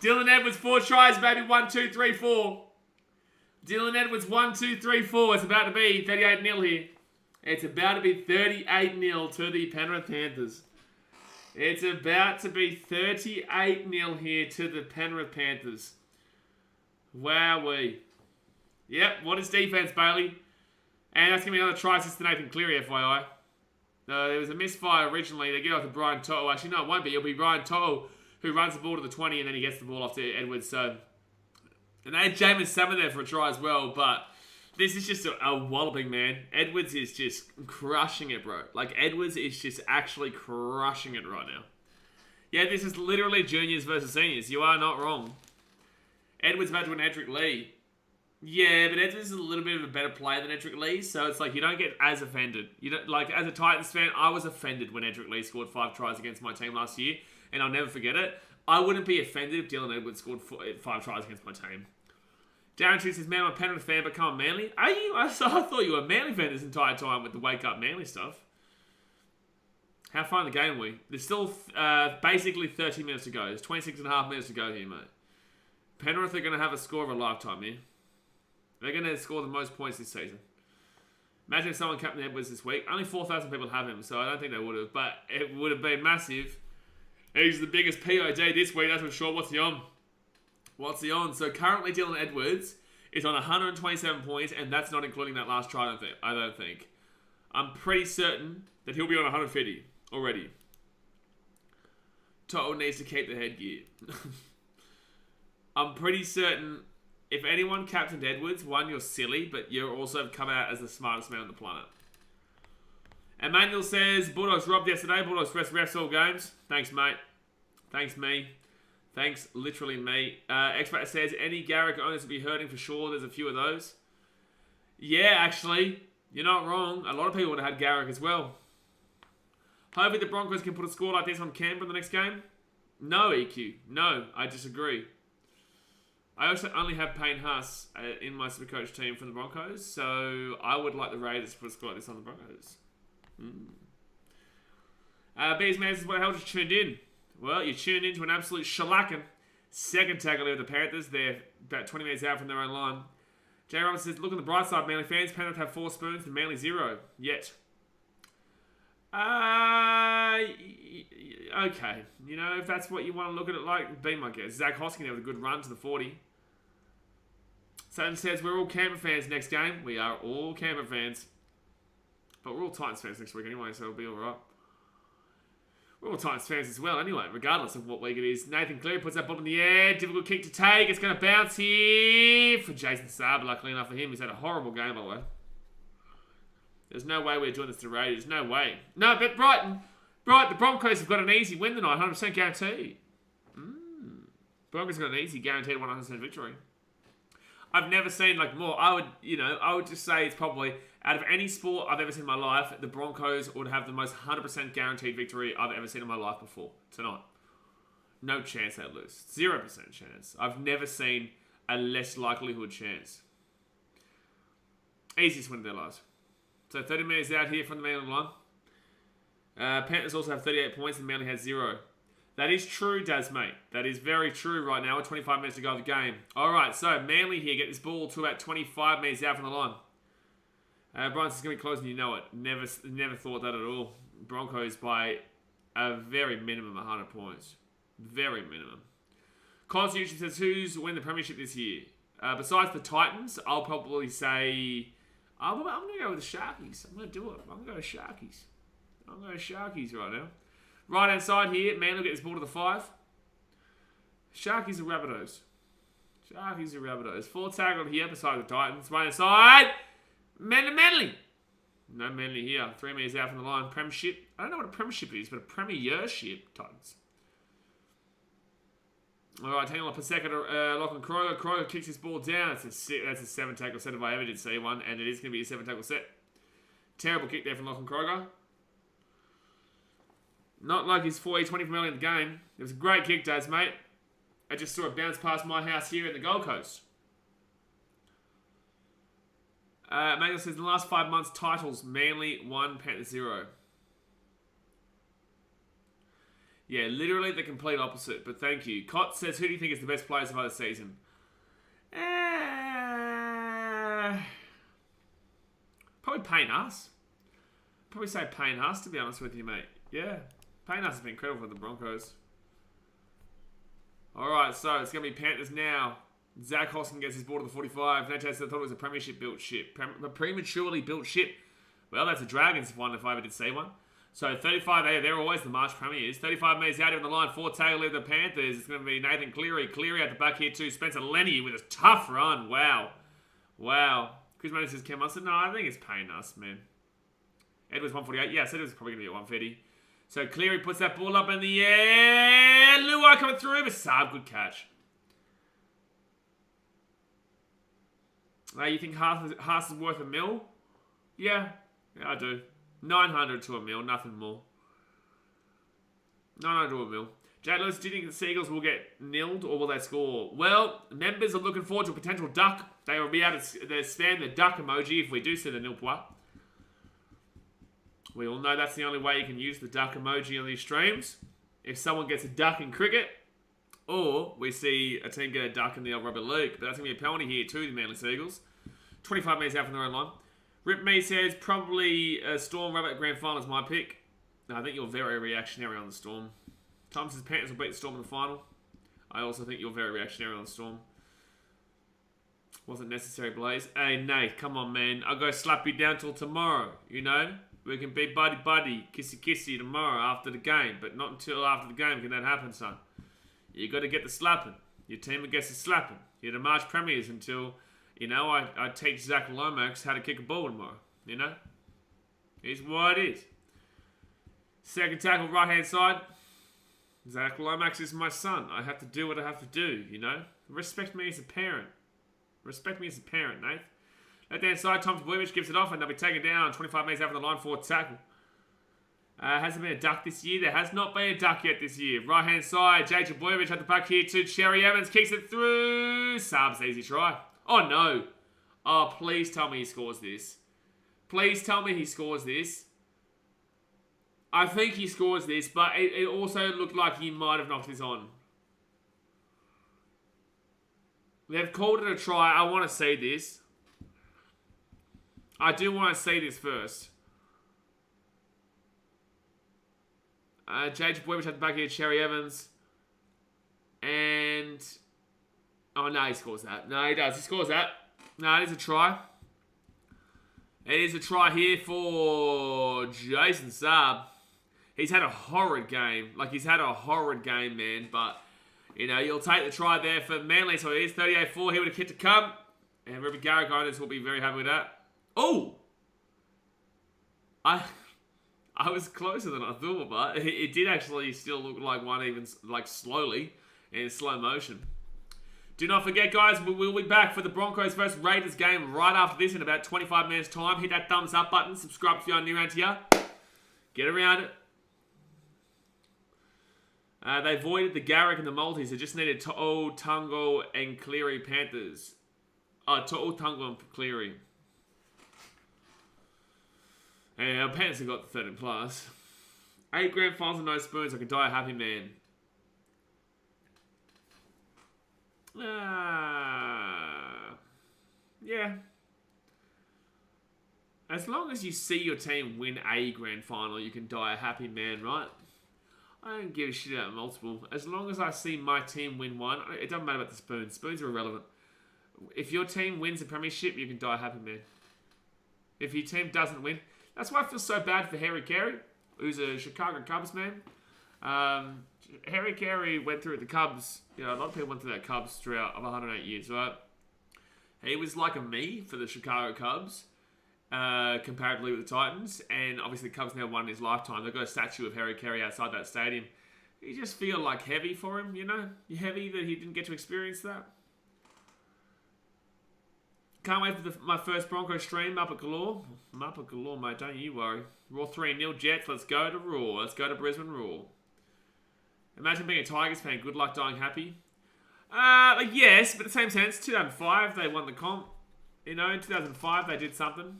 Dylan Edwards, 4 tries, baby. 1, 2, 3, 4. Dylan Edwards, 1, 2, 3, 4. It's about to be 38-0 here. It's about to be 38-0 to the Penrith Panthers. It's about to be 38-0 here to the Penrith Panthers. Wowee. Yep, what is defense, Bailey? And that's going to be another try assist to Nathan Cleary, FYI. There was a misfire originally. They get off to Brian Toto. Actually, no, it won't be. It'll be Brian Toto who runs the ball to the 20 and then he gets the ball off to Edwards. So, and they had James Salmon there for a try as well. But this is just a walloping, man. Edwards is just crushing it, bro. Like, Edwards is just actually crushing it right now. Yeah, this is literally juniors versus seniors. You are not wrong. Edwards about to win Edric Lee. Yeah, but Edwards is a little bit of a better player than Edric Lee, so it's like you don't get as offended. You don't, like, as a Titans fan, I was offended when Edric Lee scored 5 tries against my team last year, and I'll never forget it. I wouldn't be offended if Dylan Edwards scored 5 tries against my team. Darren Tree says, man, I'm a Penrith fan, but come on, Manly. Are you? I thought you were a Manly fan this entire time with the wake up Manly stuff. How far in the game are we? There's still basically 30 minutes to go. There's 26 and a half minutes to go here, mate. Penrith are going to have a score of a lifetime here. They're going to score the most points this season. Imagine if someone captained Edwards this week. Only 4,000 people have him, so I don't think they would have. But it would have been massive. He's the biggest POD this week, that's for sure. What's he on? So currently Dylan Edwards is on 127 points, and that's not including that last try, I don't think. I'm pretty certain that he'll be on 150 already. Toto needs to keep the headgear. I'm pretty certain... If anyone captained Edwards, one, you're silly, but you're also come out as the smartest man on the planet. Emmanuel says, Bulldogs robbed yesterday. Bulldogs refs all games. Thanks, mate. Thanks, me. Thanks, literally me. X-Factor says, any Garrick owners will be hurting for sure. There's a few of those. Yeah, actually, you're not wrong. A lot of people would have had Garrick as well. Hopefully the Broncos can put a score like this on Canberra the next game. No, EQ. No, I disagree. I also only have Payne Haas in my Supercoach team for the Broncos, so I would like the Raiders to put a score like this on the Broncos. Bees Man says, what the hell just tuned in? Well, you tuned into an absolute shellacking. Second tackle here with the Panthers. They're about 20 minutes out from their own line. Jay Robinson says, look on the bright side, Manly fans. Penrith have 4 spoons and Manly 0. Yet. Okay. You know, if that's what you want to look at it like, be my guest. Zach Hoskin with a good run to the 40. Sutton says, we're all Canberra fans next game. We are all Canberra fans. But we're all Titans fans next week anyway, so it'll be alright. We're all Titans fans as well anyway, regardless of what week it is. Nathan Cleary puts that ball in the air. Difficult kick to take. It's going to bounce here for Jason Saab. Luckily enough for him, he's had a horrible game, by the way. There's no way we're doing this to Raiders. No way. No, but Brighton, the Broncos have got an easy win tonight. 100% guaranteed. Broncos got an easy guaranteed 100% victory. I've never seen like more. I would just say it's probably out of any sport I've ever seen in my life, the Broncos would have the most 100% guaranteed victory I've ever seen in my life before tonight. No chance they'd lose. 0% chance. I've never seen a less likelihood chance. Easiest win of their lives. So 30 minutes out here from the Manly line. Panthers also have 38 points and Manly has 0. That is true, Daz, mate. That is very true right now with 25 minutes to go of the game. Alright, so Manly here get this ball to about 25 minutes out from the line. Bryan's going to be closing, you know it. Never thought that at all. Broncos by a very minimum 100 points. Very minimum. Constitution says, who's win the premiership this year? Besides the Titans, I'll probably say... I'm going to go with the Sharkies. I'm going to do it. I'm going to go with Sharkies. I'm going to go Sharkies right now. Right hand side here, Manly will get this ball to the 5. Sharkies and Rabbitohs. Sharkies and Rabbitohs. 4 tackled here beside the Titans. Right hand side. Manly. No Manly here. 3 meters out from the line. Premiership. I don't know what a premiership is, but a premiership. Titans. All right, taking on per second, Lachlan Kroger. Kroger kicks his ball down. That's a 7 tackle set if I ever did see one, and it is going to be a 7 tackle set. Terrible kick there from Lachlan Kroger. Not like his 40-20 from early in the game. It was a great kick, Daz, mate. I just saw it bounce past my house here in the Gold Coast. Manuel says, in the last 5 months, titles, Manly 1, Panthers 0. Yeah, literally the complete opposite, but thank you. Cott says, who do you think is the best players of the season? Probably Payne Haas. Probably say Payne Haas, to be honest with you, mate. Yeah, Payne Haas has been incredible for the Broncos. Alright, so it's going to be Panthers now. Zach Hoskin gets his ball to the 45. Natchez thought it was a premiership built ship. A prematurely built ship. Well, that's a Dragons one if I ever did see one. So 35, they're always the March premiers. 35 metres out on the line for tail of the Panthers. It's going to be Nathan Cleary. Cleary at the back here too. Spencer Lenny with a tough run. Wow. Chris Manning says Ken Mustard. No, I think it's Payne Haas, man. Edwards 148. Yeah, I said it was probably going to be at 130. So Cleary puts that ball up in the air. Luai coming through, but Saab, good catch. You think Haas is worth $1 million? Yeah, I do. 900 to $1 million, nothing more. 900 to $1 million. Jay Lewis, do you think the Seagulls will get nilled or will they score? Well, members are looking forward to a potential duck. They will be able to spam the duck emoji if we do see the nil point. We all know that's the only way you can use the duck emoji on these streams. If someone gets a duck in cricket, or we see a team get a duck in the old rugby league. But that's going to be a penalty here too, the Manly Seagulls. 25 metres out from their own line. Rip Me says, probably Storm Rabbit Grand Final is my pick. No, I think you're very reactionary on the Storm. Tom says Panthers will beat the Storm in the final. I also think you're very reactionary on the Storm. Wasn't necessary, Blaze. Hey, Nate, come on, man. I'll go slap you down till tomorrow, you know? We can be buddy-buddy, kissy-kissy tomorrow after the game. But not until after the game can that happen, son. You got to get the slapping. Your team gets the slapping. You're the March Premiers until, you know, I teach Zach Lomax how to kick a ball tomorrow. You know? Here's what it is. Second tackle, right-hand side. Zach Lomax is my son. I have to do what I have to do, you know? Respect me as a parent. Respect me as a parent, Nate. Left-hand side, Tom Tavoyevich gives it off and they'll be taken down 25 metres out from the line for a tackle. Hasn't been a duck this year. There has not been a duck yet this year. Right-hand side, Jay Tavoyevich at the back here to Cherry Evans. Kicks it through. Subs, easy try. Oh, no. Oh, please tell me he scores this. Please tell me he scores this. I think he scores this, but it also looked like he might have knocked this on. They've called it a try. I want to see this. I do want to see this first. Jay Tavoyevich at the back here, Cherry Evans. And... oh, no, he scores that. No, he does. He scores that. No, it is a try. It is a try here for Jason Saab. He's had a horrid game. Like, he's had a horrid game, man. But, you know, you'll take the try there for Manly. So it is 38-4. He would have kicked to come. And Ruby Garrick owners will be very happy with that. Oh! I was closer than I thought, but it did actually still look like one even, like, slowly in slow motion. Do not forget, guys, we will be back for the Broncos vs Raiders game right after this in about 25 minutes' time. Hit that thumbs up button. Subscribe if you're new around here. Get around it. They voided the Garrick and the Maltese. They just needed To'o, Tungo, and Cleary Panthers. To'o, Tungo, and Cleary. And our Panthers have got the 13 plus. 8 grand finals and no spoons. I can die a happy man. Yeah. As long as you see your team win a grand final, you can die a happy man, right? I don't give a shit about multiple. As long as I see my team win one, it doesn't matter about the spoons. Spoons are irrelevant. If your team wins a premiership, you can die a happy man. If your team doesn't win, that's why I feel so bad for Harry Carey, who's a Chicago Cubs man. Harry Carey went through the Cubs. You know, a lot of people went through that Cubs throughout of 108 years, right? He was like a me for the Chicago Cubs, comparatively with the Titans. And obviously the Cubs now won in his lifetime. They've got a statue of Harry Carey outside that stadium. You just feel like heavy for him, you know? You're heavy that he didn't get to experience that. Can't wait for my first Broncos stream up at Galore. I'm up at Galore, mate. Don't you worry. Raw 3-0 Jets. Let's go to Raw. Let's go to Brisbane Raw. Imagine being a Tigers fan. Good luck dying happy. Yes, but in the same sense, 2005, they won the comp. You know, in 2005, they did something.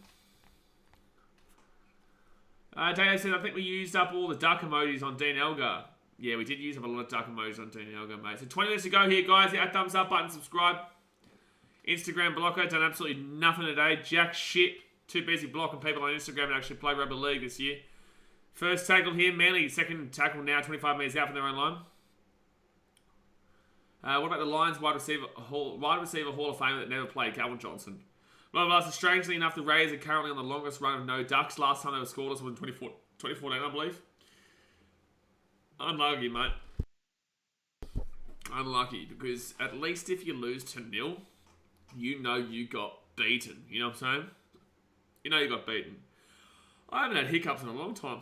Dave said, I think we used up all the duck emojis on Dean Elgar. Yeah, we did use up a lot of duck emojis on Dean Elgar, mate. So 20 minutes to go here, guys. Hit that thumbs up button, subscribe. Instagram blocker, done absolutely nothing today. Jack shit. Too busy blocking people on Instagram and actually play rugby league this year. First tackle here, Manly. Second tackle now, 25 metres out from their own line. What about the Lions wide receiver Hall of Famer that never played, Calvin Johnson? Well, strangely enough, the Rays are currently on the longest run of no ducks. Last time they were scoreless was in 2014, I believe. Unlucky, mate. Unlucky, because at least if you lose to 0, you know you got beaten. You know what I'm saying? You know you got beaten. I haven't had hiccups in a long time.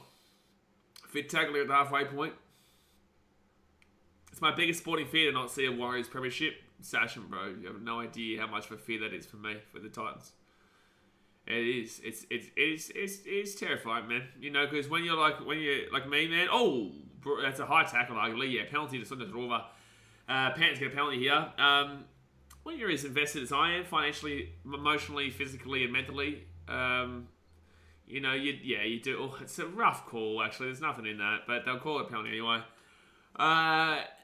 Fit tackle here at the halfway point. It's my biggest sporting fear to not see a Warriors premiership. Sashin, bro, you have no idea how much of a fear that is for me, for the Titans. It is. It's terrifying, man. You know, because when you're like me, man. Oh, bro, that's a high tackle, arguably. Yeah, penalty to Sunda Tarova. Panthers get a penalty here. When you're as invested as I am, financially, emotionally, physically, and mentally, you know, you do. Oh, it's a rough call, actually. There's nothing in that, but they'll call it a penalty anyway.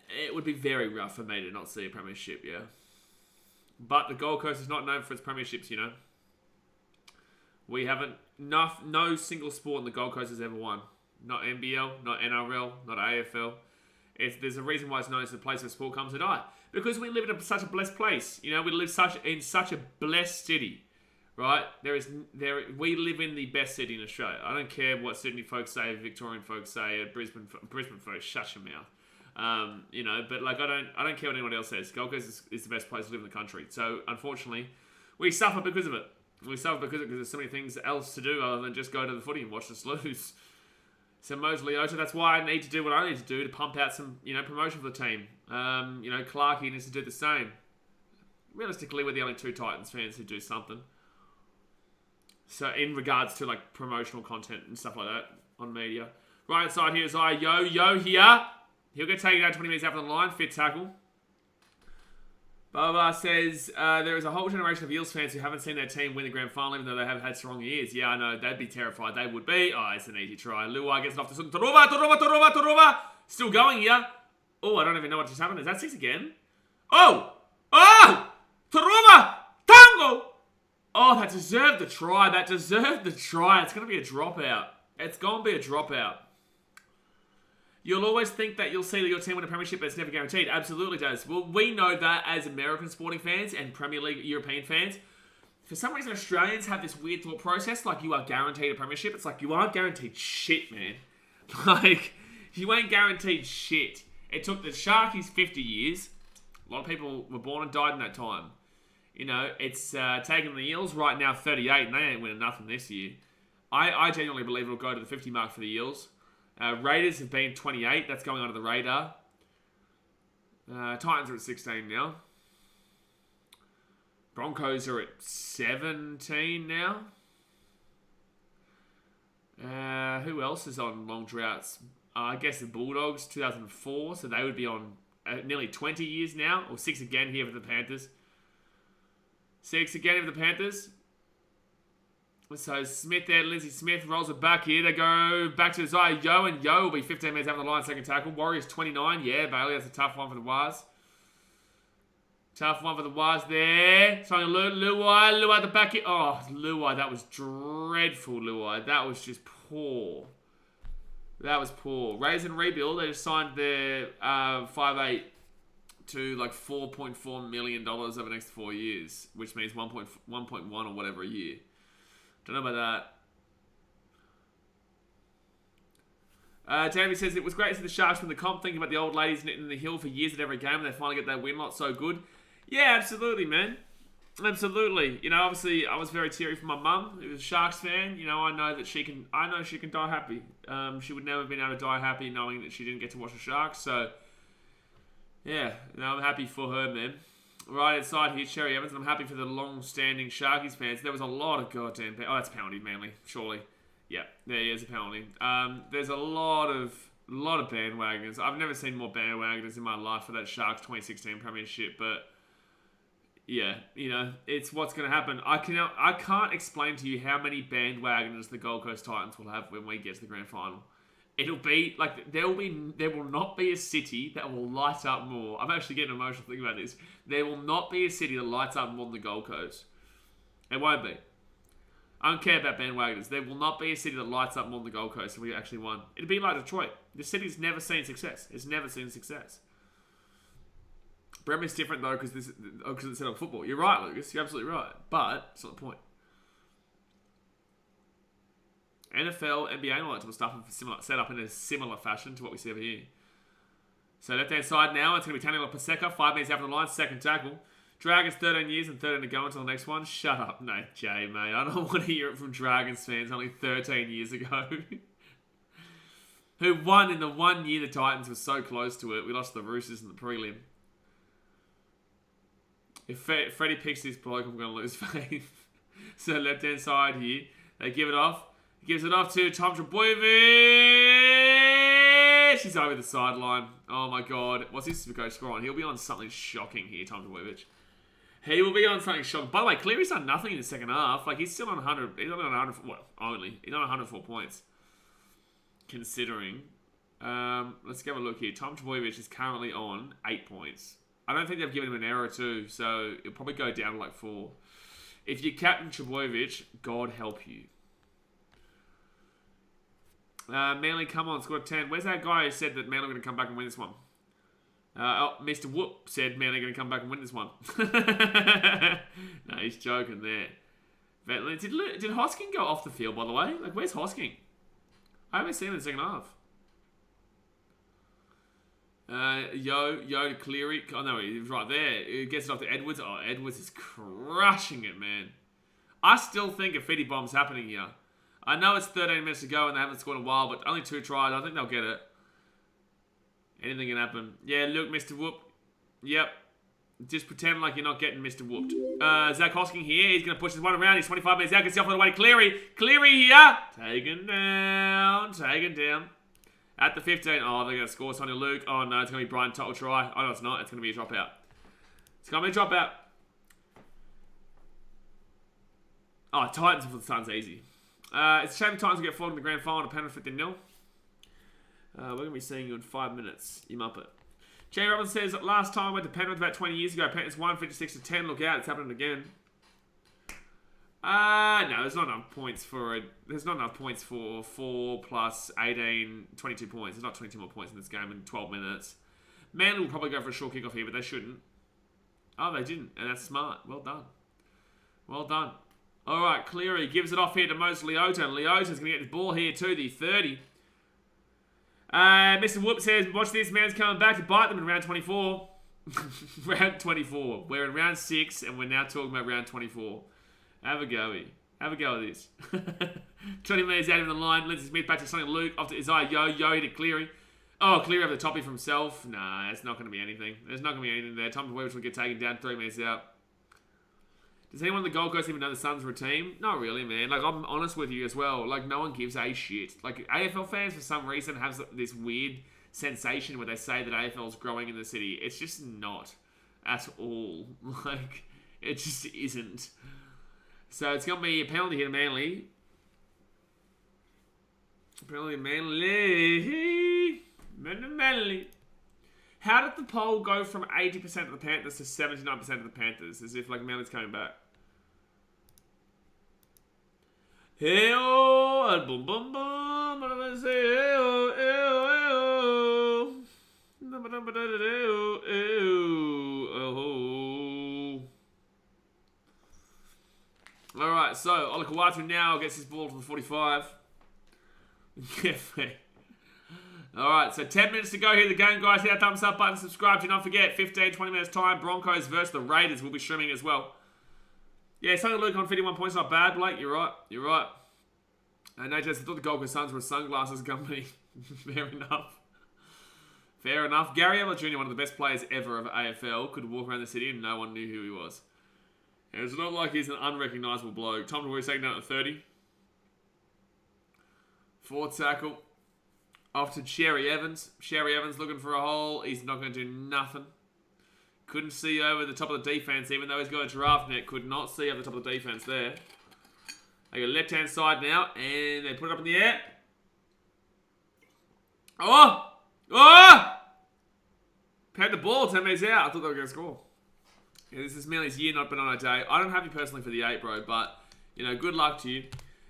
It would be very rough for me to not see a premiership, yeah. But the Gold Coast is not known for its premierships, you know. We haven't, no single sport in the Gold Coast has ever won. Not NBL, not NRL, not AFL. There's a reason why it's known as the place where sport comes to die. Because we live in such a blessed place. You know, we live in such a blessed city, right? We live in the best city in Australia. I don't care what Sydney folks say, Victorian folks say, Brisbane folks, shut your mouth. You know, but like I don't care what anyone else says. Gold Coast is the best place to live in the country. So unfortunately, we suffer because of it. We suffer because there's so many things else to do other than just go to the footy and watch us lose. So Mosley Ota, that's why I need to do what I need to do to pump out some, you know, promotion for the team. You know, Clarkey needs to do the same. Realistically, we're the only 2 Titans fans who do something. So in regards to like promotional content and stuff like that on media. Right hand side here is Yo here. He'll get taken out 20 metres out from the line. Fit tackle. Baba says, there is a whole generation of Eels fans who haven't seen their team win the grand final, even though they have had strong years. Yeah, I know. They'd be terrified. They would be. Oh, it's an easy try. Luai gets it off to Sutton. Tarova. Still going here. Oh, I don't even know what just happened. Is that 6 again? Oh! Tarova! Tango! Oh, that deserved the try. It's going to be a dropout. It's going to be a dropout. You'll always think that you'll see your team win a premiership, but it's never guaranteed. Absolutely does. Well, we know that as American sporting fans and Premier League European fans. For some reason, Australians have this weird thought process, like you are guaranteed a premiership. It's like, you aren't guaranteed shit, man. Like, you ain't guaranteed shit. It took the Sharkies 50 years. A lot of people were born and died in that time. You know, it's taken the Eels right now 38, and they ain't winning nothing this year. I genuinely believe it'll go to the 50 mark for the Eels. Raiders have been 28. That's going under the radar. Titans are at 16 now. Broncos are at 17 now. Who else is on long droughts? I guess the Bulldogs, 2004. So they would be on nearly 20 years now. Or 6 again here for the Panthers. 6 again for the Panthers. So Smith there, Lindsay Smith rolls it back here. They go back to Zaya Yo, and Yo will be 15 metres out of the line, second tackle. Warriors 29. Yeah, Bailey, that's a tough one for the Waz. Tough one for the Waz there. So Luai at the back here. Oh, Luai, that was dreadful, Luai. That was just poor. That was poor. Raise and rebuild. They just signed their 5'8" to like $4.4 million over the next 4 years, which means 1.1 or whatever a year. Don't know about that. Jamie says, it was great to see the Sharks from the comp, thinking about the old ladies knitting in the hill for years at every game, and they finally get that win lot so good. Yeah, absolutely, man. Absolutely. You know, obviously, I was very teary for my mum, who was a Sharks fan. You know, I know she can die happy. She would never have been able to die happy knowing that she didn't get to watch the Sharks. So, yeah, I'm happy for her, man. Right inside here, Cherry Evans. I'm happy for the long-standing Sharkies fans. There was a lot of goddamn... Oh, that's a penalty, Manly, surely. Yeah, there is a penalty. There's a lot of bandwagoners. I've never seen more bandwagoners in my life for that Sharks 2016 premiership, but... Yeah, you know, it's what's going to happen. I can't explain to you how many bandwagoners the Gold Coast Titans will have when we get to the grand final. It'll be like there will not be a city that will light up more. I'm actually getting emotional thinking about this. There will not be a city that lights up more than the Gold Coast. It won't be. I don't care about bandwagoners. There will not be a city that lights up more than the Gold Coast if we actually won. It'll be like Detroit. The city's never seen success. It's never seen success. Bremer's different though because it's set up football. You're right, Lucas. You're absolutely right. But it's not the point. NFL, NBA, and all that type of stuff set up in a similar fashion to what we see over here. So left hand side now, it's going to be Taniela Paseka, 5 minutes after the line, second tackle. Dragons 13 years and 13 to go until the next one. Shut up, no, Jay, mate. I don't want to hear it from Dragons fans only 13 years ago. Who won in the 1 year the Titans were so close to it. We lost the Roosters in the prelim. If Freddie picks this bloke, I'm going to lose faith. So left-hand side here, they give it off. He gives it off to Tom Trbojevic. He's over the sideline. Oh my God. What's this Supercoach score on? He'll be on something shocking here, Tom Trbojevic. He will be on something shocking. By the way, Cleary's done nothing in the second half. Like, he's still on 100. He's on 100. Well, only. He's on 104 points. Considering. Let's have a look here. Tom Trbojevic is currently on 8 points. I don't think they've given him an error too, so it'll probably go down to like 4. If you're Captain Trbojevic, God help you. Manly, come on, scored 10. Where's that guy who said that Manly are going to come back and win this one? Mr. Whoop said Manly are going to come back and win this one. No, he's joking there. Did Hosking go off the field, by the way? Like, where's Hosking? I haven't seen him in the second half. Yo to Cleary. Oh no, he was right there. He gets it off to Edwards. Oh, Edwards is crushing it, man. I still think a Fetty bomb's happening here. I know it's 13 minutes to go and they haven't scored in a while, but only 2 tries. I think they'll get it. Anything can happen. Yeah, look, Mr. Whoop. Yep. Just pretend like you're not getting Mr. Whooped. Zach Hosking here. He's going to push this one around. He's 25 minutes out. Gets the off the way to Cleary. Cleary here. Taken down. At the 15. Oh, they're going to score Sonny Luke. Oh, no. It's going to be Brian Tuttle try. Oh, no, it's not. It's going to be a dropout. It's going to be a dropout. Oh, Titans for the Suns easy. It's a shame the Titans will get flogged in the grand final to Penrith 15-0. We're going to be seeing you in 5 minutes, you muppet. Jay Robbins says, last time I went to Penrith about 20 years ago. Penrith won 56-10. Look out, it's happening again. No, there's not enough points for it. There's not enough points for 4 plus 18, 22 points. There's not 22 more points in this game in 12 minutes. Manly will probably go for a short kickoff here, but they shouldn't. Oh, they didn't, and that's smart. Well done. Well done. All right, Cleary gives it off here to Moses Leota, and Leota's going to get the ball here to the 30. Mr. Whoop says, watch this, man's coming back to bite them in round 24. Round 24. We're in round 6, and we're now talking about round 24. Have a go. Have a go at this. 20 minutes out of the line. Lindsay Smith back to Sonny Luke. Off to Isaiah Yo to Cleary. Oh, Cleary over the toppy for himself. Nah, it's not going to be anything. There's not going to be anything there. Tom Williams will get taken down 3 minutes out. Does anyone on the Gold Coast even know the Suns were a team? Not really, man. Like, I'm honest with you as well. Like, no one gives a shit. Like, AFL fans, for some reason, have this weird sensation where they say that AFL is growing in the city. It's just not at all. Like, it just isn't. So, it's going to be a penalty here to Manly. Penalty to Manly. Manly. How did the poll go from 80% of the Panthers to 79% of the Panthers? As if, like, Manly's coming back. Hey-oh, boom, boom, boom. What am I say? Hey-oh, hey-oh, hey-oh. All right, so Olakawatu now gets his ball to the 45. All right, so 10 minutes to go here. The game, guys. Hit that thumbs up button, subscribe. Do not forget, 15, 20 minutes time. Broncos versus the Raiders. We'll be streaming as well. Yeah, Sonny Luke on 51 points, not bad, Blake. You're right. You're right. No, Jess, I thought the Gold Coast Suns were a sunglasses company. Fair enough. Fair enough. Gary Ablett Jr., one of the best players ever of AFL, could walk around the city and no one knew who he was. And it's not like he's an unrecognisable bloke. Tom DeWeer's taken down at 30. Fourth tackle. Off to Cherry Evans. Cherry Evans looking for a hole. He's not going to do nothing. Couldn't see over the top of the defence, even though he's got a giraffe net. Could not see over the top of the defence there. They go left-hand side now, and they put it up in the air. Oh! Oh! Had the ball, 10 metres out. I thought they were going to score. Yeah, this is Manly's year, not been on a day. I don't have you personally for the 8, bro, but, you know, good luck to you.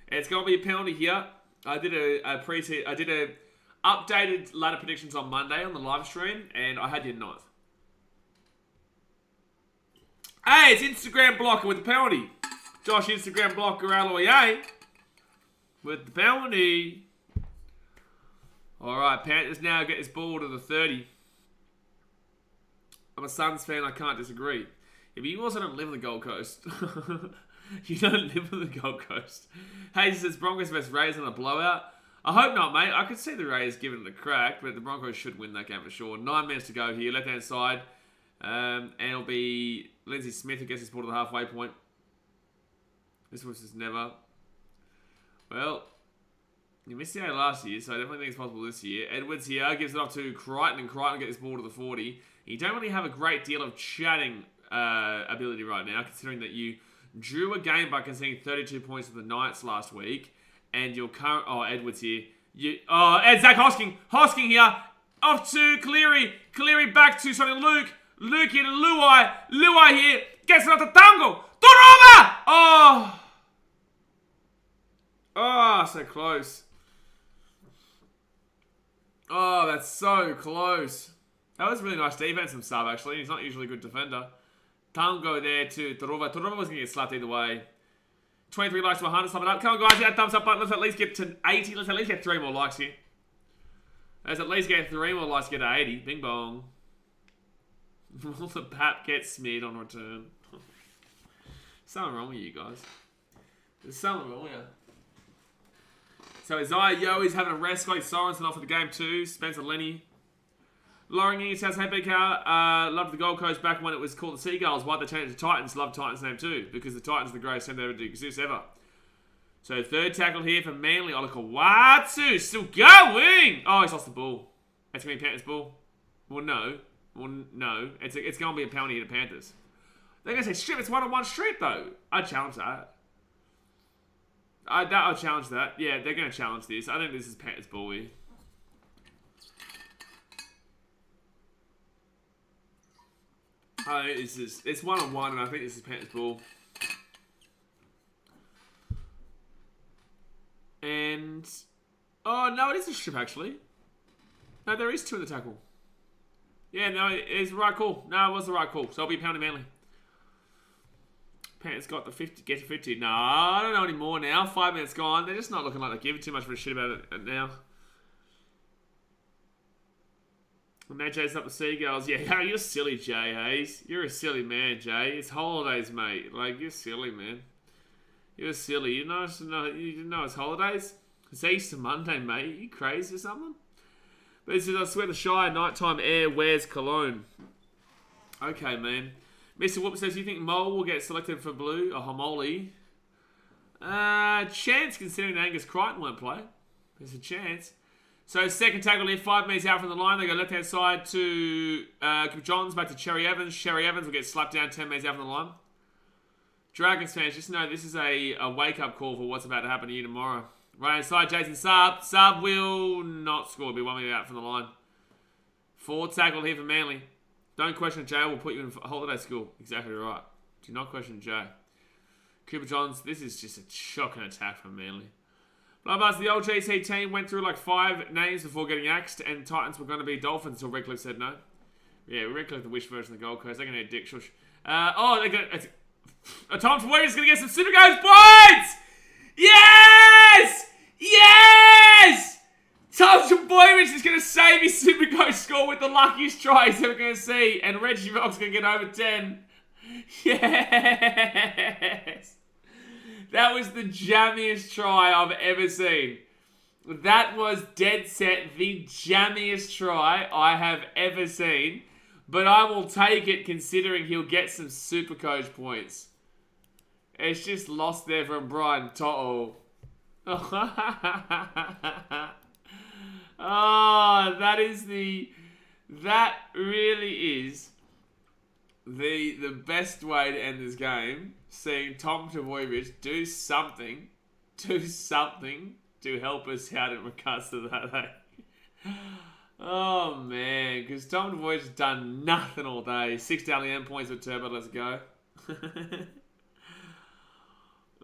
It's going to be a penalty here. I did a updated ladder predictions on Monday on the live stream, and I had your 9th. Hey, it's Instagram blocker with the penalty. Josh, Instagram blocker, Aloye. With the penalty. Alright, Panthers now get this ball to the 30. I'm a Suns fan, I can't disagree. If you also don't live on the Gold Coast. You don't live on the Gold Coast. Hayes says Broncos vs Rays in a blowout. I hope not, mate. I could see the Rays giving it a crack, but the Broncos should win that game for sure. 9 minutes to go here, left-hand side. And it'll be Lindsay Smith who gets his ball to the halfway point. This was just never. Well, you missed out last year, so I definitely think it's possible this year. Edwards here gives it off to Crichton, and Crichton gets this ball to the 40. You don't really have a great deal of chatting ability right now, considering that you drew a game by conceding 32 points to the Knights last week, and your current... Oh, Edwards here. Zach Hosking. Hosking here. Off to Cleary. Cleary back to Sonny Luke. Luke here to Luai. Luai here. Gets it off to Tango. Torova! Oh! Oh, so close. Oh, that's so close. That was really nice defense from Sub, actually. He's not usually a good defender. Tango there to Torova. Torova was going to get slapped either way. 23 likes to 100. Sum it up. Come on, guys. Hit that thumbs up button. Let's at least get to 80. Let's at least get 3 more likes here. Let's at least get 3 more likes to get to 80. Bing bong. Will the pap get smeared on return? Something wrong with you guys. There's something wrong with you. So Isaiah Yo is having a rest. Scotty Sorensen off for the game too. Spencer Lenny. Lauren Ing says, hey BK, loved the Gold Coast back when it was called the Seagulls. Why'd they change it to Titans? Love Titans name too. Because the Titans are the greatest team that ever exist ever. So third tackle here for Manly. Olakawatsu still going. Oh, he's lost the ball. That's going to be Panthers ball. Well, no. It's going to be a penalty to Panthers. They're going to say, strip. It's 1-on-1 strip though. I'd challenge that. I'll challenge that. Yeah, they're going to challenge this. I think this is Panthers ball here. It's 1-on-1, and I think this is Panthers ball. And oh no, it is a strip actually. No, there is 2 in the tackle. Yeah, no, it's the right call. No, it was the right call. So it'll be penalty Manly. Panthers got the 50, get to 50. No, I don't know anymore now. 5 minutes gone. They're just not looking like they're giving too much of a shit about it now. And now Jay's up the Seagulls. Yeah, you're silly, Jay Hayes. You're a silly man, Jay. It's holidays, mate. Like, you're silly, man. You're silly. You know it's holidays? It's Easter Monday, mate. Are you crazy or something? But this is, I swear, the Shire nighttime air wears cologne. Okay, man. Mr. Whoop says, you think Mole will get selected for blue? Or Homoli? Chance, considering Angus Crichton won't play. There's a chance. So second tackle here, 5 meters out from the line. They go left-hand side to Johns, back to Cherry Evans. Cherry Evans will get slapped down 10 meters out from the line. Dragons fans, just know this is a wake-up call for what's about to happen to you tomorrow. Right inside, Jason Saab. Saab will not score. It'll be 1 minute out from the line. Fourth tackle here for Manly. Don't question Jay. We'll put you in holiday school. Exactly right. Do not question Jay. Cooper Johns, this is just a shocking attack from Manly. Bloodbars, the old GC team went through like 5 names before getting axed, and Titans were going to be Dolphins until Redcliffe said no. Yeah, Redcliffe, the wish version of the Gold Coast. They're going to need Dick Shush. They're going to... Tom Warriors going to get some Supercoach points! Yes! Yes! Tom Boyovich is going to save his Supercoach score with the luckiest try he's ever going to see, and Reggie Rock's going to get over 10. Yes! That was the jammiest try I've ever seen. That was dead set the jammiest try I have ever seen. But I will take it considering he'll get some Supercoach points. It's just lost there from Brian Toto. Oh, that really is the best way to end this game. Seeing Tom Trbojevic do something to help us out in regards to that. Eh? Oh man, because Tom Trbojevic has done nothing all day. 6 down the end points with Turbo. Let's go.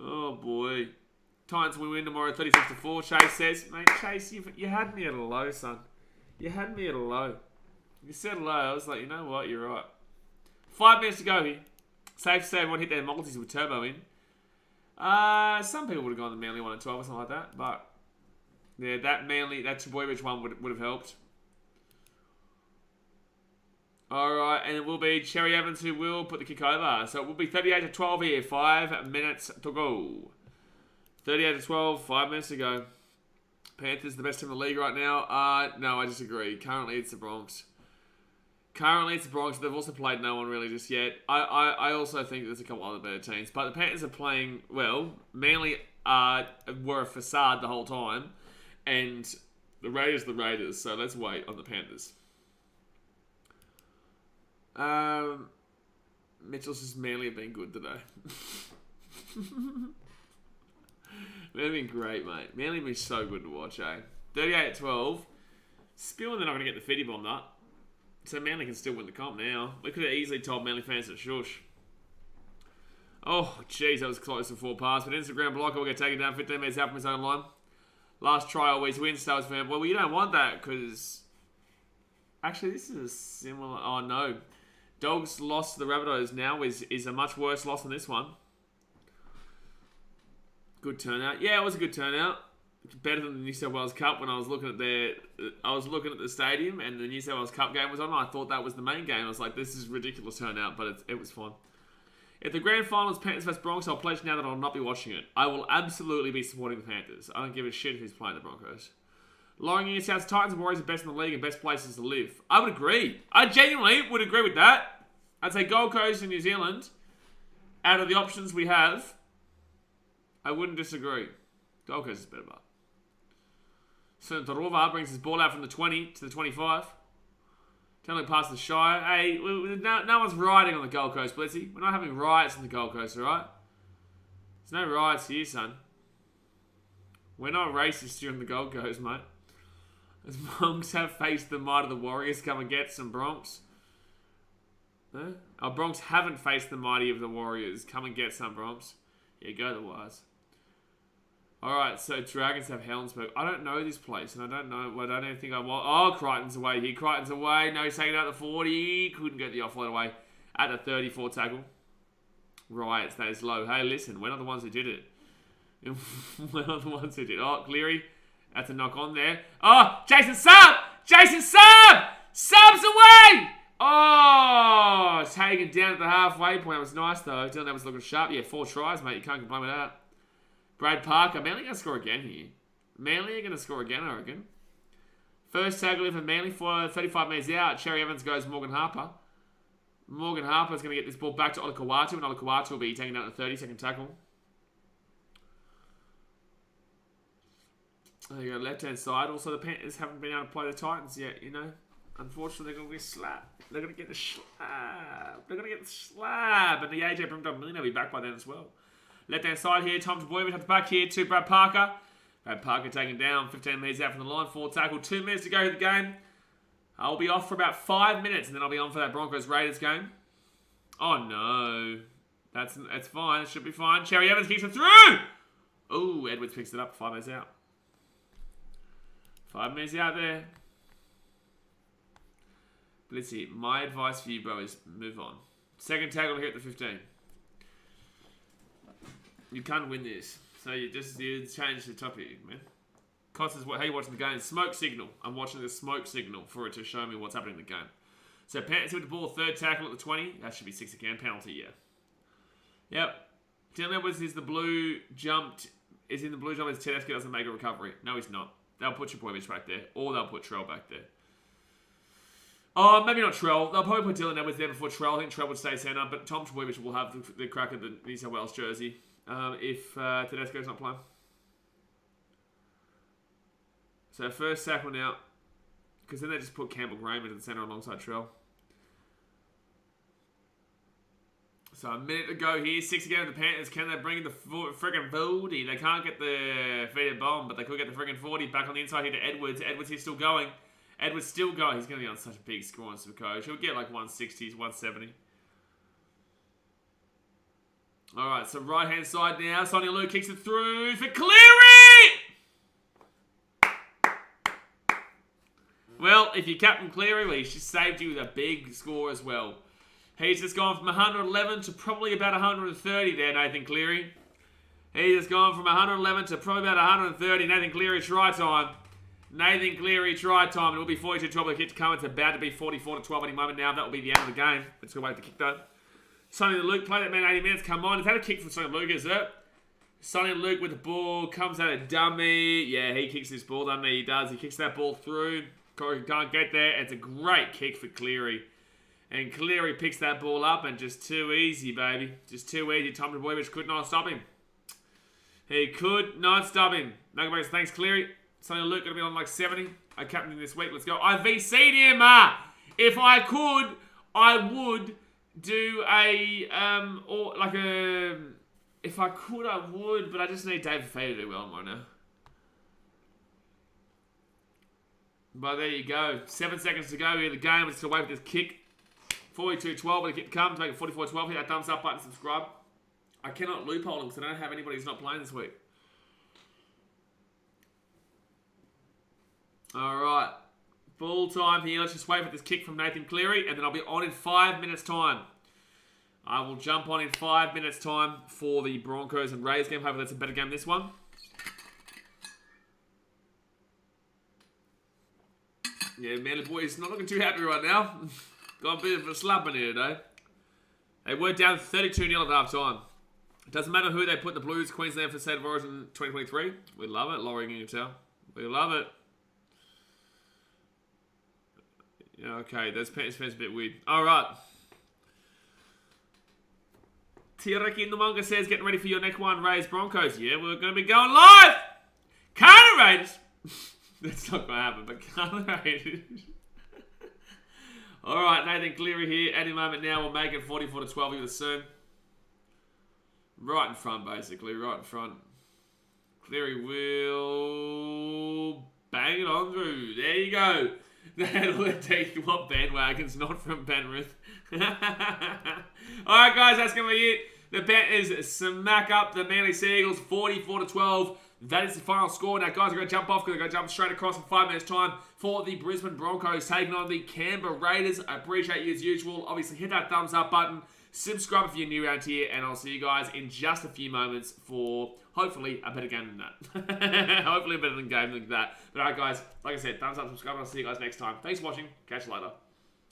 Oh boy. Titans will win tomorrow 36-4. Chase says, mate, Chase, you had me at a low, son. You had me at a low. You said low. I was like, you know what? You're right. 5 minutes to go here. Safe to say everyone hit their multis with Turbo in. Some people would have gone the Manly one at 12 or something like that. But yeah, that Trbojevic one would have helped. Alright, and it will be Cherry Evans who will put the kick over. So it will be 38-12 here. 5 minutes to go. 38-12, 5 minutes to go. Panthers the best team in the league right now. No, I disagree. Currently it's the Bronx. They've also played no one really just yet. I also think there's a couple other better teams. But the Panthers are playing well. Manly were a facade the whole time. And the Raiders. So let's wait on the Panthers. Mitchell's just Manly have been good today. They've been great, mate. Manly have been so good to watch, eh? 38-12. Spewing they're not going to get the 50 bomb up. So Manly can still win the comp now. We could have easily told Manly fans to shush. Oh, jeez, that was close to 4 pass. But Instagram blocker will get taken down 15 minutes out from his own line. Last try always wins, Stars fan. Well, you don't want that because... Actually, this is a similar... Oh, no. Dogs' loss to the Rabbitohs now is a much worse loss than this one. Good turnout. Yeah, it was a good turnout. Better than the New South Wales Cup when I was looking at the stadium and the New South Wales Cup game was on. I thought that was the main game. I was like, this is ridiculous turnout, but it was fun. If the grand final is Panthers vs Broncos, I'll pledge now that I'll not be watching it. I will absolutely be supporting the Panthers. I don't give a shit who's playing the Broncos. Lauren New South Titans and Warriors are best in the league and best places to live. I would agree. I genuinely would agree with that. I'd say Gold Coast and New Zealand, out of the options we have, I wouldn't disagree. Gold Coast is better, but. So Tarova brings his ball out from the 20 to the 25. Turning past the Shire. Hey, no one's rioting on the Gold Coast, Blitzy. We're not having riots on the Gold Coast, alright? There's no riots here, son. We're not racist here on the Gold Coast, mate. As Bronx have faced the might of the Warriors, come and get some Bronx. Huh? Our Bronx haven't faced the mighty of the Warriors. Come and get some Bronx. Yeah, go the Wires. Alright, so Dragons have Helensburgh. I don't know this place, and I don't even think I want... Oh, Crichton's away here. Crichton's away. No, he's taking out the 40. Couldn't get the offload away at the 34 tackle. Right, stays low. Hey, listen, we're not the ones who did it. We're not the ones who did it. Oh, Cleary. That's a knock on there. Oh, Jason Sub! Jason Sub! Sub's away! Oh, taken down at the halfway point. That was nice, though. Dylan Evans looking sharp. Yeah, 4 tries, mate. You can't complain with that. Brad Parker. Manly going to score again here. Manly are going to score again, I reckon. First tackle in for Manly for 35 metres out. Cherry Evans goes Morgan Harper. Morgan Harper's going to get this ball back to Olakawatu, and Olakawatu will be taking out the 30-second tackle. There you go, left-hand side. Also, the Panthers haven't been able to play the Titans yet, you know. Unfortunately, they're going to get slapped. They're going to get the slab. They're going to get the slab. And the AJ Brimdon will be back by then as well. Left-hand side here, Tom Trbojevic at the back here to Brad Parker. Brad Parker taken down, 15 metres out from the line, 4 tackle, 2 minutes to go to the game. I'll be off for about 5 minutes, and then I'll be on for that Broncos-Raiders game. Oh, no. That's fine. It should be fine. Cherry Evans kicks it through! Oh, Edwards picks it up, 5 minutes out. 5 minutes out there. But let's see. My advice for you, bro, is move on. Second tackle here at the 15. You can't win this. So you change the topic, man. Cost is how you watching the game. Smoke signal. I'm watching the smoke signal for it to show me what's happening in the game. So Panthers with the ball, third tackle at the 20. That should be 6 again. Penalty, yeah. Yep. Dylan Edwards is the blue jumped. Is in the blue jump as Tedesco doesn't make a recovery. No, he's not. They'll put Trbojevic back there. Or they'll put Trell back there. Oh, maybe not Trell. They'll probably put Dylan Edwards there before Trell. I think Trell would stay centre. But Tom Trbojevic will have the crack at the New South Wales jersey. If Tedesco's not playing. So first tackle now. Because then they just put Campbell Graham into the centre alongside Trell. So a minute to go here. 6 again with the Panthers. Can they bring in the friggin' 40? They can't get the feeded bomb, but they could get the friggin' 40 back on the inside here to Edwards. Edwards here still going. Edwards still going. He's going to be on such a big score on Supercoach. He'll get like 160s, 170. Alright, so right-hand side now. Sonny Luke kicks it through for Cleary! Well, if you captain Cleary, well, he just saved you with a big score as well. He's just gone from 111 to probably about 130 there, Nathan Cleary. He's just gone from 111 to probably about 130. Nathan Cleary try time. Nathan Cleary try time. It will be 42-12. The kick to come. It's about to be 44-12 any moment now. That will be the end of the game. Let's go wait for the kick though. Sonny Luke, play that man 80 minutes. Come on. Is that a kick from Sonny Luke, is it? Sonny Luke with the ball. Comes out a dummy. Yeah, he kicks this ball, doesn't he? He does. He kicks that ball through. Corey can't get there. It's a great kick for Cleary. And Cleary picks that ball up and just too easy, baby. Just too easy. Tom Trbojevic could not stop him. He could not stop him. Nugget thanks, Cleary. Sonny Luke going to be on like 70. I captained him this week. Let's go. I VC'd him. If I could, I would do a, or like a, if I could, I would, but I just need David Fay to do well right now. But there you go. 7 seconds to go here. The game. We're just going to wait for this kick. 42-12, when the kick comes, make it 44-12. Hit that thumbs up button, subscribe. I cannot loophole them because I don't have anybody who's not playing this week. Alright. Full time here. Let's just wait for this kick from Nathan Cleary, and then I'll be on in 5 minutes' time. I will jump on in 5 minutes' time for the Broncos and Rays game. Hopefully that's a better game than this one. Yeah, Manly boys not looking too happy right now. Got a bit of a slap in here today. They were down 32-0 at half time. It doesn't matter who they put in the Blues, Queensland for State of Origin 2023. We love it, Laurie Ingertel. We love it. Yeah, okay, those Panthers fans a bit weird. Alright. Tiraki Numunga says, getting ready for your next one, Rays Broncos. Yeah, we're going to be going live! Carter Raiders! That's not going to happen, but Carter Raiders. Alright, Nathan Cleary here. Any moment now, we'll make it 44-12 here soon. Right in front, basically. Right in front. Cleary will bang it on through. There you go. That'll take what bandwagons, not from Penrith. Alright, guys, that's going to be it. The Panthers smack up the Manly Seagulls 44-12. That is the final score. Now, guys, we're going to jump off because we're going to jump straight across in 5 minutes' time for the Brisbane Broncos taking on the Canberra Raiders. I appreciate you as usual. Obviously, hit that thumbs up button. Subscribe if you're new around here. And I'll see you guys in just a few moments for, hopefully, a better game than that. Hopefully, a better game than that. But, alright, guys, like I said, thumbs up, subscribe, and I'll see you guys next time. Thanks for watching. Catch you later.